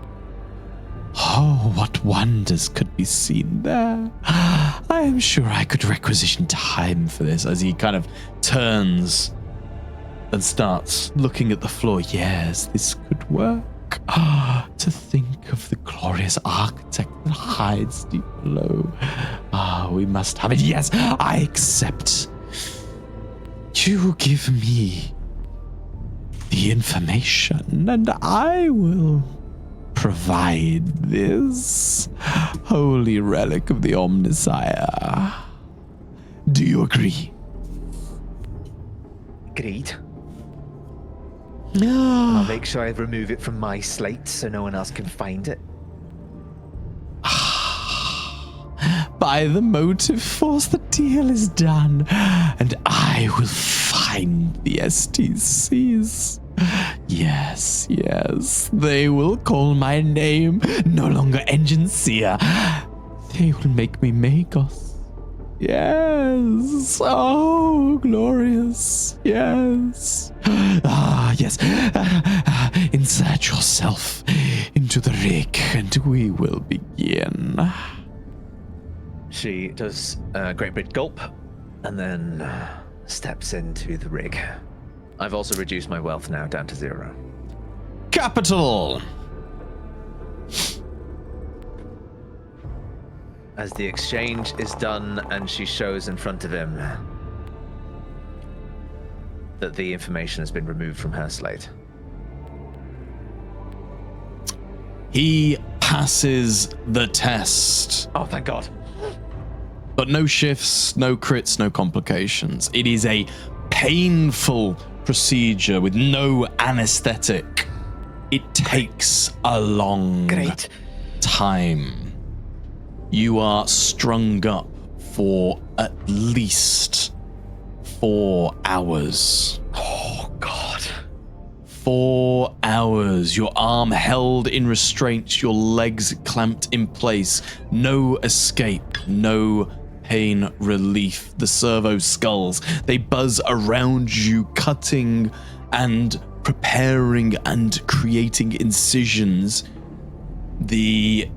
Oh, what wonders could be seen there. I am sure I could requisition time for this, as he kind of turns and starts looking at the floor. Yes, this could work. To think of the glorious architect that hides deep below. We must have it. Yes, I accept. You give me the information, and I will provide this holy relic of the Omnissiah. Do you agree? Agreed. I'll make sure I remove it from my slate so no one else can find it. By the motive force, the deal is done, and I will find the STCs. Yes, they will call my name, no longer Engine Seer. They will make me Magos. Yes, oh, glorious, yes. Yes, insert yourself into the rig, and we will begin. She does a great big gulp and then steps into the rig. I've also reduced my wealth now down to 0. Capital! As the exchange is done and she shows in front of him that the information has been removed from her slate. He passes the test. Oh, thank God. But no shifts, no crits, no complications. It is a painful procedure with no anesthetic. It takes a long time. You are strung up for at least 4 hours. Oh, God. 4 hours. Your arm held in restraints, your legs clamped in place. No escape, no pain relief. The servo skulls, they buzz around you, cutting and preparing and creating incisions. The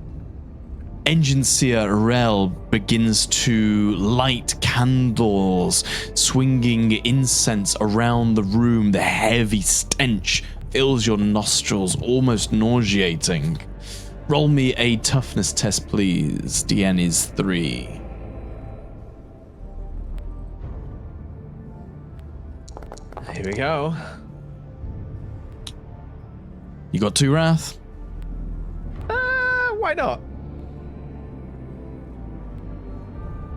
Engine Seer Rel begins to light candles, swinging incense around the room. The heavy stench fills your nostrils, almost nauseating. Roll me a toughness test, please. DN is 3. Here we go. You got 2 wrath? Why not?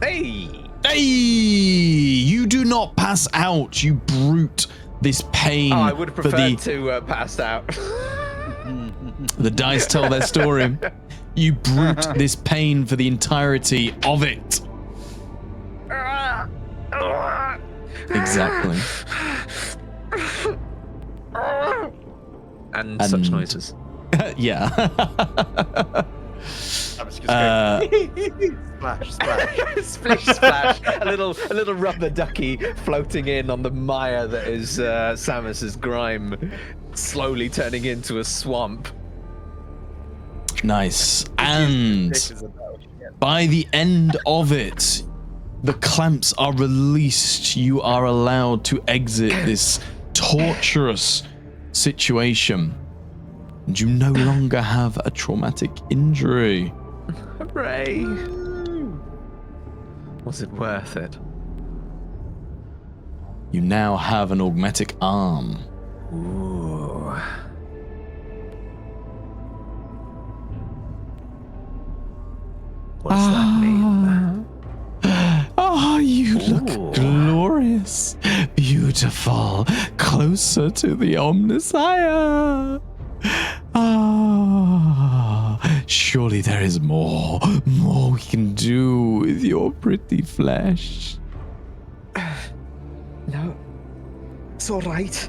Hey! Hey! You do not pass out, you brute. This pain. Oh, I would have preferred to pass out. The dice tell their story. You brute this pain for the entirety of it. Exactly. And such noises. Yeah. I was just going, splash, splash. Splish splash. A little rubber ducky floating in on the mire that is Samus's grime, slowly turning into a swamp. Nice. And by the end of it, the clamps are released. You are allowed to exit this torturous situation. And you no longer have a traumatic injury. Hooray! Was it worth it? You now have an augmetic arm. Ooh. What does that mean? Oh, you Ooh. look glorious, beautiful, closer to the Omnissiah. Surely there is more we can do with your pretty flesh. No, it's all right.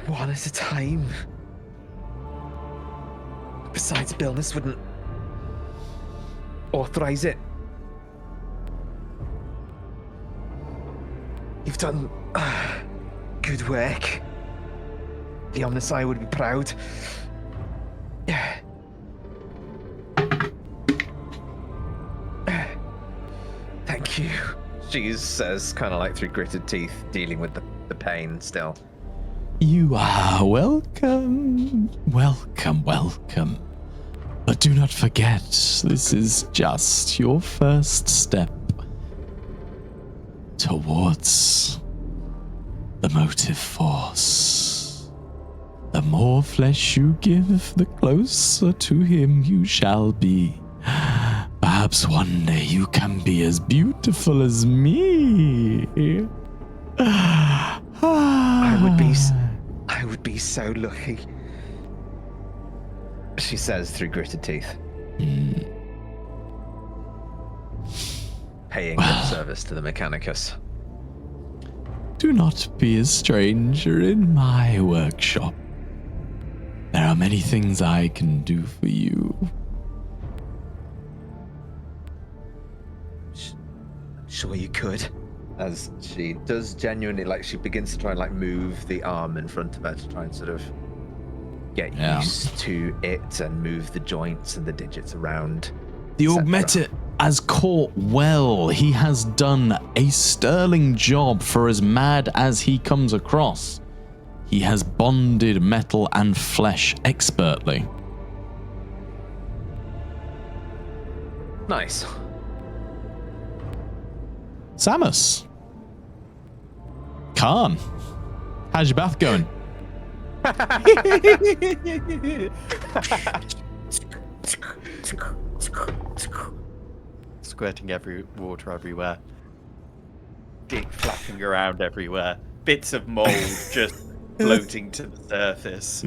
One at a time. Besides, Billness wouldn't authorize it. You've done good work. The Omnissiah would be proud. Thank you, she says, kind of like through gritted teeth, dealing with the pain still. You are welcome. Welcome. But do not forget, this is just your first step towards the motive force. The more flesh you give, the closer to him you shall be. Perhaps one day you can be as beautiful as me. I would be so lucky. She says through gritted teeth. Paying lip service to the Mechanicus. Do not be a stranger in my workshop. There are many things I can do for you. Sure you could. As she does genuinely, like, she begins to try and, like, move the arm in front of her to try and sort of get used to it and move the joints and the digits around. The Augmeted has caught well. He has done a sterling job for as mad as he comes across. He has bonded metal and flesh expertly. Nice. Samus. Khan. How's your bath going? Squirting water everywhere. Dick flapping around everywhere. Bits of mold just floating to the surface.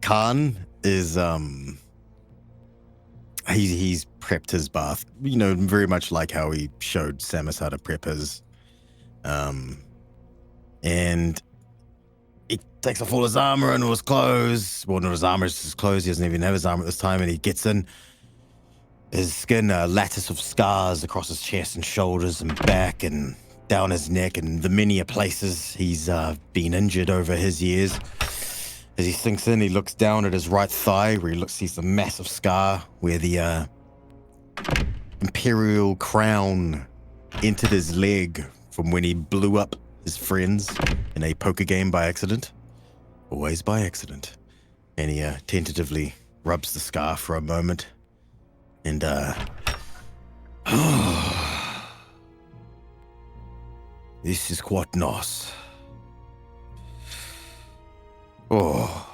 Khan is he's prepped his bath, you know, very much like how he showed Samus how to prep his. And he takes off all his armor and all his clothes. Well, not his armor, it's his clothes. He doesn't even have his armor at this time. And he gets in. His skin, a lattice of scars across his chest and shoulders and back and down his neck and the many places he's been injured over his years. As he sinks in, he looks down at his right thigh, where he sees a massive scar where the Imperial crown entered his leg from when he blew up his friends in a poker game by accident. Always by accident. And he tentatively rubs the scar for a moment. And, this is quite nice. Oh.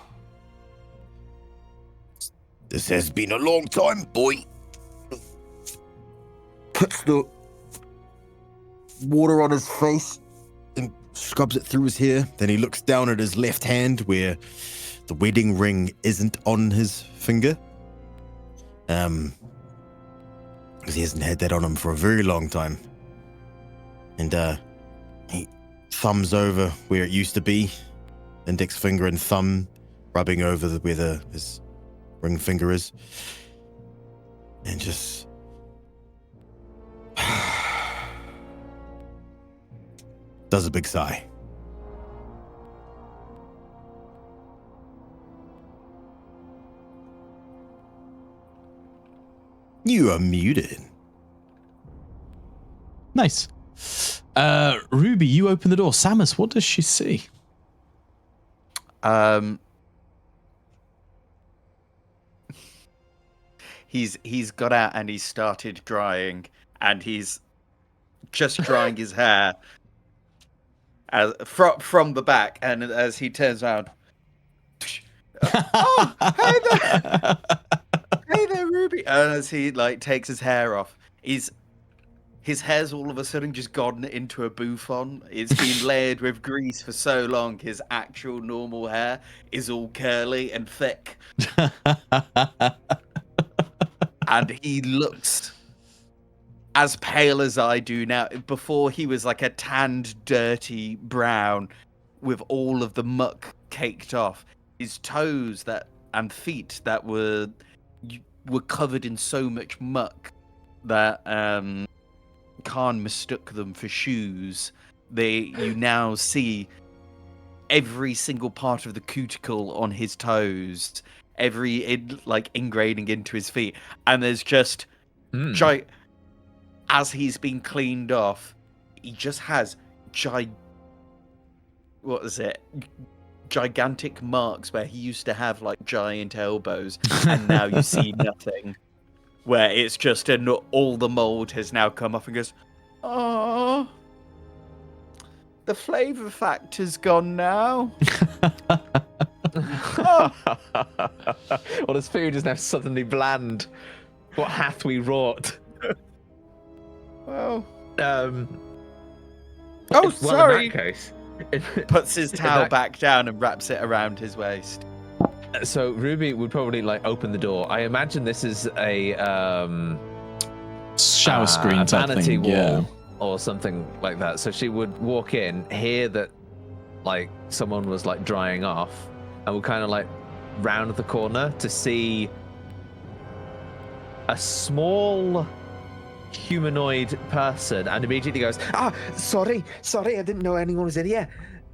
This has been a long time, boy. Puts the water on his face and scrubs it through his hair. Then he looks down at his left hand where the wedding ring isn't on his finger. Because he hasn't had that on him for a very long time. And he thumbs over where it used to be. Index finger and thumb rubbing over where his ring finger is. And just... does a big sigh. You are muted. Nice. Ruby, you open the door. Samus, what does she see? He's got out and he's started drying, and he's just drying his hair as from the back, and as he turns around, oh, hey there, Ruby, and as he like takes his hair off, his hair's all of a sudden just gone into a bouffon. It's been layered with grease for so long, his actual normal hair is all curly and thick. And he looks as pale as I do now. Before, he was like a tanned, dirty brown with all of the muck caked off. His toes and feet that were covered in so much muck that Khan mistook them for shoes. You now see every single part of the cuticle on his toes, ingraining into his feet, and there's just as he's been cleaned off, he just has gigantic marks where he used to have like giant elbows, and now you see nothing. Where it's just all the mold has now come off and goes, oh. The flavour factor's gone now. Well, his food is now suddenly bland. What hath we wrought? Well, Oh, oh, sorry. In that case, Puts his towel back down and wraps it around his waist. so Ruby would probably like open the door. I imagine this is a Shower screen type vanity thing. wall Yeah. or something like that. So she would walk in, hear that like someone was like drying off, and would kind of like round the corner to see a small humanoid person, and immediately goes, Sorry, I didn't know anyone was in here.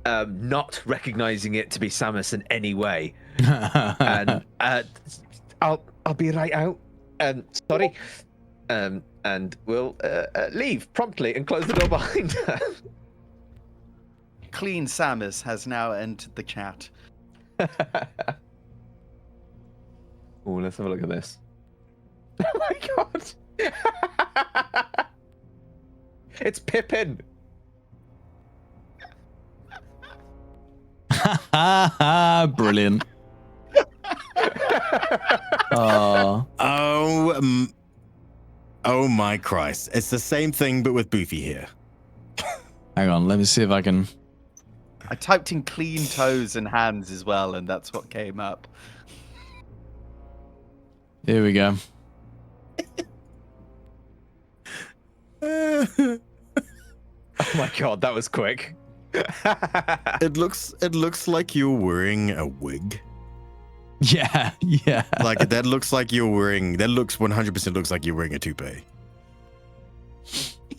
not recognizing it to be Samus in any way. And I'll be right out. Sorry. and we'll leave promptly and close the door behind her. Clean Samus has now entered the chat. Oh, let's have a look at this. Oh my god! It's Pippin. Brilliant. Oh, Oh my Christ! It's the same thing, but with Boofy here. hang on. Let me see if I can. I typed in clean toes and hands as well, and that's what came up. Here we go. Oh my god, that was quick. It looks like you're wearing a wig. Yeah, yeah. Like that looks like you're wearing. That looks 100% looks like you're wearing a toupee.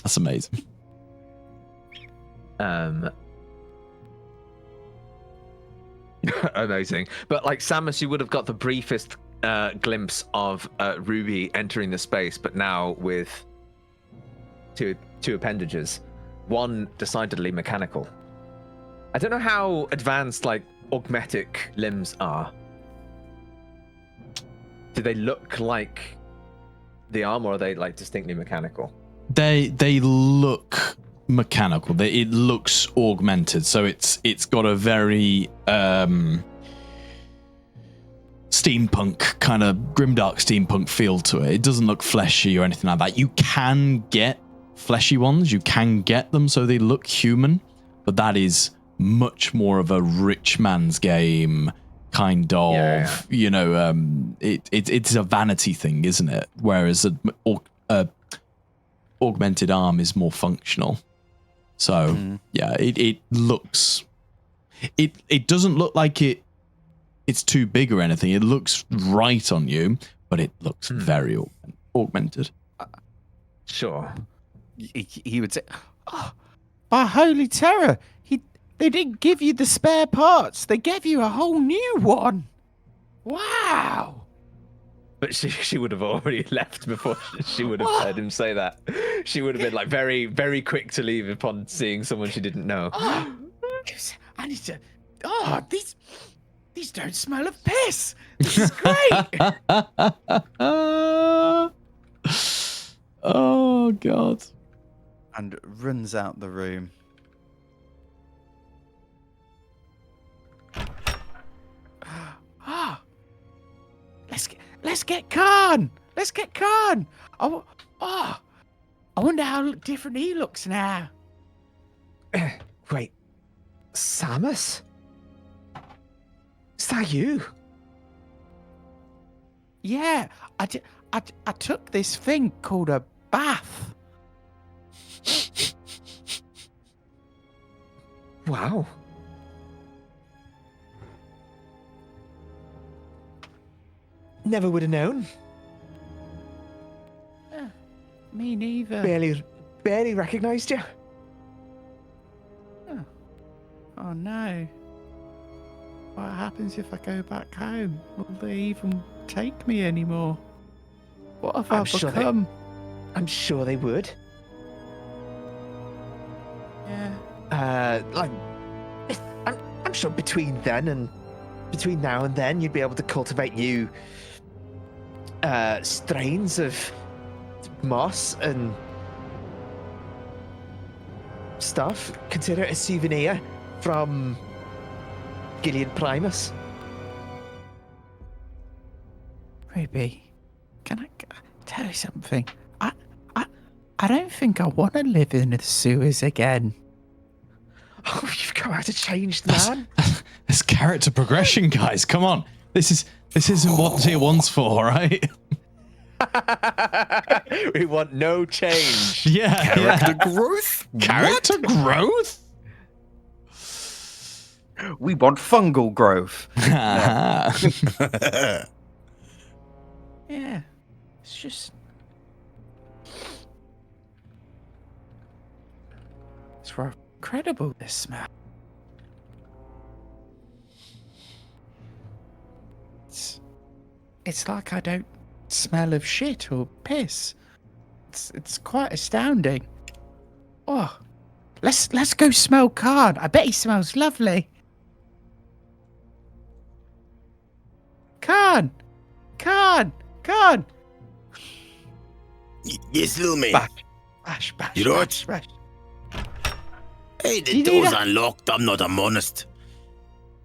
That's amazing. Amazing. But like Samus, you would have got the briefest glimpse of Ruby entering the space, but now with two appendages, one decidedly mechanical. I don't know how advanced like augmetic limbs are. Do they look like the arm, or are they like distinctly mechanical? They look mechanical. It looks augmented, so it's got a very steampunk kind of grimdark steampunk feel to it. It doesn't look fleshy or anything like that. You can get fleshy ones. You can get them so they look human, but that is much more of a rich man's game. Kind of, you know, it's a vanity thing, isn't it? Whereas a augmented arm is more functional. So yeah, it looks, it doesn't look like it's too big or anything. It looks right on you, but it looks very augmented. Sure. He would say, Oh, by holy terror! They didn't give you the spare parts. They gave you a whole new one. Wow. But she would have already left before she would have heard him say that. She would have been like very, very quick to leave upon seeing someone she didn't know. Oh, I need to. Oh, these don't smell of piss. This is great. Oh god. and runs out the room. Let's get Khan. Let's get Khan. I wonder how different he looks now. Wait, Samus? Is that you? Yeah, I took this thing called a bath. Wow. Never would have known. Me neither. Barely recognised you. Oh no. What happens if I go back home? Will they even take me anymore? What have I become? I'm sure they would. Yeah. I'm sure between now and then you'd be able to cultivate new strains of moss and stuff, consider it a souvenir from Gillian Primus. Ruby, can I tell you something? I don't think I want to live in the sewers again. Oh, you've come out a changed man. It's character progression, guys. Come on. This isn't what tier 1's for, right? We want no change. Yeah. Character growth? Character growth? We want fungal growth. Yeah, it's just. It's incredible, this smell. It's like I don't smell of shit or piss. It's quite astounding. Oh, let's go smell Khan. I bet he smells lovely. Khan! Yes, little man. Bash. You right? Bash. Hey, You the need door's a- unlocked. I'm not a monist.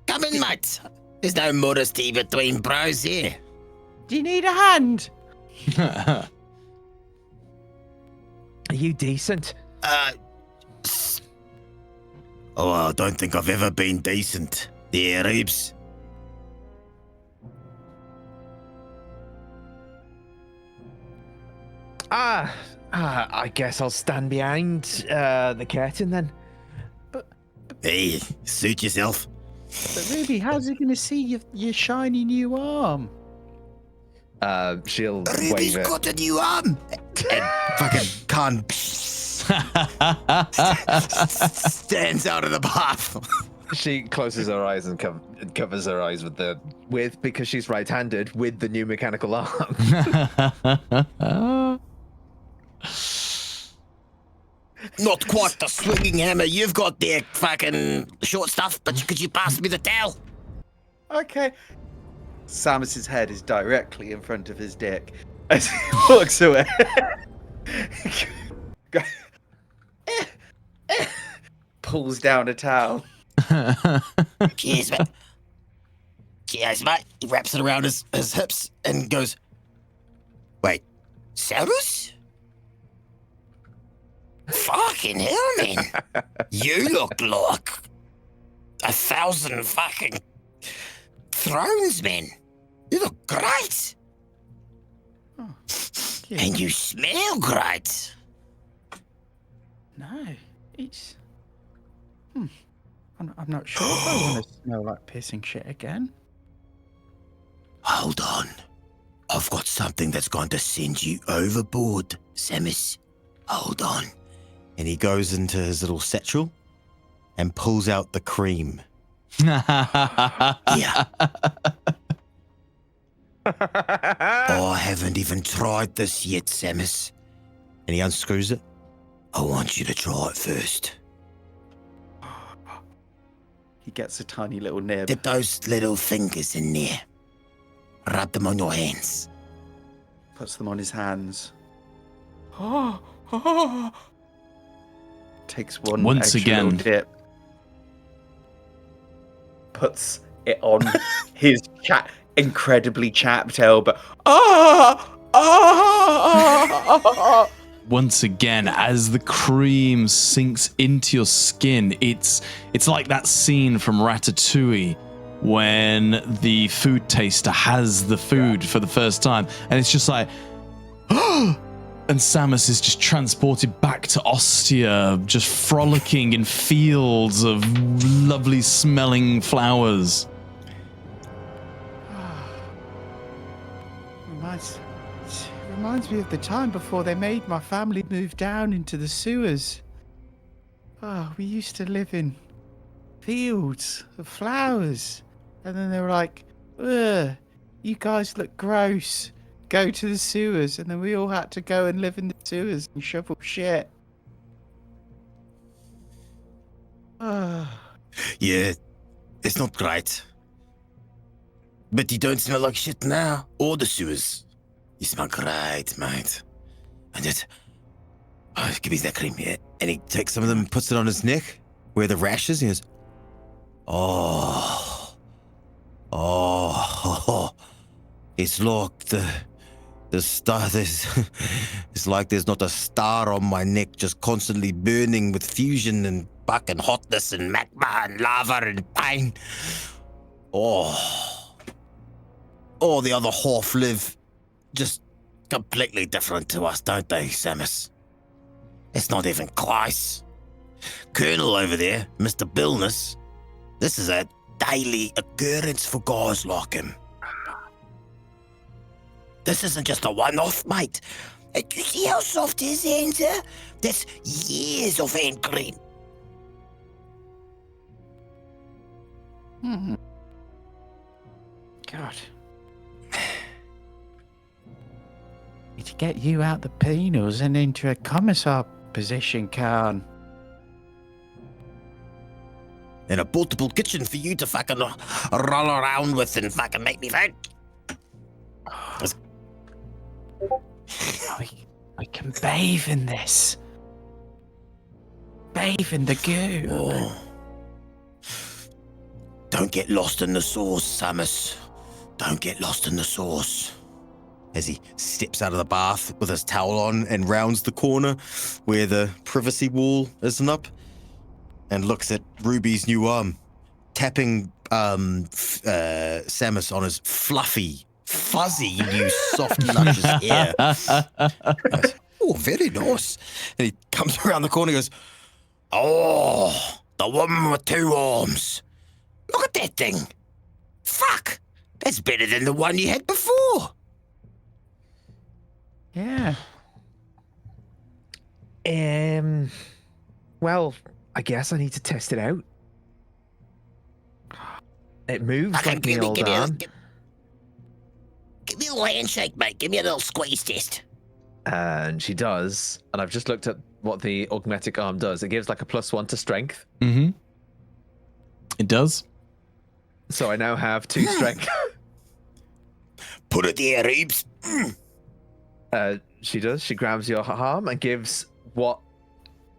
Come in, mate. There's no modesty between bros here. Do you need a hand? Are you decent? Oh, I don't think I've ever been decent. There, Reeves. I guess I'll stand behind the curtain then. Hey, suit yourself. But Ruby, how's he going to see your shiny new arm? She'll Ruby's wave it. got a new arm. And fucking can't stands out of the bath. She closes her eyes and covers her eyes with because she's right-handed with the new mechanical arm. Not quite the swinging hammer you've got there, fucking short stuff, but could you pass me the towel? Okay. Samus's head is directly in front of his dick as he walks away. Pulls down a towel. Cheers, mate. Cheers, mate. He wraps it around his hips and goes, wait, Samus? Fucking hell, man. You look like 1,000 fucking thrones, man. You look great. Yeah. And you smell great. No, it's. I'm not sure if I want to smell like pissing shit again. Hold on. I've got something that's going to send you overboard, Samus. Hold on. And he goes into his little satchel and pulls out the cream. Yeah. I haven't even tried this yet, Samus. And he unscrews it. I want you to try it first. He gets a tiny little nib. Dip those little fingers in there. Rub them on your hands. Puts them on his hands. Takes one Once extra little again. dip. Puts it on his incredibly chapped elbow. Once again, as the cream sinks into your skin, it's like that scene from Ratatouille when the food taster has the food for the first time, and it's just like, and Samus is just transported back to Ostia, just frolicking in fields of lovely smelling flowers. Reminds me of the time before they made my family move down into the sewers. Oh, we used to live in fields of flowers. And then they were like, ugh, you guys look gross. Go to the sewers. And then we all had to go and live in the sewers and shovel shit. Yeah, it's not great. But you don't smell like shit now, or the sewers. You smell great, mate. And Oh, give me that cream here. And he takes some of them and puts it on his neck where the rash is. He goes, oh. It's like the star. It's like there's not a star on my neck, just constantly burning with fusion and fucking hotness and magma and lava and pain. Oh, the other half live just completely different to us, don't they, Samus? It's not even close. Colonel over there, Mr. Billness, this is a daily occurrence for guys like him. This isn't just a one-off, mate. You see how soft his hands are? That's years of hand cream. God. Need to get you out the penals and into a commissar position, Carrion. And a portable kitchen for you to fucking roll around with and fucking make me vote. We can bathe in this. Bathe in the goo. Oh. Don't get lost in the sauce, Samus. Don't get lost in the sauce. As he steps out of the bath with his towel on and rounds the corner where the privacy wall isn't up and looks at Ruby's new arm, tapping Samus on his fluffy, fuzzy, new soft, luscious hair. Oh, very nice. And he comes around the corner and goes, oh, the woman with two arms. Look at that thing. Fuck. That's better than the one you had before. Yeah. Well, I guess I need to test it out. It moves like the old arm. Give me a little handshake, mate. Give me a little squeeze test. And she does. And I've just looked at what the augmetic arm does. It gives like a +1 to strength. Mm-hmm. It does. So I now have 2 strength. Put it there, Reeves. She does. She grabs your arm and gives what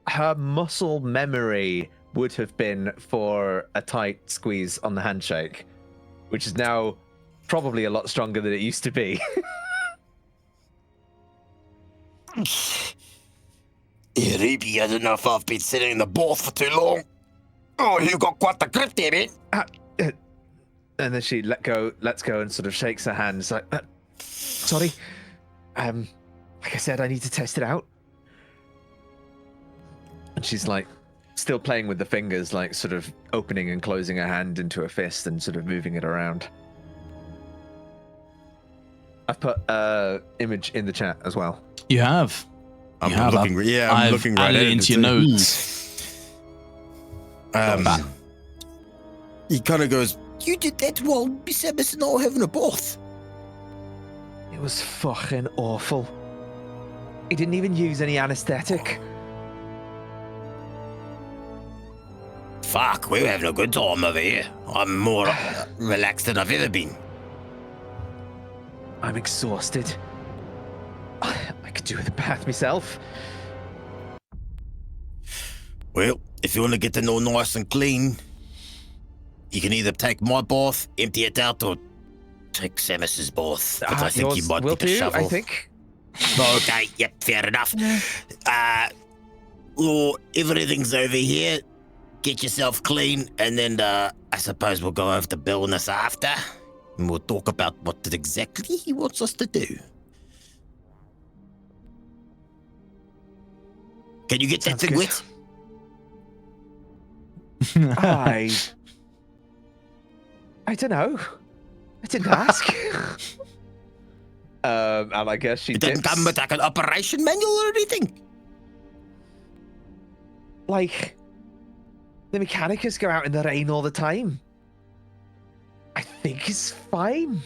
her muscle memory would have been for a tight squeeze on the handshake, which is now probably a lot stronger than it used to be. Hey, Reeby, I don't know if I've been sitting in the bath for too long. Oh, you got quite the grip there, man. And then she lets go and sort of shakes her hands like, sorry. Like I said, I need to test it out. And she's like, still playing with the fingers, like sort of opening and closing her hand into a fist and sort of moving it around. I've put image in the chat as well. You have. I'm You have. looking right added at it it into your too. notes. He kind of goes, you did that while Samus and I were having a bath. It was fucking awful. He didn't even use any anesthetic. Fuck, we were having a good time over here. I'm more relaxed than I've ever been. I'm exhausted. I could do with a bath myself. Well, if you want to get to know nice and clean, you can either take my bath, empty it out, or take Samus's bath. But I think you might will need a do, shovel. I think. Okay, yep, fair enough. Well, everything's over here. Get yourself clean, and then I suppose we'll go over to Billness after, and we'll talk about what exactly he wants us to do. Can you get that Sounds thing good. wet? I don't know. I didn't ask. And I guess she It didn't dips, come with like an operation manual or anything? like the Mechanicus go out in the rain all the time. I think it's fine.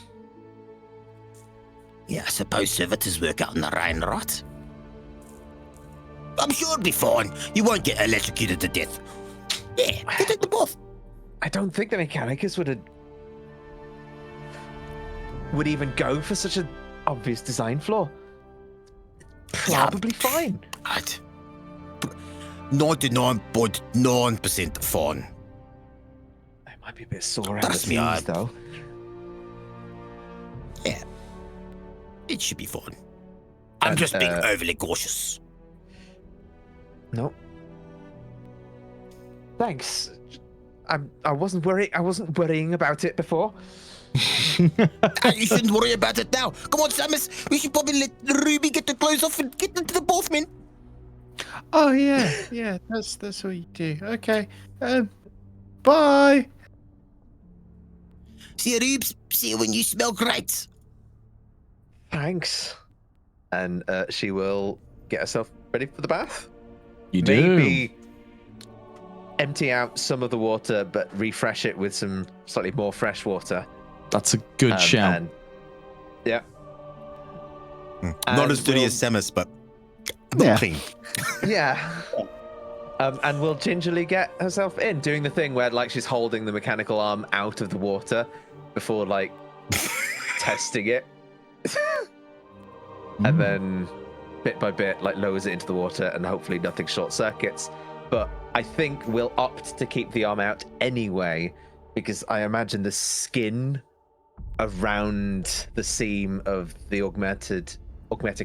Yeah, I suppose servitors work out in the rain, right? I'm sure it'll be fine. You won't get electrocuted to death. Yeah, get in the bath. I don't think the Mechanicus would even go for such an obvious design flaw. Probably fine. Right. 99.9% fine. I might be a bit sore around the Trust me, seams, though. Yeah. It should be fine. I'm just being overly cautious. No. Thanks. I wasn't worrying about it before. You shouldn't worry about it now. Come on, Samus. We should probably let Ruby get the clothes off and get into the bath, man. Oh yeah. That's what you do. Okay. Bye. See you, Rubes. See you when you smell great. Thanks. And she will get herself ready for the bath. You do. Maybe empty out some of the water, but refresh it with some slightly more fresh water. That's a good shout. Yeah. Not as dirty as Samus, but not clean. Yeah. And will gingerly get herself in, doing the thing where like she's holding the mechanical arm out of the water before like testing it. And then bit by bit like lowers it into the water and hopefully nothing short circuits. But I think we'll opt to keep the arm out anyway, because I imagine the skin around the seam of the augmetic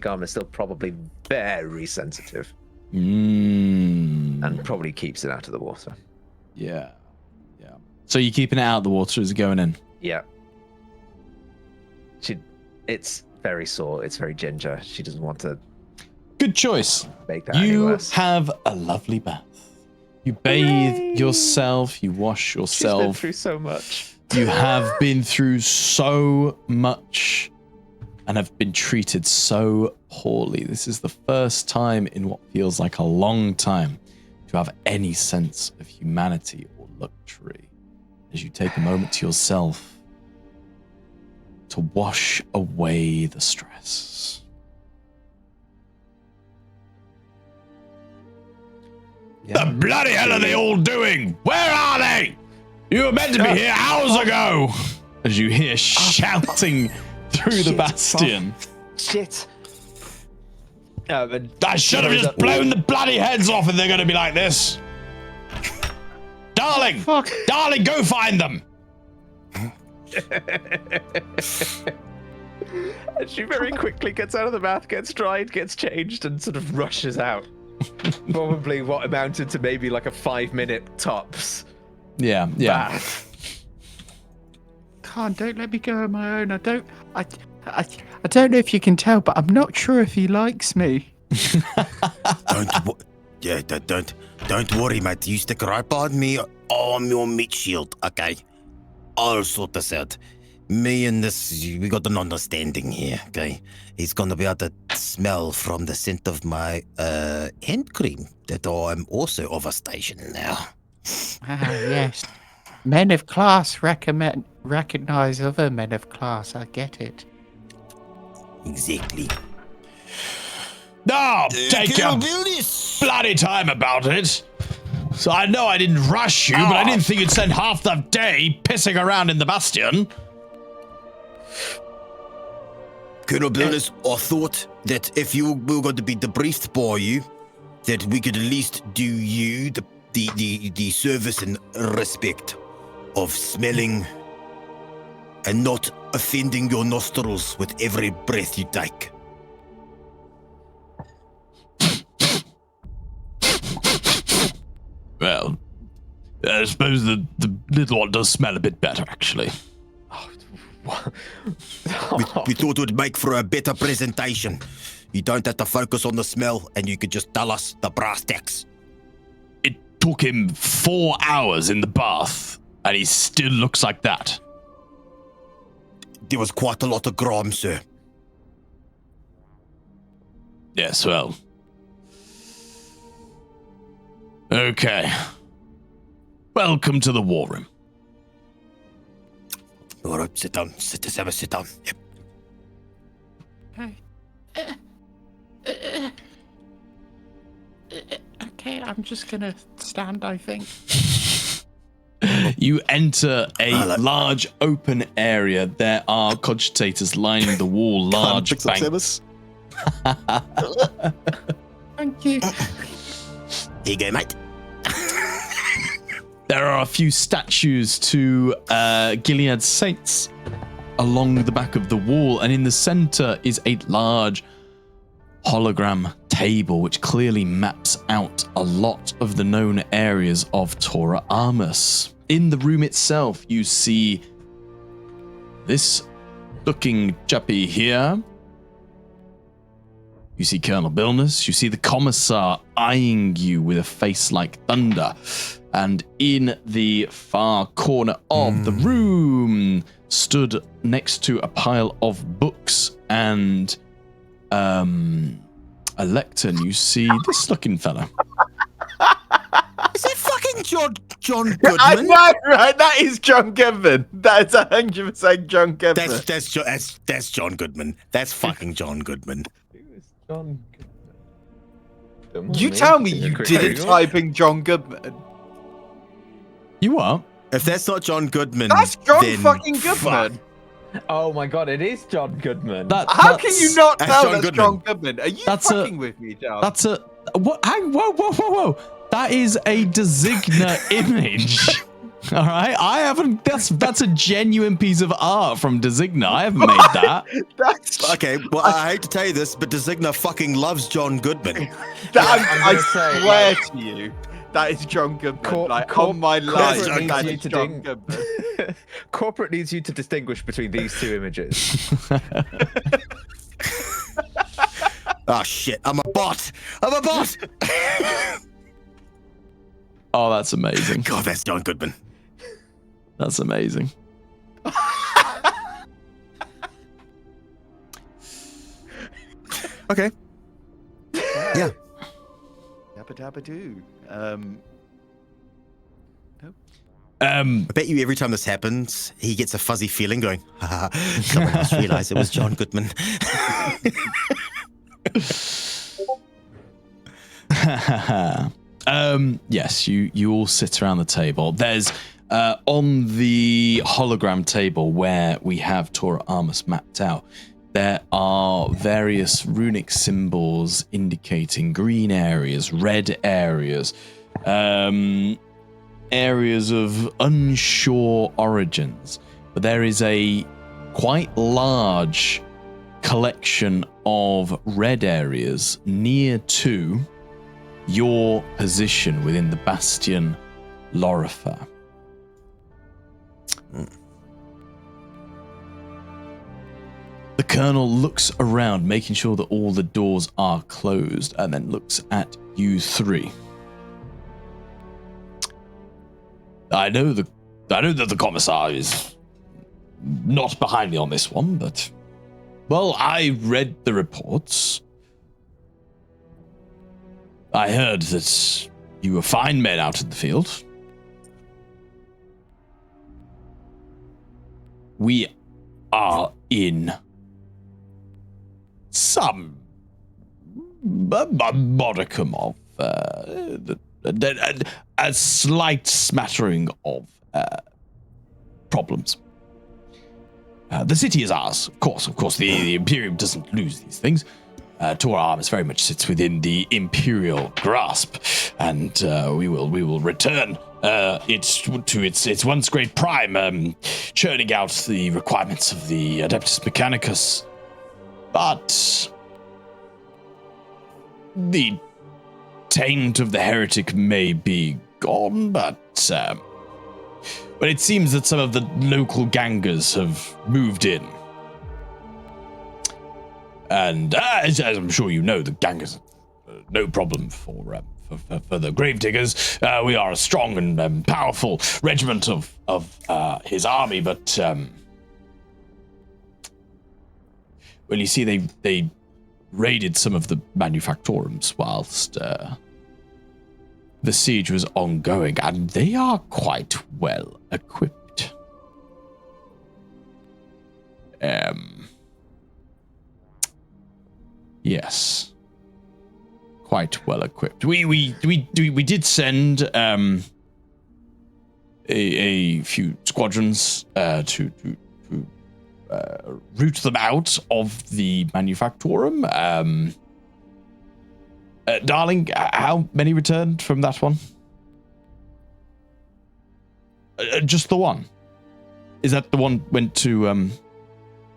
arm is still probably very sensitive. And probably keeps it out of the water. Yeah. So you're keeping it out of the water as it's going in? Yeah. It's very sore. It's very ginger. She doesn't want to Good choice. make that any You worse. have a lovely bath. You bathe yourself, you wash She's been yourself. through so much. You have been through so much and have been treated so poorly. This is the first time in what feels like a long time to have any sense of humanity or luxury as you take a moment to yourself to wash away the stress. The bloody hell are they all doing? Where are they? You were meant to be here hours ago! As you hear shouting through the bastion. Shit. I should have just blown the bloody heads off and they're going to be like this. Darling! Darling, go find them! And she very quickly gets out of the bath, gets dried, gets changed, and sort of rushes out. Probably what amounted to maybe like a 5-minute tops. Yeah. Bath. Don't let me go on my own. I don't know if you can tell, but I'm not sure if he likes me. Don't worry, mate. You stick right behind me. I'm your meat shield, okay? I'll sort this out. Me and this, we got an understanding here, okay? He's gonna be able to smell from the scent of my hand cream that I'm also of a station now. Yes. Men of class recognize other men of class. I get it. Exactly. No, take your Billis. bloody time about it. So I know I didn't rush you, but I didn't think you'd spend half the day pissing around in the bastion. Colonel Billis, I thought that if we were going to be debriefed by you, that we could at least do you the service and respect of smelling and not offending your nostrils with every breath you take. Well, I suppose the little one does smell a bit better, actually. We thought it would make for a better presentation. You don't have to focus on the smell and you could just tell us the brass tacks. It took him 4 hours in the bath, and he still looks like that. There was quite a lot of grime, sir. Yes, well. Okay. Welcome to the war room. All right, sit down. Sit down. Yep. Okay, I'm just gonna stand, I think. You enter a large open area. There are cogitators lining the wall, large banks. Thank you. Here you go, mate. There are a few statues to Gilead saints along the back of the wall, and in the center is a large hologram table which clearly maps out a lot of the known areas of Tora Armus. In the room itself, you see this looking chappy here. You see Colonel Billness. You see the commissar eyeing you with a face like thunder. And in the far corner of the room, stood next to a pile of books and a lectern, you see this looking fella. Is it fucking John Goodman? I know, right? That is John Goodman. That's 100% John Goodman. That's John Goodman. That's fucking John Goodman. John Goodman. You tell me you didn't type in John Goodman. You are? If that's not John Goodman, That's John then fucking Goodman. fuck. Oh my god, it is John Goodman. How can you not That's tell John that's Goodman. John Goodman? Are you fucking with me, John? That's a what? Whoa! That is a Designa image. All right, I haven't. That's a genuine piece of art from Designa. I haven't made that. That's Okay, well, I hate to tell you this, but Designa fucking loves John Goodman. I gonna say, swear to you, that is John Goodman. On my life, John that Goodman. is John Goodman. Corporate needs you to distinguish between these two images. Oh shit, I'm a bot. Oh, that's amazing. God, that's John Goodman. That's amazing. Okay. Yeah. Dabba dabba doo. I bet you every time this happens, he gets a fuzzy feeling going, haha, someone else realized it was John Goodman. Yes, you all sit around the table. There's on the hologram table where we have Tora Armus mapped out, there are various runic symbols indicating green areas, red areas, areas of unsure origins. But there is a quite large collection of red areas near to your position within the Bastion Lorifer. The Colonel looks around, making sure that all the doors are closed, and then looks at you three. I know that the commissar is not behind me on this one, but well, I read the reports. I heard that you were fine men out in the field. We are in some modicum of a slight smattering of problems. The city is ours, of course. Of course, the Imperium doesn't lose these things. Tora Armus very much sits within the Imperial grasp, and we will return it to its once great prime, churning out the requirements of the Adeptus Mechanicus. But the taint of the heretic may be gone, but it seems that some of the local gangers have moved in. And as I'm sure you know, the gangers are no problem for the gravediggers. We are a strong and powerful regiment of his army, but well, you see, they raided some of the manufactorums whilst the siege was ongoing, and they are quite well equipped. Yes, quite well equipped. We did send a few squadrons to root them out of the manufactorum. Darling, how many returned from that one? Just the one. Is that the one went to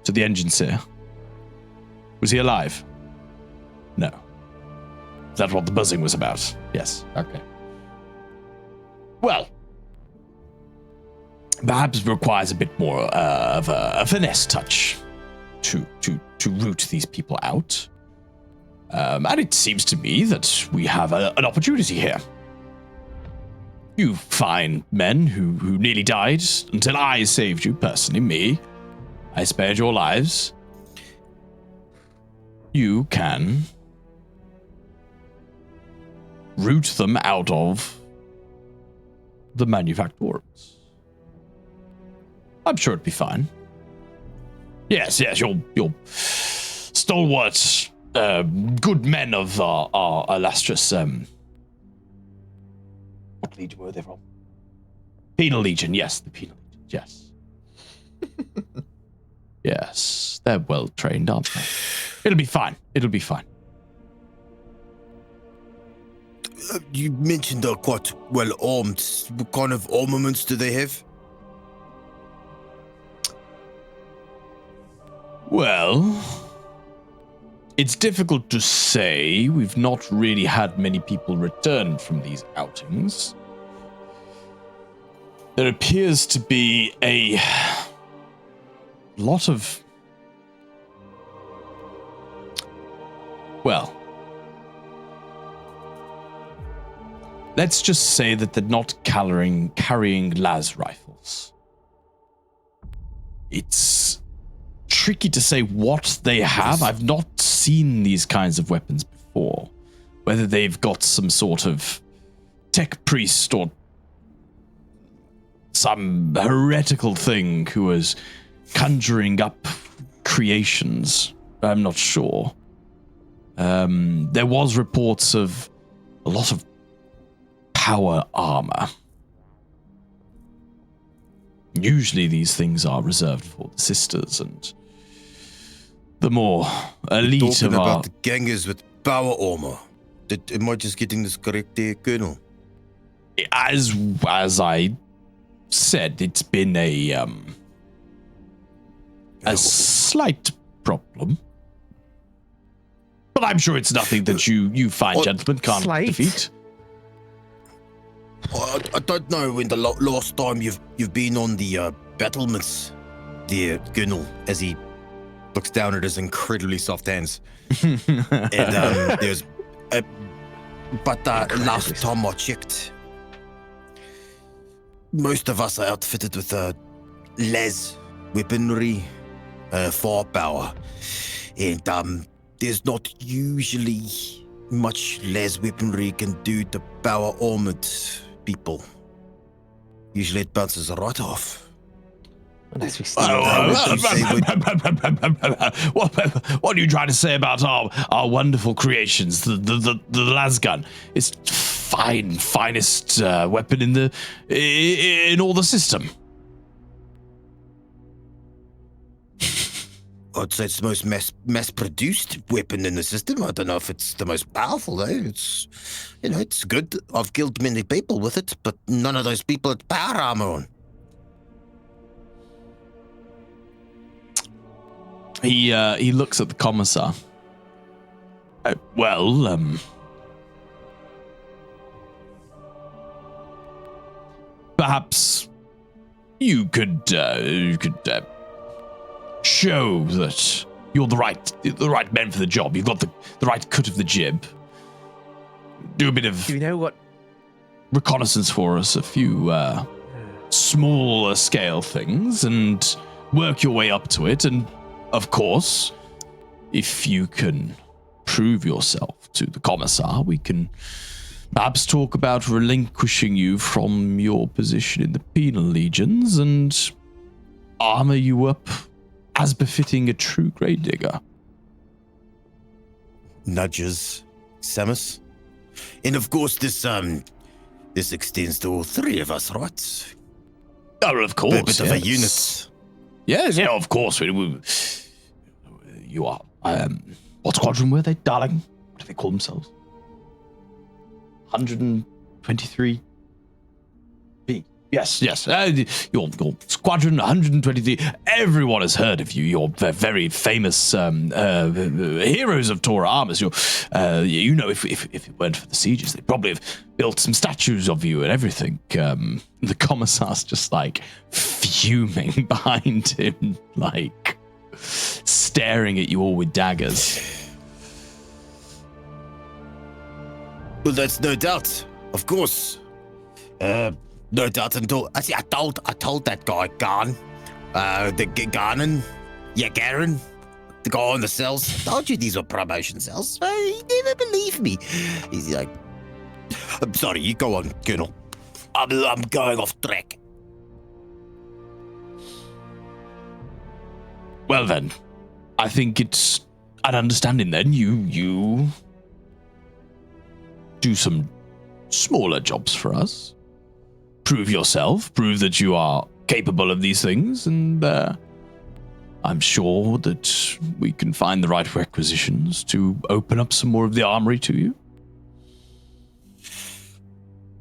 the engine seer? Was he alive? No. Is that what the buzzing was about? Yes. Okay. Well, perhaps it requires a bit more of a finesse touch to root these people out. And it seems to me that we have an opportunity here. You fine men who nearly died until I saved you, personally, me. I spared your lives. You can root them out of the manufacturers. I'm sure it'd be fine. Yes, you're stalwart, good men of our illustrious, what legion were they from? Penal Legion, yes, the Penal Legion, yes. Yes, they're well trained, aren't they? It'll be fine. It'll be fine. You mentioned they're quite well armed. What kind of armaments do they have? Well, it's difficult to say. We've not really had many people return from these outings. There appears to be a lot of... Well, let's just say that they're not carrying las rifles. It's tricky to say what they have. I've not seen these kinds of weapons before. Whether they've got some sort of tech priest or some heretical thing who is conjuring up creations. I'm not sure. There was reports of a lot of power armor. Usually these things are reserved for the sisters and the more elite Talking of our... about the gangers with power armor. Am I just getting this correct there, Colonel? As I said, it's been a slight problem. But I'm sure it's nothing that you fine gentlemen can't defeat. I don't know when the last time you've been on the battlements there, Colonel, as he looks down at his incredibly soft hands. And there's... but last time I checked, most of us are outfitted with las weaponry, firepower, and there's not usually much las weaponry can do to power armored people. Usually it bounces right off. Unless we steal What are you trying to say about our wonderful creations? The las gun. It's finest weapon in all the system. I'd say it's the most mass-produced weapon in the system. I don't know if it's the most powerful, though. It's good. I've killed many people with it, but none of those people had power armor on. He looks at the commissar. Perhaps you could show that you're the right men for the job. You've got the right cut of the jib. Do a bit of... Do you know what... reconnaissance for us, a few smaller scale things, and work your way up to it. And of course, if you can prove yourself to the commissar, we can perhaps talk about relinquishing you from your position in the penal legions and armor you up as befitting a true grave digger. Nudges, Samus. And of course, this extends to all three of us, right? Oh, of course. A bit of a unit. Yes, yeah, of course. You are. What squadron were they, darling? What do they call themselves? 123 B. Yes. Your squadron 123. Everyone has heard of you. You're very famous heroes of Torah armors. You know, if it weren't for the sieges, they'd probably have built some statues of you and everything. The commissar's just like fuming behind him, like staring at you all with daggers. Well, that's no doubt. Of course. No doubt until I told that guy Garn, Garnon, Garen, the guy on the cells. I told you these were promotion cells. He never believed me. He's like, I'm sorry, you go on, Colonel. I'm going off track. Well then, I think it's an understanding then. You do some smaller jobs for us. Prove yourself, prove that you are capable of these things, and I'm sure that we can find the right requisitions to open up some more of the armory to you.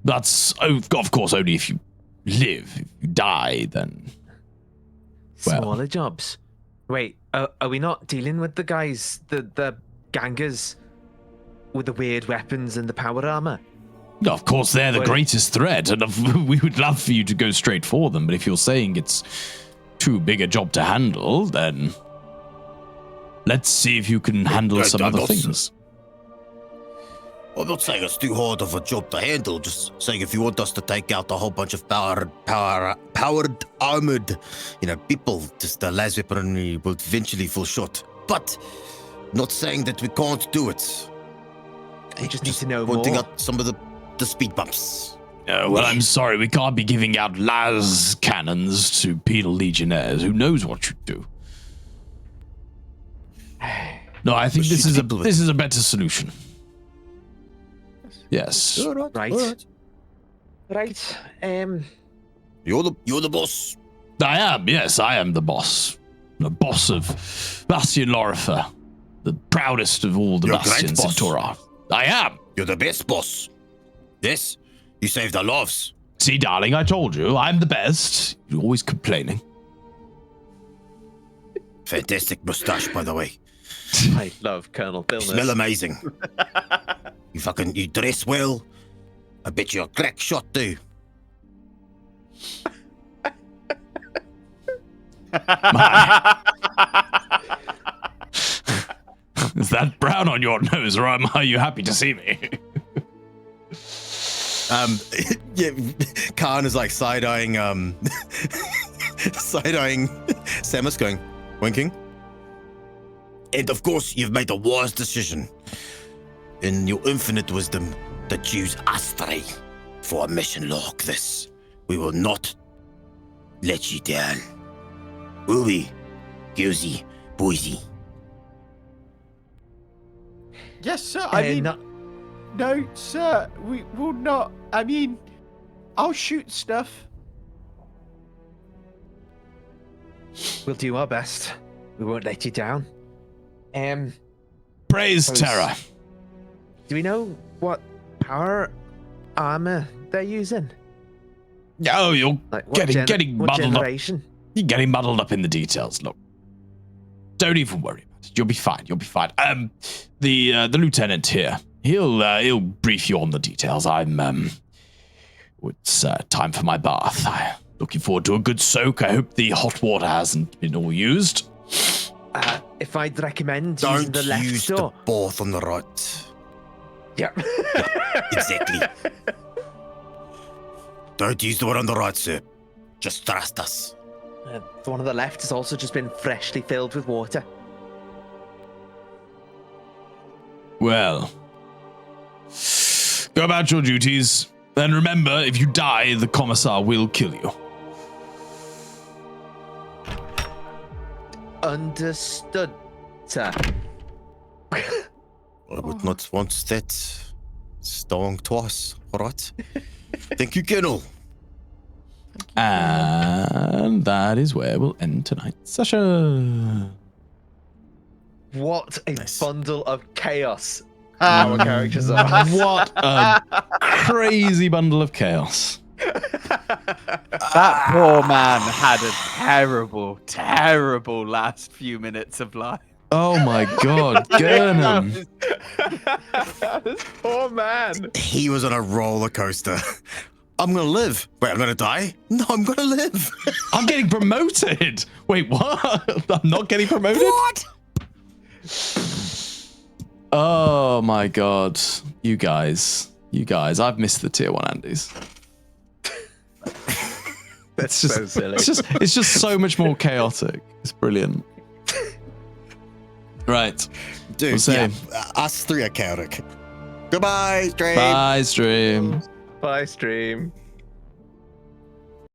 That's, of course, only if you live. If you die, then... well. Smaller jobs. Wait, are we not dealing with the guys, the gangers with the weird weapons and the power armor? No, of course, they're the greatest threat, and we would love for you to go straight for them, but if you're saying it's too big a job to handle, then let's see if you can handle some other things. I'm not saying it's too hard of a job to handle, just saying if you want us to take out a whole bunch of powered, armored, people, just the las weaponry will eventually fall short. But not saying that we can't do it. We just need to know pointing more. out some of the speed bumps. Well, I'm sorry, we can't be giving out las cannons to penal legionnaires. Who knows what you'd do? No, I think this is a better solution. Yes. All right. Right. You're the boss. I am. Yes, I am the boss. The boss of Bastion Lorifer, the proudest of all the You're a great bastions in boss. Torah. I am. You're the best boss. Yes, you saved our lives. See, darling, I told you, I'm the best. You're always complaining. Fantastic mustache, by the way. I love Colonel Billness. Smell amazing. You dress well. I bet you're a crack shot too. Is that brown on your nose, or are you happy to see me? Yeah, Khan is like side-eyeing, Samus, going, winking. And of course, you've made a wise decision in your infinite wisdom to choose us three for a mission like this. We will not let you down. Will we, Gilsey, Boise? Yes, sir. I mean, no, sir. We will not. I mean, I'll shoot stuff. We'll do our best. We won't let you down. Praise Terra. Do we know what power armor they're using? Oh, you're Like what getting what muddled up. generation? You're getting muddled up in the details. Look, don't even worry about it. You'll be fine. You'll be fine. The lieutenant here, he'll brief you on the details. It's time for my bath. I'm looking forward to a good soak. I hope the hot water hasn't been all used. If I'd recommend using Don't the left use door. the bath on the right. Yeah. Exactly. Don't use the one on the right, sir. Just trust us. The one on the left has also just been freshly filled with water. Well, go about your duties. And remember, if you die, the commissar will kill you. Understood, sir. I would not want that stung twice, all right? Thank you, Colonel. And that is where we'll end tonight's session. What a Nice. bundle of chaos our characters are. What a crazy bundle of chaos. That poor man had a terrible, terrible last few minutes of life. Oh my god, Gurnham. This poor man. He was on a roller coaster. I'm gonna live. Wait, I'm gonna die? No, I'm gonna live. I'm getting promoted. Wait, what? I'm not getting promoted? What? Oh my god. You guys. I've missed the tier 1 Andes. That's so silly. It's just so much more chaotic. It's brilliant. Right. Dude, Same. us three are chaotic. Goodbye, stream. Bye, stream. Bye, stream.